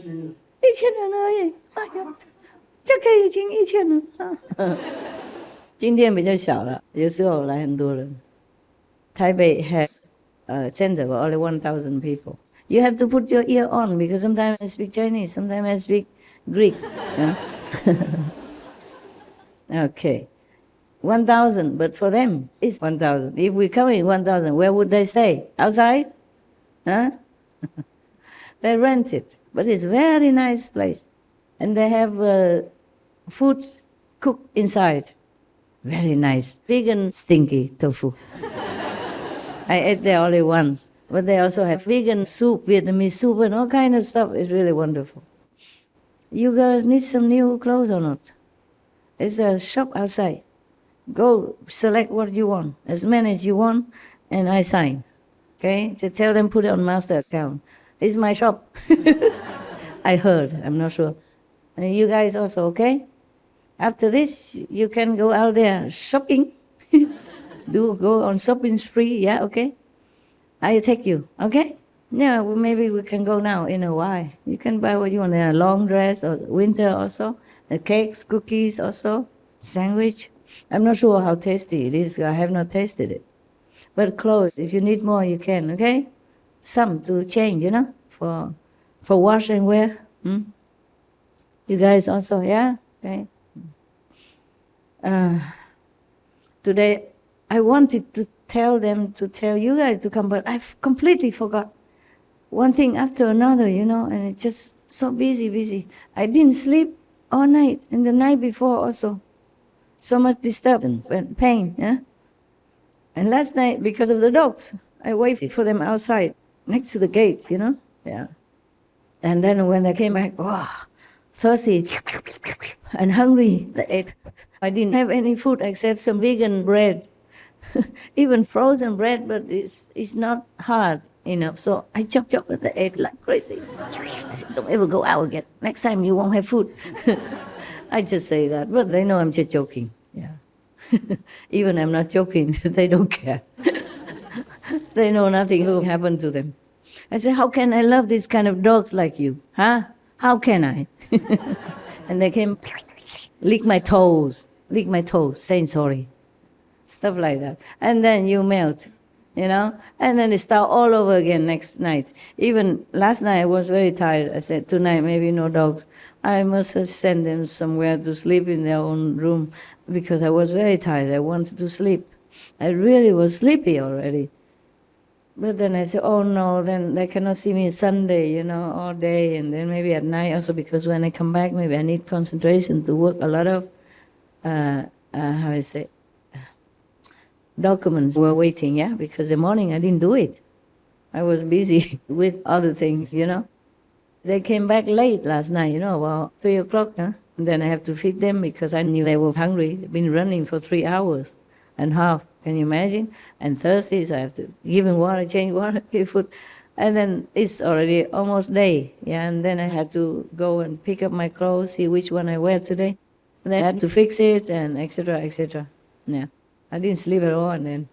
1000人而已。哎呀，就可以请1000人。今天比较小了，有时候来很多人。Taipei has a center for only 1,000 people. You have to put your ear on because sometimes I speak Chinese, sometimes I speak Greek. Okay. 1,000, but for them, it's 1,000. If we come in 1,000, where would they stay? Outside? Huh? They rent it, but it's a very nice place. And they have food cooked inside. Very nice. Vegan stinky tofu. I ate there only once. But they also have vegan soup, Vietnamese soup, and all kind of stuff. It's really wonderful. You guys need some new clothes or not? There's a shop outside. Go select what you want, as many as you want, and I sign. Okay? Just tell them put it on master account. It's my shop. I heard. I'm not sure. And you guys also, okay? After this, you can go out there shopping. Go on shopping spree, yeah, okay? I take you, okay? Yeah, well, maybe we can go now in a while. You can buy what you want. A long dress or winter also. The cakes, cookies also. Sandwich. I'm not sure how tasty it is. I have not tasted it. But clothes, if you need more, you can, okay? Some to change, for wash and wear. You guys also, yeah? Okay. Today, I wanted to tell you guys to come, but I've completely forgot. One thing after another, and it's just so busy. I didn't sleep all night, and the night before also. So much disturbance and pain, yeah? And last night, because of the dogs, I waited for them outside, next to the gate, Yeah. And then when they came back, thirsty and hungry, they ate. I didn't have any food except some vegan bread. Even frozen bread, but it's not hard enough. So I chop and they ate like crazy. I said, don't ever go out again. Next time you won't have food. I just say that, but they know I'm just joking. Yeah. Even I'm not joking, they don't care. They know nothing will happen to them. I said, how can I love this kind of dogs like you? Huh? How can I? And they came, lick my toes, saying sorry. Stuff like that. And then you melt, and then it start all over again next night. Even last night I was very tired. I said, tonight maybe no dogs. I must have sent them somewhere to sleep in their own room because I was very tired. I wanted to sleep. I really was sleepy already. But then I said, oh no, then they cannot see me Sunday, all day, and then maybe at night also, because when I come back, maybe I need concentration to work a lot of, documents were waiting, yeah, because the morning I didn't do it. I was busy with other things, They came back late last night, about 3 o'clock, huh? And then I have to feed them because I knew they were hungry. They've been running for 3 hours and half. Can you imagine? And thirsty, so I have to give them water, change water, give food. And then it's already almost day, yeah, and then I had to go and pick up my clothes, see which one I wear today. And then I had to fix it and etc., etc. Yeah, I didn't sleep at all and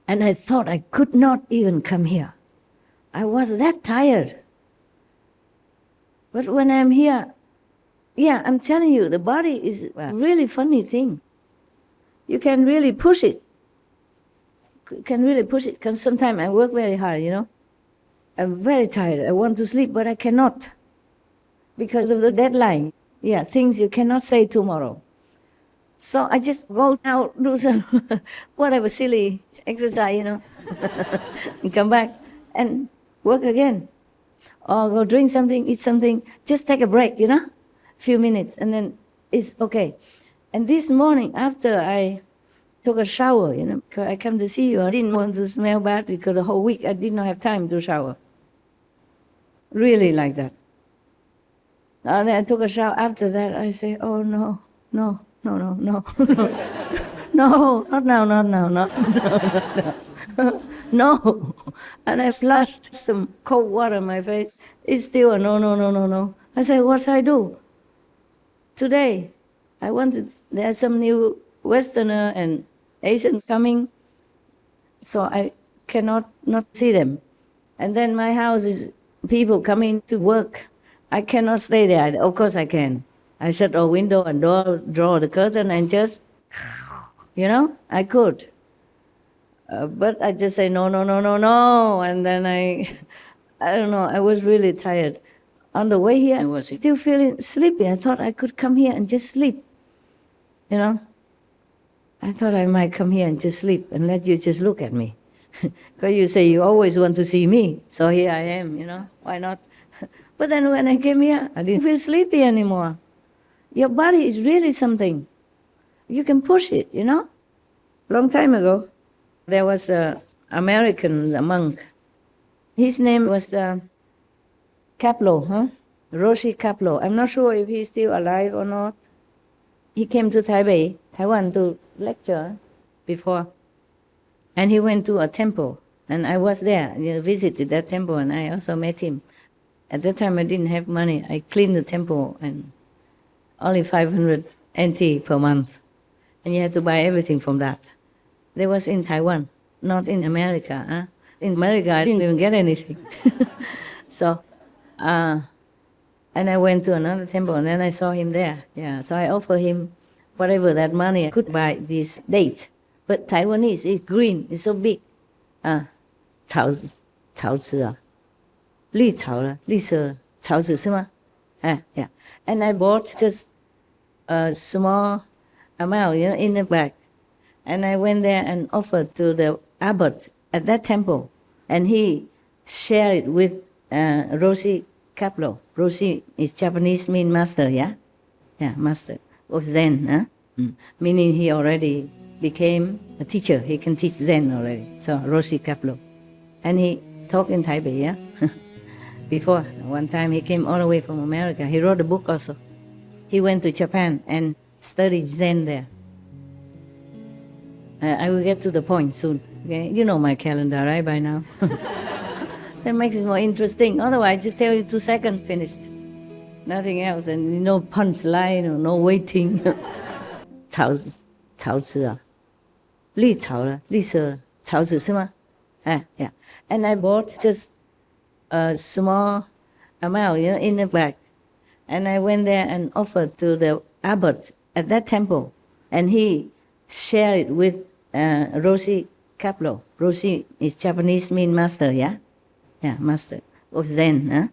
I thought I could not even come here. I was that tired. But when I'm here, yeah, I'm telling you, the body is a really funny thing. You can really push it. Because sometimes I work very hard, I'm very tired. I want to sleep, but I cannot because of the deadline. Yeah, things you cannot say tomorrow. So I just go out, do some whatever silly exercise, and come back. And work again. Or go drink something, eat something, just take a break, few minutes, and then it's okay. And this morning, after I took a shower, because I come to see you, I didn't want to smell bad because the whole week I did not have time to shower. Really like that. And then I took a shower. After that, I say, oh, no, no, no, no, no, no. No, not now, not now, no. No. And I splashed some cold water on my face. It's still a no, no, no, no, no. I said, what should I do? Today, there are some new Westerner and Asians coming, so I cannot not see them. And then my house is people coming to work. I cannot stay there. Of course I can. I shut all window and door, draw the curtain and just, I could. But I just say, no, no, no, no, no. And then I don't know, I was really tired. On the way here, I was still feeling sleepy. I thought I could come here and just sleep, I thought I might come here and just sleep and let you just look at me. Because you say you always want to see me. So here I am, why not? But then when I came here, I didn't feel sleepy anymore. Your body is really something. You can push it, Long time ago, there was an American monk. His name was Kaplo, Roshi Kaplo. I'm not sure if he's still alive or not. He came to Taiwan to lecture before. And he went to a temple. And I was there, visited that temple, and I also met him. At that time, I didn't have money. I cleaned the temple, and only 500 NT per month. And you had to buy everything from that. That was in Taiwan, not in America. In America, I didn't even get anything. So, and I went to another temple, and then I saw him there. Yeah, so I offered him whatever that money I could buy this date. But Taiwanese is green, it's so big. 草籽啊，绿草了，绿色草籽是吗？ yeah. And I bought just a small amount, in the bag. And I went there and offered to the abbot at that temple. And he shared it with Roshi Kaplo. Roshi is Japanese, mean master, yeah? Yeah, master of Zen, meaning he already became a teacher. He can teach Zen already. So Roshi Kaplo. And he talked in Taipei, yeah? Before, one time he came all the way from America. He wrote a book also. He went to Japan and studied Zen there. I will get to the point soon. Okay? You know my calendar, right, by now? That makes it more interesting. Otherwise, I just tell you 2 seconds, finished. Nothing else, and no punchline or no waiting. 草籽啊，绿草了，绿色草籽是吗？ yeah. And I bought just a small amount, in the bag. And I went there and offered to the abbot at that temple. And he shared it with Roshi Kaplo. Roshi is Japanese, mean master, yeah? Yeah, master of Zen,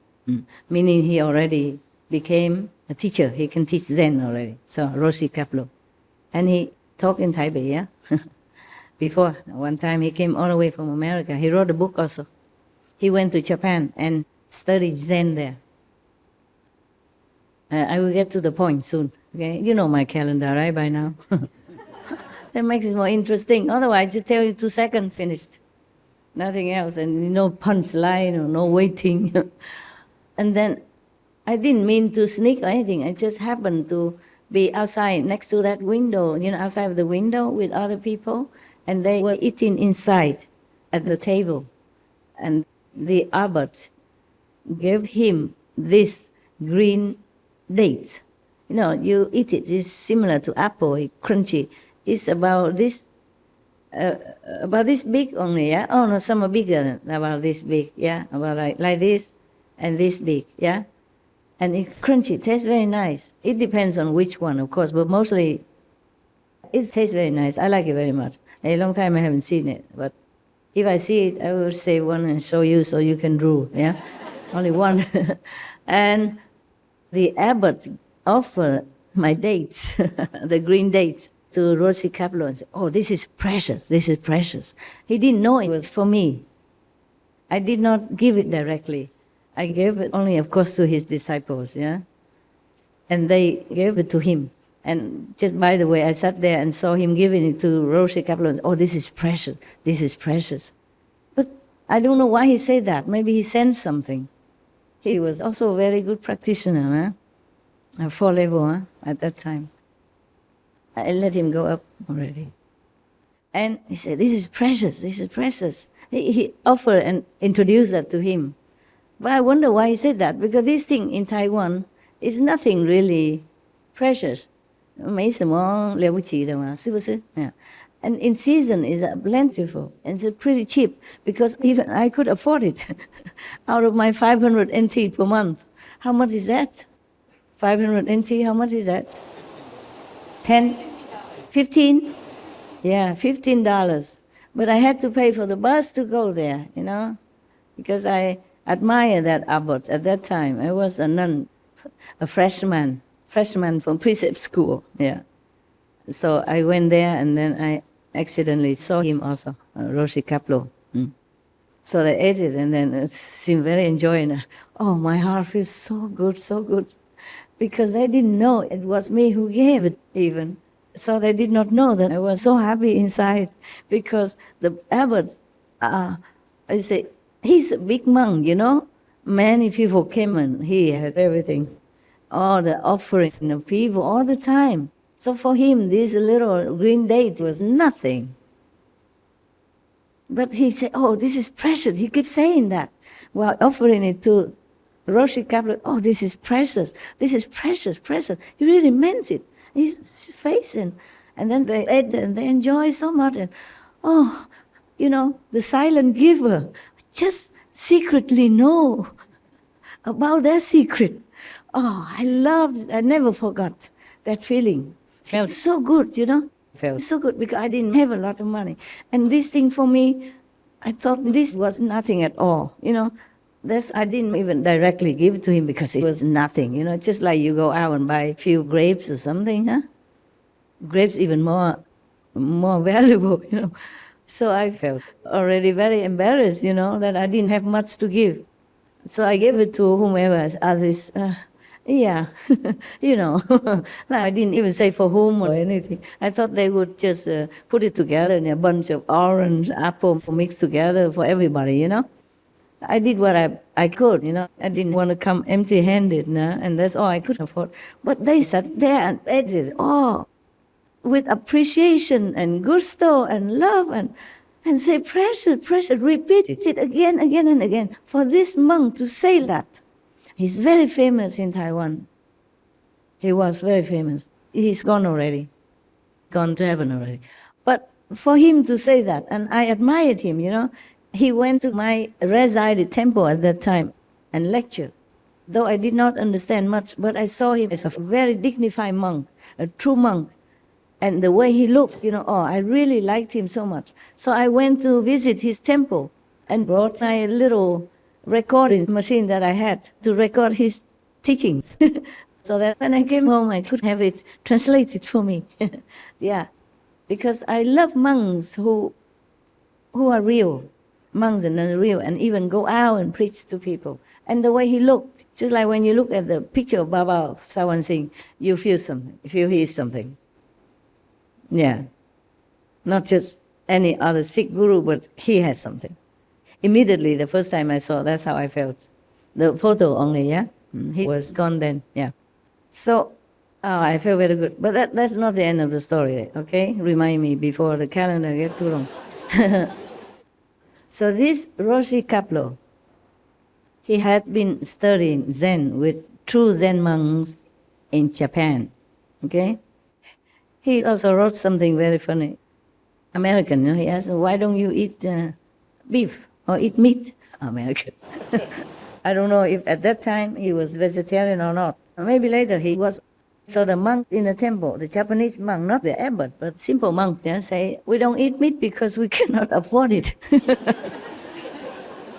meaning he already became a teacher. He can teach Zen already. So Roshi Kaplo. And he talked in Taipei, yeah? Before, one time he came all the way from America. He wrote a book also. He went to Japan and studied Zen there. I will get to the point soon. Okay? You know my calendar, right, by now? That makes it more interesting. Otherwise, I just tell you 2 seconds, finished. Nothing else, and no punchline or no waiting. And then I didn't mean to sneak or anything. I just happened to be outside next to that window, outside of the window with other people. And they were eating inside at the table. And the abbot gave him this green date. You eat it. It's similar to apple, it's crunchy. It's about this big only, yeah? Oh, no, some are bigger than about this big, yeah? About like this and this big, yeah? And it's crunchy, it tastes very nice. It depends on which one, of course, but mostly it tastes very nice. I like it very much. A long time I haven't seen it, but if I see it, I will save one and show you so you can drool, yeah? Only one. And the abbot offered my dates, the green dates, to Roshi Kaplo and said, oh, this is precious, this is precious. He didn't know it was for me. I did not give it directly. I gave it only, of course, to his disciples, yeah? And they gave it to him. And just by the way, I sat there and saw him giving it to Roshi Kaplan. Oh, this is precious, this is precious. But I don't know why he said that. Maybe he sensed something. He was also a very good practitioner, huh? A 4 level, huh? At that time. I let him go up already. And he said, this is precious, this is precious. He offered and introduced that to him. But I wonder why he said that, because this thing in Taiwan is nothing really precious. Yeah. And in season is plentiful, and it's pretty cheap, because even I could afford it out of my 500 NT per month. How much is that? 500 NT, how much is that? 10? 15? Yeah, $15. But I had to pay for the bus to go there, you know, because I admire that abbot at that time. I was a nun, a freshman from precept school, yeah. So I went there, and then I accidentally saw him also, Roshi Kaplo. So they ate it, and then it seemed very enjoying. Oh, my heart feels so good, because they didn't know it was me who gave it even. So they did not know that I was so happy inside, because the abbot, I say, he's a big monk, you know. Many people came and he had everything, all the offerings of people all the time. So for him, this little green date was nothing. But he said, oh, this is precious. He keeps saying that while offering it to Roshi Kaplan. Oh, this is precious. This is precious. He really meant it. His face, and then they ate and they enjoy so much. And oh, you know, the silent giver just secretly know about their secret. Oh, I never forgot that feeling. Felt so good, you know. Felt so good because I didn't have a lot of money. And this thing for me, I thought this was nothing at all, you know. I didn't even directly give it to him because it was nothing, you know, just like you go out and buy a few grapes or something, huh? Grapes even more valuable, you know. So I felt already very embarrassed, you know, that I didn't have much to give. So I gave it to whomever, others, yeah, you know. I didn't even say for whom or anything. I thought they would just put it together in a bunch of orange, apple mixed together for everybody, you know. I did what I could, you know. I didn't want to come empty-handed, no? And that's all I could afford. But they sat there and ate it all with appreciation and gusto and love and say, precious, repeat it again and again. For this monk to say that, he's very famous in Taiwan. He was very famous. He's gone already, gone to heaven already. But for him to say that, and I admired him, you know. He went to my resided temple at that time and lectured. Though I did not understand much, but I saw him as a very dignified monk, a true monk. And the way he looked, you know, oh, I really liked him so much. So I went to visit his temple and brought my little recording machine that I had to record his teachings. So that when I came home, I could have it translated for me. Yeah, because I love monks who are real. Monks and real, and even go out and preach to people. And the way he looked, just like when you look at the picture of Baba Sawan Singh, you feel something, you feel he is something. Yeah. Not just any other Sikh guru, but he has something. Immediately, the first time I saw, that's how I felt. The photo only, yeah? He was gone then, yeah. So, I feel very good. But that's not the end of the story, okay? Remind me before the calendar gets too long. So this Roshi Kaplo, he had been studying Zen with true Zen monks in Japan, okay? He also wrote something very funny. American, you know, he asked, why don't you eat beef or eat meat? American. I don't know if at that time he was vegetarian or not. Maybe later he was. So the monk in the temple, the Japanese monk, not the abbot, but simple monk, they say, we don't eat meat because we cannot afford it.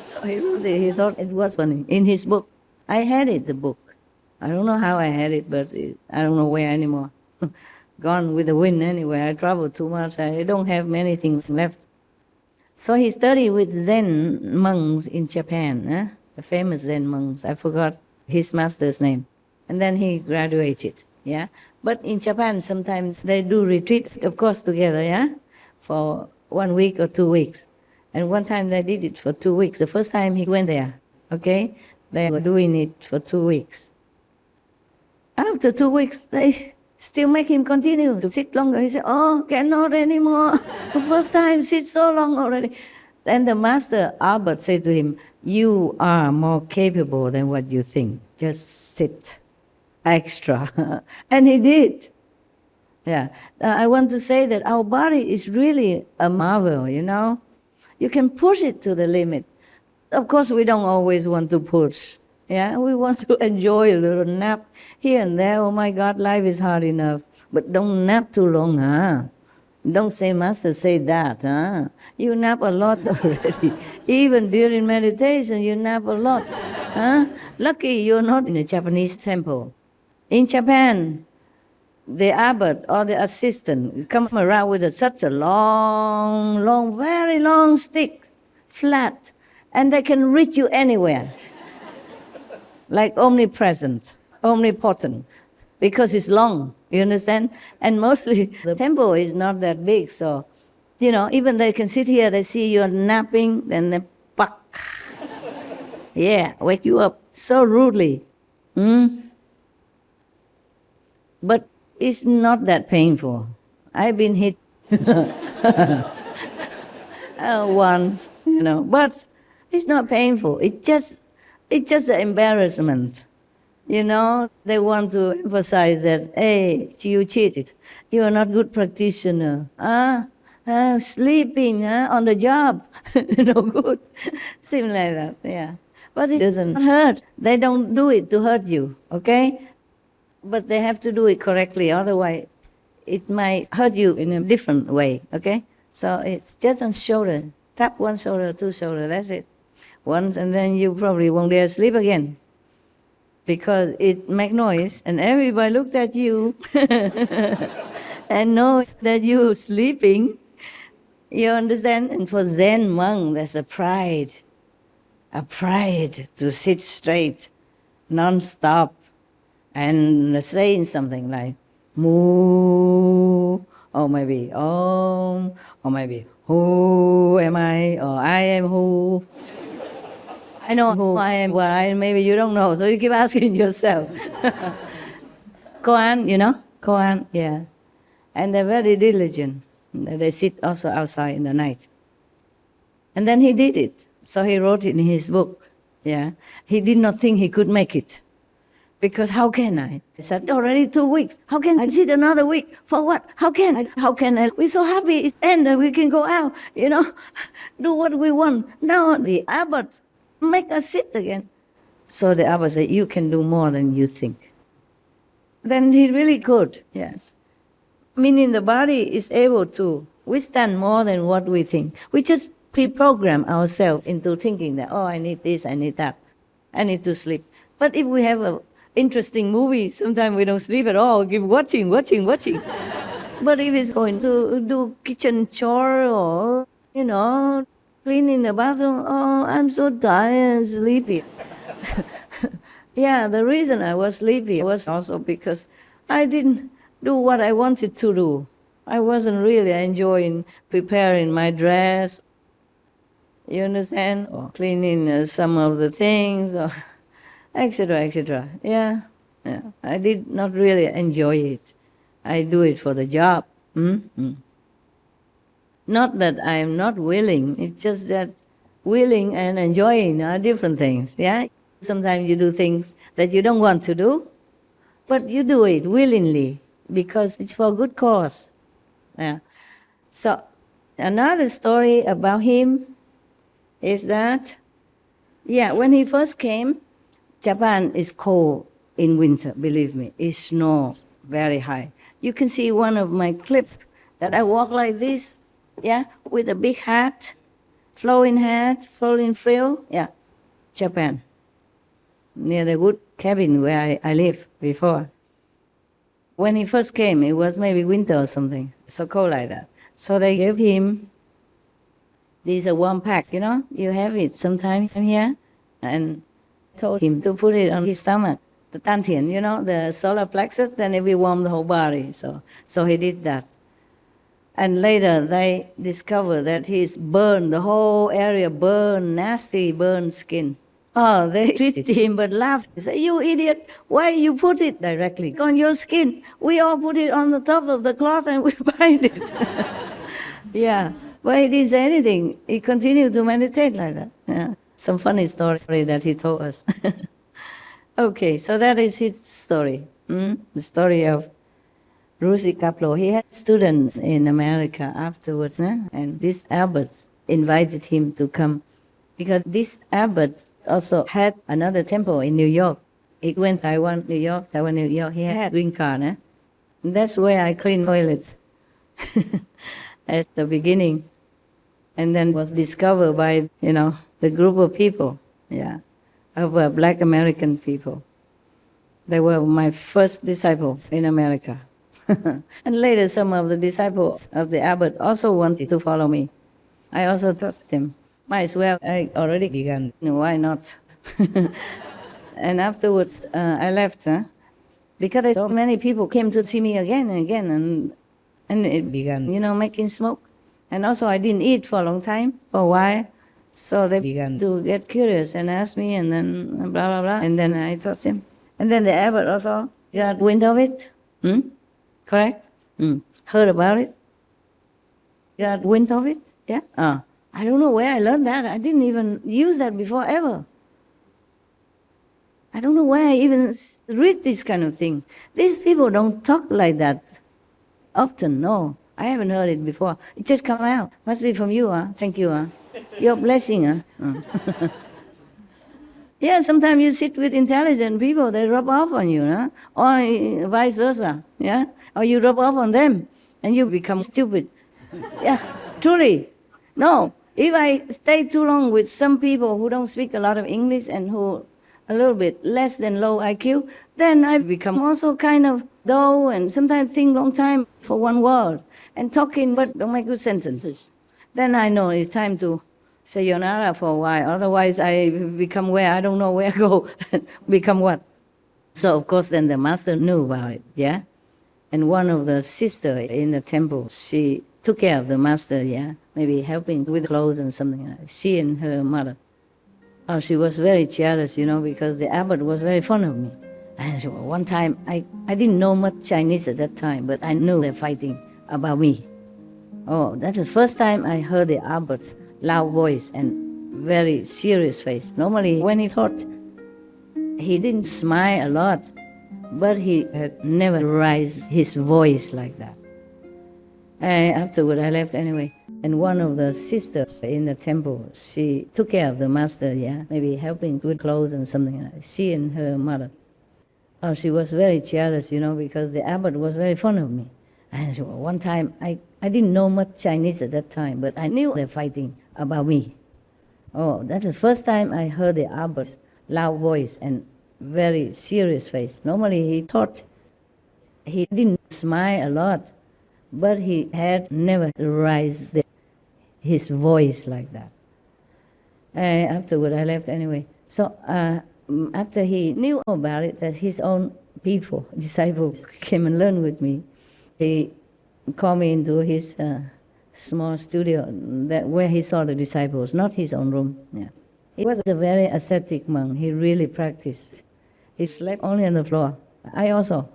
So he thought it was funny. In his book, I had it, the book. I don't know how I had it, but I don't know where anymore. Gone with the wind anyway. I traveled too much. I don't have many things left. So he studied with Zen monks in Japan, the famous Zen monks. I forgot his master's name. And then he graduated, yeah. But in Japan, sometimes they do retreats, of course, together, yeah, for 1 week or 2 weeks. And one time they did it for 2 weeks. The first time he went there, okay, they were doing it for 2 weeks. After 2 weeks, they still make him continue to sit longer. He said, oh, cannot anymore. The first time, sit so long already. Then the master, Albert, said to him, you are more capable than what you think. Just sit extra. And he did. Yeah. I want to say that our body is really a marvel, you know. You can push it to the limit. Of course, we don't always want to push. Yeah, we want to enjoy a little nap here and there. Oh my God, life is hard enough. But don't nap too long, huh? Don't say, Master, say that, huh? You nap a lot already. Even during meditation, you nap a lot, huh? Lucky you're not in a Japanese temple. In Japan, the abbot or the assistant come around with such a long, very long stick, flat, and they can reach you anywhere. Like omnipresent, omnipotent, because it's long, you understand? And mostly the temple is not that big, so, you know, even they can sit here, they see you're napping, then they puck. Yeah, wake you up so rudely. But it's not that painful. I've been hit once, you know, but it's not painful. It's just an embarrassment. You know, they want to emphasize that, hey, you cheated. You are not good practitioner. Sleeping on the job, no good. Seems like that, yeah. But it doesn't hurt. They don't do it to hurt you, okay? But they have to do it correctly, otherwise it might hurt you in a different way, okay? So it's just on shoulder. Tap one shoulder, two shoulder, that's it. Once, and then you probably won't dare sleep again because it makes noise, and everybody looked at you and knows that you're sleeping. You understand? And for Zen monk, there's a pride to sit straight, non-stop, and saying something like moo, or maybe om, or maybe who am I, or I am who. I know who I am, well, maybe you don't know, so you keep asking yourself. Koan, you know? Koan, yeah. And they're very diligent. They sit also outside in the night. And then he did it. So he wrote it in his book, yeah. He did not think he could make it. Because how can I? He said, already 2 weeks. How can I sit another week? For what? How can I? We're so happy it's ended, we can go out, you know, do what we want. Now the abbot make us sit again. So the abbot said, you can do more than you think. Then he really could, yes. Meaning the body is able to withstand more than what we think. We just pre-program ourselves into thinking that, oh, I need this, I need that, I need to sleep. But if we have an interesting movie, sometimes we don't sleep at all, keep watching. But if it's going to do kitchen chore or, you know, cleaning the bathroom, oh, I'm so tired and sleepy. Yeah, the reason I was sleepy was also because I didn't do what I wanted to do. I wasn't really enjoying preparing my dress, you understand, or cleaning some of the things, or etc. Yeah. I did not really enjoy it. I do it for the job. Not that I'm not willing, it's just that willing and enjoying are different things, yeah? Sometimes you do things that you don't want to do, but you do it willingly because it's for a good cause. Yeah. So another story about him is that, yeah, when he first came, Japan is cold in winter, believe me. It snows very high. You can see one of my clips that I walk like this, yeah, with a big hat, flowing frill, yeah, Japan, near the wood cabin where I lived before. When he first came, it was maybe winter or something, so cold like that. So they gave him This is a warm pack, you know, you have it sometimes here. And told him to put it on his stomach, the dantian, you know, the solar plexus, then it will warm the whole body. So he did that. And later they discovered that he's burned, the whole area burned, nasty burned skin. Oh, they treated him but laughed. They said, "You idiot, why you put it directly on your skin? We all put it on the top of the cloth and we bind it." Yeah, but he didn't say anything. He continued to meditate like that. Yeah. Some funny story that he told us. Okay, so that is his story. The story of Rusi Kaplo. He had students in America afterwards, and this abbot invited him to come because this abbot also had another temple in New York. He went Taiwan, New York, Taiwan, New York. He had green card. And that's where I cleaned toilets at the beginning. And then was discovered by, you know, the group of people, of Black American people. They were my first disciples in America. And later some of the disciples of the abbot also wanted to follow me. I also taught them. Might as well, I already began. Why not? And afterwards, I left, because so many people came to see me again and again, and it began, you know, making smoke. And also I didn't eat for a long time, for a while. So they began to get curious and ask me, and then blah, blah, blah. And then I taught them. And then the abbot also got wind of it. Correct? Heard about it? Got wind of it? Yeah? I don't know where I learned that. I didn't even use that before ever. I don't know where I even read this kind of thing. These people don't talk like that often, no. I haven't heard it before. It just come out. Must be from you, Thank you, Your blessing, Yeah, sometimes you sit with intelligent people, they rub off on you, or vice versa, yeah? Or you rub off on them, and you become stupid. Yeah, truly. No, if I stay too long with some people who don't speak a lot of English and who a little bit less than low IQ, then I become also kind of dull and sometimes think long time for one word and talking but don't make good sentences. Then I know it's time to sayonara for a while. Otherwise I become where I don't know where to go. Become what? So of course then the master knew about it, yeah? And one of the sisters in the temple, she took care of the master, yeah? Maybe helping with clothes and something like that. She and her mother. Oh, she was very jealous, you know, because the abbot was very fond of me. And so one time, I didn't know much Chinese at that time, but I knew they're fighting about me. Oh, that's the first time I heard the abbot's loud voice and very serious face. Normally, when he taught, he didn't smile a lot, but he had never raised his voice like that. Afterward, I left anyway. And one of the sisters in the temple, she took care of the master, yeah? Maybe helping with clothes and something like that. She and her mother. Oh, she was very jealous, you know, because the abbot was very fond of me. And so one time, I didn't know much Chinese at that time, but I knew they're fighting about me. Oh, that's the first time I heard the abbot's loud voice and very serious face. Normally he taught, he didn't smile a lot, but he had never raised his voice like that. Afterward, I left anyway. So after he knew about it, that his own people, disciples, came and learned with me, he called me into his small studio where he saw the disciples, not his own room. Yeah. He was a very ascetic monk. He really practiced. He slept only on the floor. I also.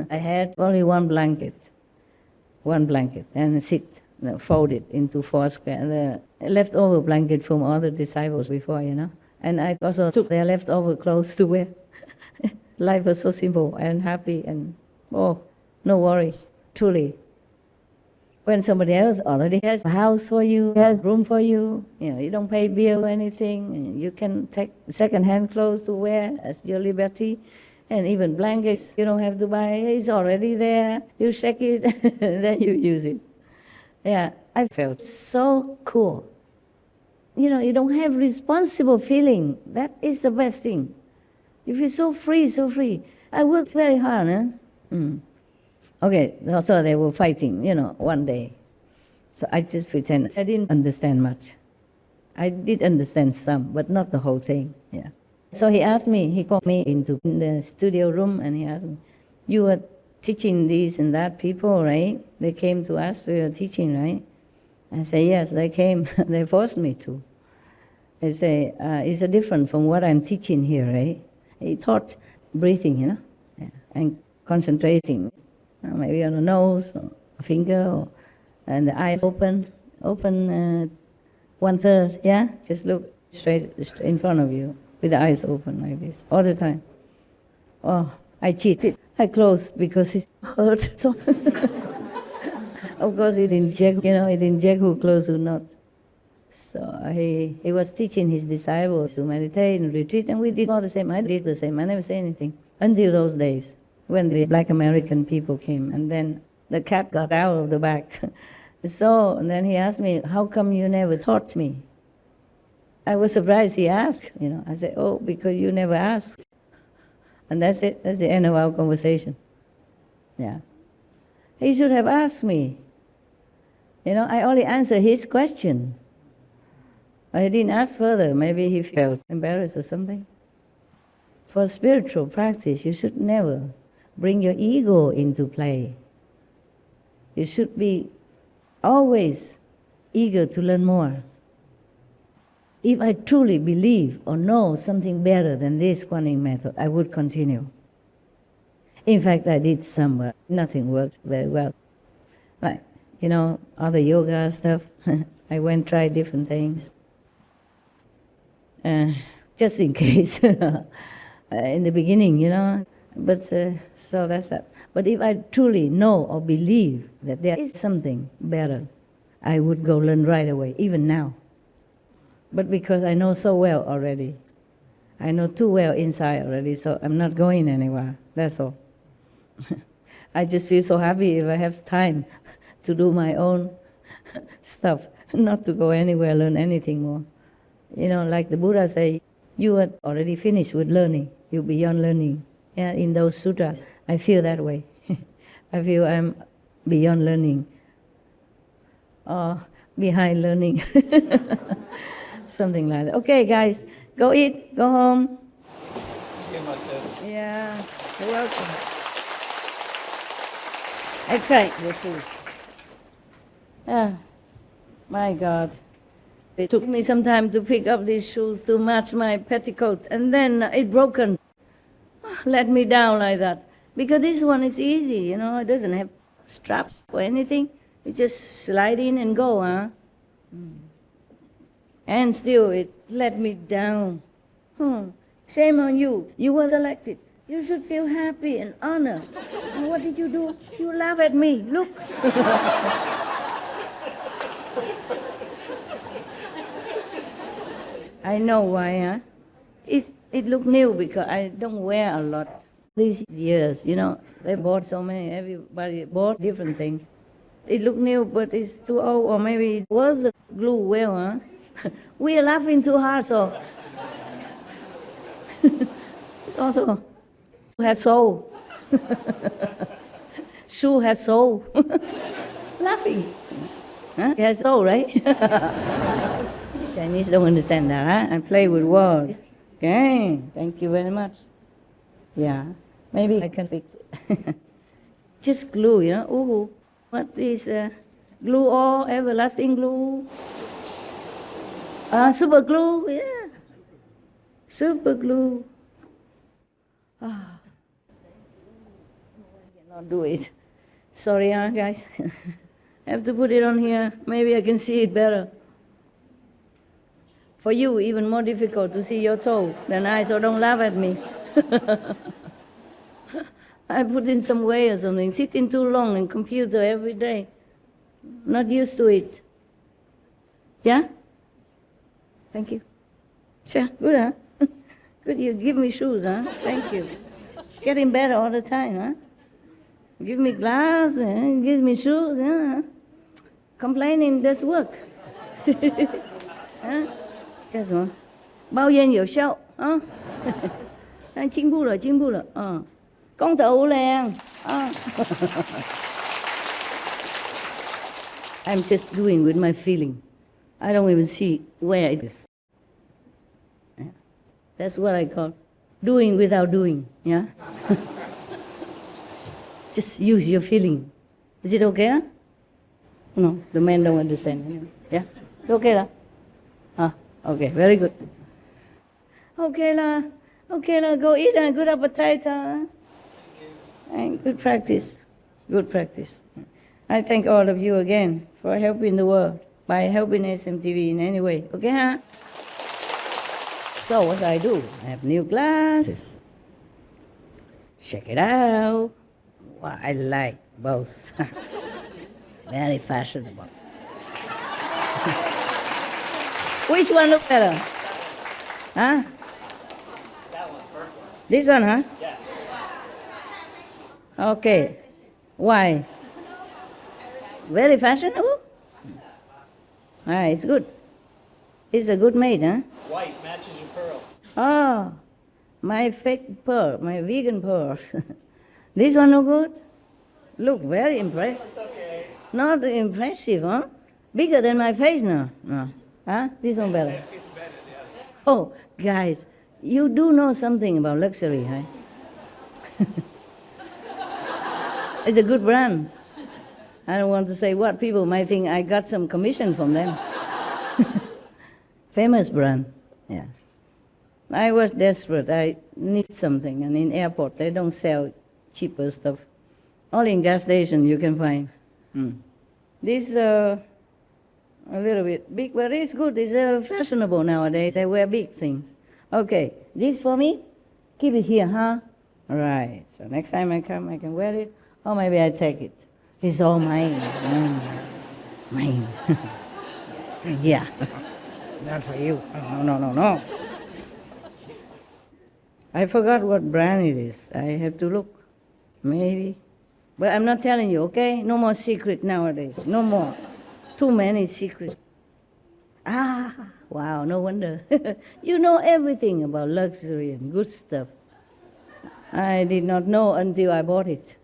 I had only one blanket, and sit, folded into 4 square. The leftover blanket from all the disciples before, you know. And I also took their leftover clothes to wear. Life was so simple and happy and, oh, no worries, truly. When somebody else already has a house for you, has room for you, you know, you don't pay bills or anything, you can take second-hand clothes to wear as your liberty, and even blankets you don't have to buy, it's already there, you shake it, then you use it. Yeah, I felt so cool. You know, you don't have responsible feeling, that is the best thing. You feel so free, so free. I worked very hard, Okay, so they were fighting, you know, one day. So I just pretend I didn't understand much. I did understand some, but not the whole thing. Yeah. So he asked me, he called me into the studio room and he asked me, you were teaching these and that people, right? They came to ask for your teaching, right? I say, yes, they came. They forced me to. They say, it's different from what I'm teaching here, right? He taught breathing, you know, and concentrating, maybe on the nose or a finger, and the eyes open 1/3, yeah? Just look straight in front of you with the eyes open like this all the time. Oh, I cheated. I closed because it hurt. So of course it didn't check, you know, it didn't check who closed who not. So he was teaching his disciples to meditate and retreat, and we did all the same. I did the same. I never said anything until those days when the Black American people came, and then the cat got out of the back. So and then he asked me, how come you never taught me? I was surprised he asked, you know. I said, oh, because you never asked. And that's it. That's the end of our conversation. Yeah. He should have asked me. You know, I only answered his question. I didn't ask further. Maybe he felt embarrassed or something. For spiritual practice, you should never bring your ego into play. You should be always eager to learn more. If I truly believe or know something better than this Quan Yin method, I would continue. In fact, I did some, but nothing worked very well. Like, you know, all the yoga stuff, I went try different things. Just in case, in the beginning, you know. But so that's that. But if I truly know or believe that there is something better, I would go learn right away, even now. But because I know so well already, I know too well inside already, so I'm not going anywhere, that's all. I just feel so happy if I have time to do my own stuff, not to go anywhere, learn anything more. You know, like the Buddha say, you are already finished with learning, you're beyond learning. Yeah, in those sutras, I feel that way. I feel I'm beyond learning, or behind learning. Something like that. Okay, guys, go eat, go home. Yeah, you're welcome. I tried the food. Ah, my God. It took me some time to pick up these shoes to match my petticoats, and then it broken. Let me down like that. Because this one is easy, you know, it doesn't have straps or anything. You just slide in and go, huh? And still it let me down. Shame on you. You were selected. You should feel happy and honored. And what did you do? You laugh at me. Look. I know why, huh? It looked new because I don't wear a lot these years, you know. They bought so many, everybody bought different things. It looked new, but it's too old, or maybe it was the glue well, huh? We are laughing too hard, so. It's also has soul. Shoe has soul. Laughing. Huh? It has soul, right? Chinese don't understand that, huh? I play with words. Okay, thank you very much. Yeah, maybe I can fix it. Just glue, you know. Ooh, what is glue all, everlasting glue? Super glue, yeah. Super glue. I cannot do it. Sorry, huh, guys. I have to put it on here. Maybe I can see it better. For you, even more difficult to see your toe than I, so don't laugh at me. I put in some way or something. Sitting too long in computer every day. Not used to it. Yeah? Thank you. Sure, good, huh? Good, you give me shoes, huh? Thank you. Getting better all the time, huh? Give me glass, give me shoes, huh? Complaining does work. Huh? 叫什么？包烟有效啊！进步了，进步了，功德无量啊！I'm just doing with my feeling. I don't even see where it is. Yeah. That's what I call doing without doing, yeah? Just use your feeling. Is it okay? Huh? No, the men don't understand anyway. Yeah? It's okay lah? Ah, okay, very good. Okay lah, go eat and good appetite. And good practice, good practice. I thank all of you again for helping the world by helping SMTV in any way. Okay, huh? So what do? I have new glasses. Check it out. Wow, I like both. Very fashionable. Which one looks better? Huh? That one first one. This one, huh? Yes. Okay. Why? Very fashionable? Ah, it's good. It's a good made, huh? White matches your pearls. Oh, my fake pearl, my vegan pearls. This one look good? Look very impressive. Okay. Not impressive, huh? Bigger than my face now. No. Huh? This one better. Oh, guys, you do know something about luxury, huh? It's a good brand. I don't want to say what people might think I got some commission from them. Famous brand, yeah. I was desperate. I need something, and in airport they don't sell cheaper stuff. Only in gas station you can find. This a little bit big, but it's good. It's fashionable nowadays. They wear big things. Okay, this for me? Keep it here, huh? All right. So next time I come, I can wear it. Or maybe I take it. It's all mine. Mine. Yeah. Not for you. No. I forgot what brand it is. I have to look. Maybe. But I'm not telling you, okay? No more secret nowadays. No more. Too many secrets. Ah, wow, no wonder. You know everything about luxury and good stuff. I did not know until I bought it.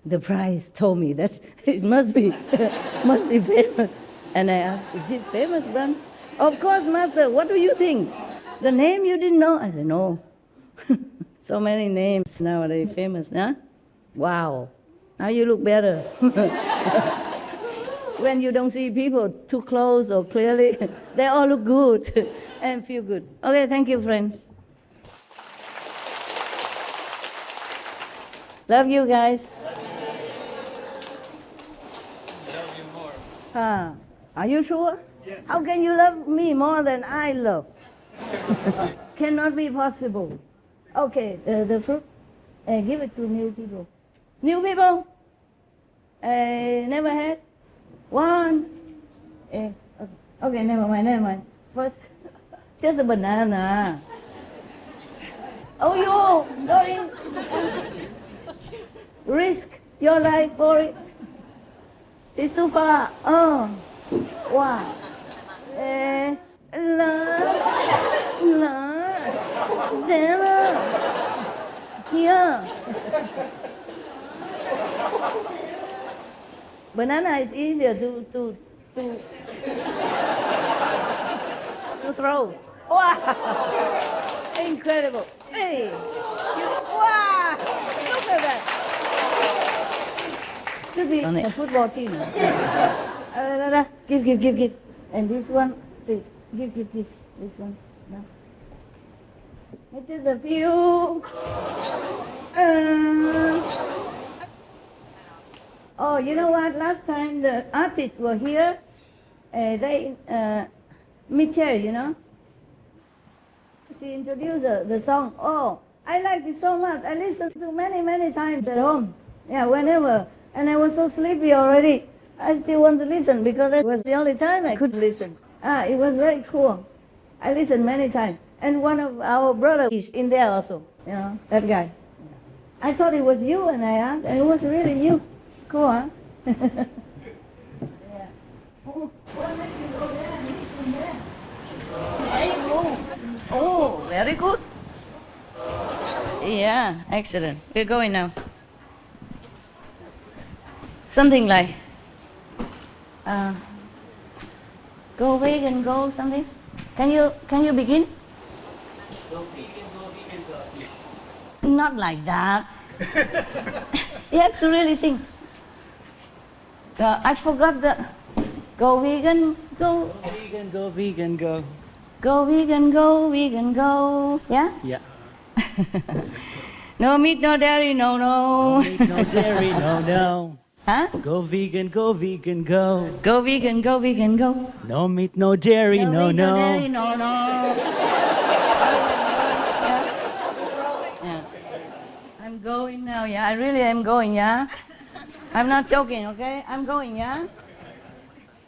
The price told me that it must be famous. And I asked, is it famous brand? Of course, master, what do you think? The name you didn't know? I said, no. So many names nowadays famous, huh? Wow, now you look better. When you don't see people too close or clearly, they all look good and feel good. Okay, thank you, friends. Love you guys. Love you more. Huh. Are you sure? Yes. How can you love me more than I love? Cannot be possible. Okay, the fruit, give it to new people. New people? Never had? One? Okay, never mind. First, just a banana. Oh, you don't risk your life for it. It's too far. Oh, wow. There. Here. Banana is easier to throw. Wow! Incredible. Hey! Wow! Look at that. Should be on a football team. Give. And this one, please. Give. This one. No. It's just a few. Oh, you know what? Last time the artists were here, Michelle, you know? She introduced the song. Oh, I like it so much. I listened to many times at home. Yeah, whenever. And I was so sleepy already. I still want to listen because that was the only time I could listen. It was very cool. I listened many times. And one of our brothers is in there also, you know, that guy. I thought it was you, and I asked, and it was really you. Cool, huh? Yeah. Oh, oh, very good. Yeah, excellent. We're going now. Something like, Go vegan, go something. Can you begin? Not like that. You have to really sing. I forgot the. Go vegan, go. Vegan, go vegan, go. Go vegan, go vegan, go. Yeah? Yeah. No meat, no dairy, no, no. No meat, no dairy, no, no. Huh? Go vegan, go vegan, go. Go vegan, go vegan, go. No meat, no dairy, no, meat, no. no dairy, no, no. Yeah. I'm going now, yeah. I really am going, yeah. I'm not joking, okay? I'm going, yeah.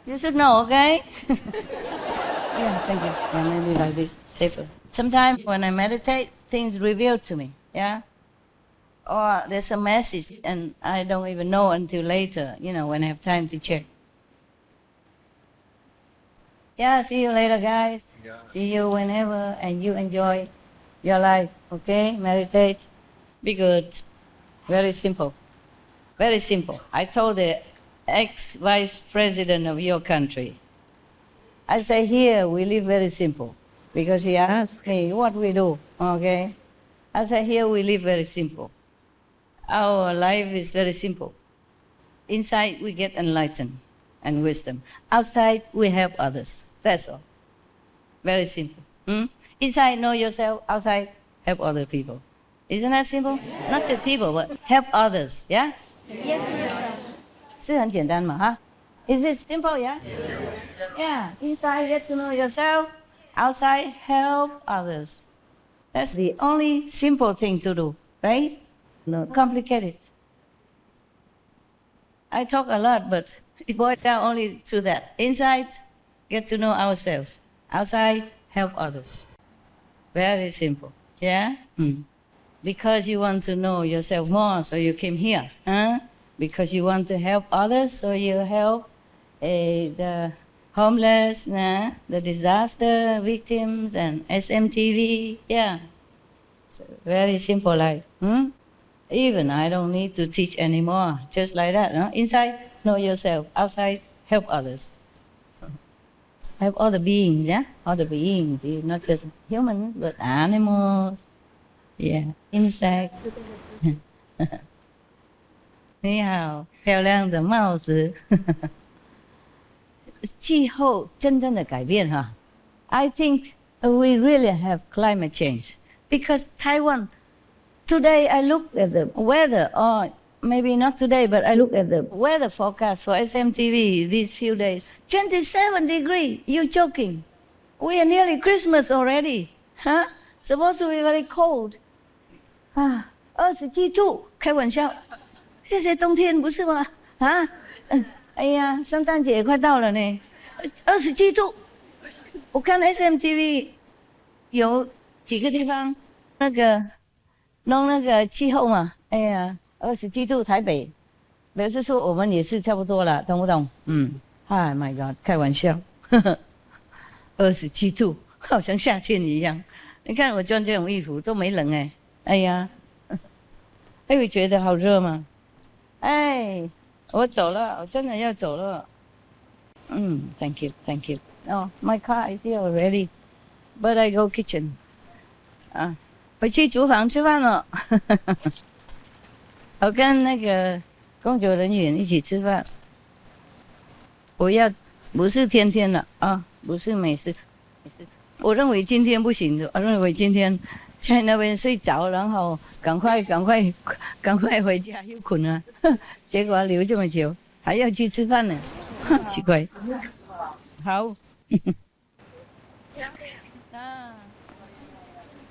You should know, okay? Yeah, thank you. Yeah, maybe like this, safer. Sometimes when I meditate, things reveal to me, yeah? Or there's a message and I don't even know until later, when I have time to check. Yeah, see you later, guys. Yeah. See you whenever, and you enjoy your life, okay? Meditate. Be good. Very simple. Very simple. I told the ex-vice president of your country, I say, here we live very simple. Because he asked me what we do, okay? I say, here we live very simple. Our life is very simple. Inside we get enlightened and wisdom. Outside we help others. That's all. Very simple. Inside know yourself, outside help other people. Isn't that simple? Yes. Not just people, but help others, yeah? Yes, yes. 是很简单嘛, huh? Is it simple, yeah? Yes. Yeah, inside get to know yourself, outside help others. That's the only simple thing to do, right? Not complicated. I talk a lot, but it boils down only to that. Inside, get to know ourselves. Outside, help others. Very simple, yeah? Because you want to know yourself more, so you came here, huh? Because you want to help others, so you help the homeless, the disaster victims, and SMTV, yeah. So very simple life. Even I don't need to teach anymore, just like that. No? Inside, know yourself. Outside, help others. Help all the beings, yeah? All the beings, not just humans, but animals, yeah, insects. 你好，漂亮的帽子。气候真正的改变哈。I think we really have climate change because Taiwan. Today I look at the weather, or maybe not today, but I look at the weather forecast for SMTV these few days. 27 degrees. You joking? We are nearly Christmas already, huh? Supposed to be very cold. 27度，开玩笑。现在冬天不是吗？哎呀，圣诞节快到了呢。27度。我看 SMTV 有几个地方弄那个气候嘛，哎呀，27度台北，表示说我们也是差不多了，懂不懂？Oh my God， 开玩笑，27度，好像夏天一样。你看我穿这种衣服都没冷哎，哎呀，会觉得好热吗？哎，我走了，我真的要走了。Thank you, thank you. Oh, my car is here already, but I go kitchen. 回去厨房吃饭了。我跟那个工作人员一起吃饭。不是天天了啊，不是每次。我认为今天不行的，我认为今天在那边睡着，然后赶快回家又困了，结果留这么久，还要去吃饭呢，奇怪。好。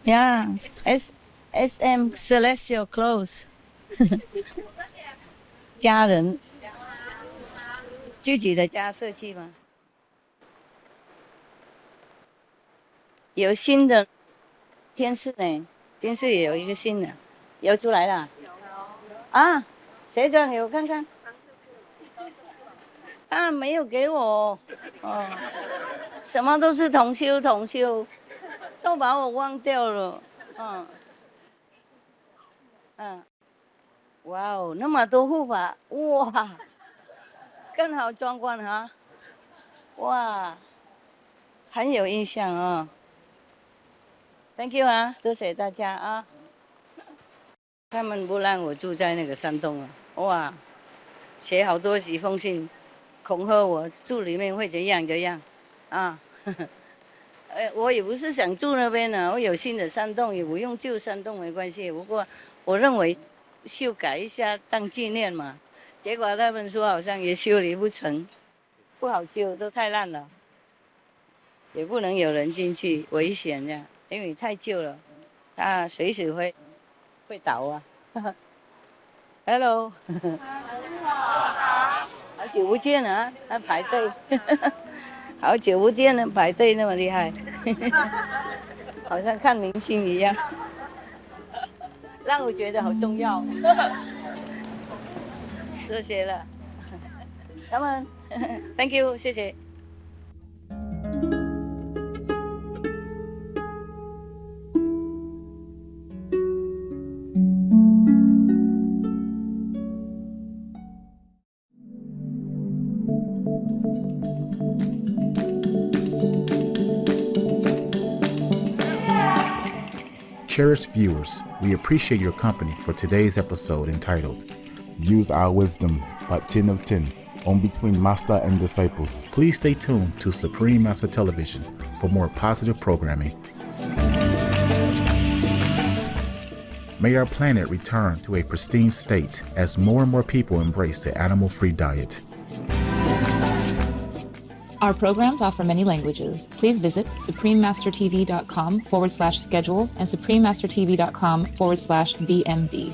Yeah, SM Celestial Clothes. 家人，自己的家设计吗？有新的电视呢，电视也有一个新的，有出来了。啊，谁转给我看看？没有给我。什么都是同修，都把我忘掉了。哇哦，那么多护法，哇，更好壮观哈！哇，很有印象哦。Thank you 啊，多谢大家啊。他们不让我住在那个山洞啊，哇，写好多几封信，恐吓我住里面会怎样怎样，啊，我也不是想住那边呢，我有新的山洞，也不用旧山洞没关系。不过我认为修改一下当纪念嘛，结果他们说好像也修理不成，不好修，都太烂了，也不能有人进去，危险呀，因为太旧了，它随时会倒啊。Hello， 好久不见啊，排队，好久不见了，排队那么厉害，好像看明星一样，让我觉得好重要。多谢了，他们，Thank you， 谢谢。Cherished viewers, we appreciate your company for today's episode entitled Use Our Wisdom, Part 10 of 10, on Between Master and Disciples. Please stay tuned to Supreme Master Television for more positive programming. May our planet return to a pristine state as more and more people embrace the animal-free diet. Our programs offer many languages. Please visit suprememastertv.com/schedule and suprememastertv.com/BMD.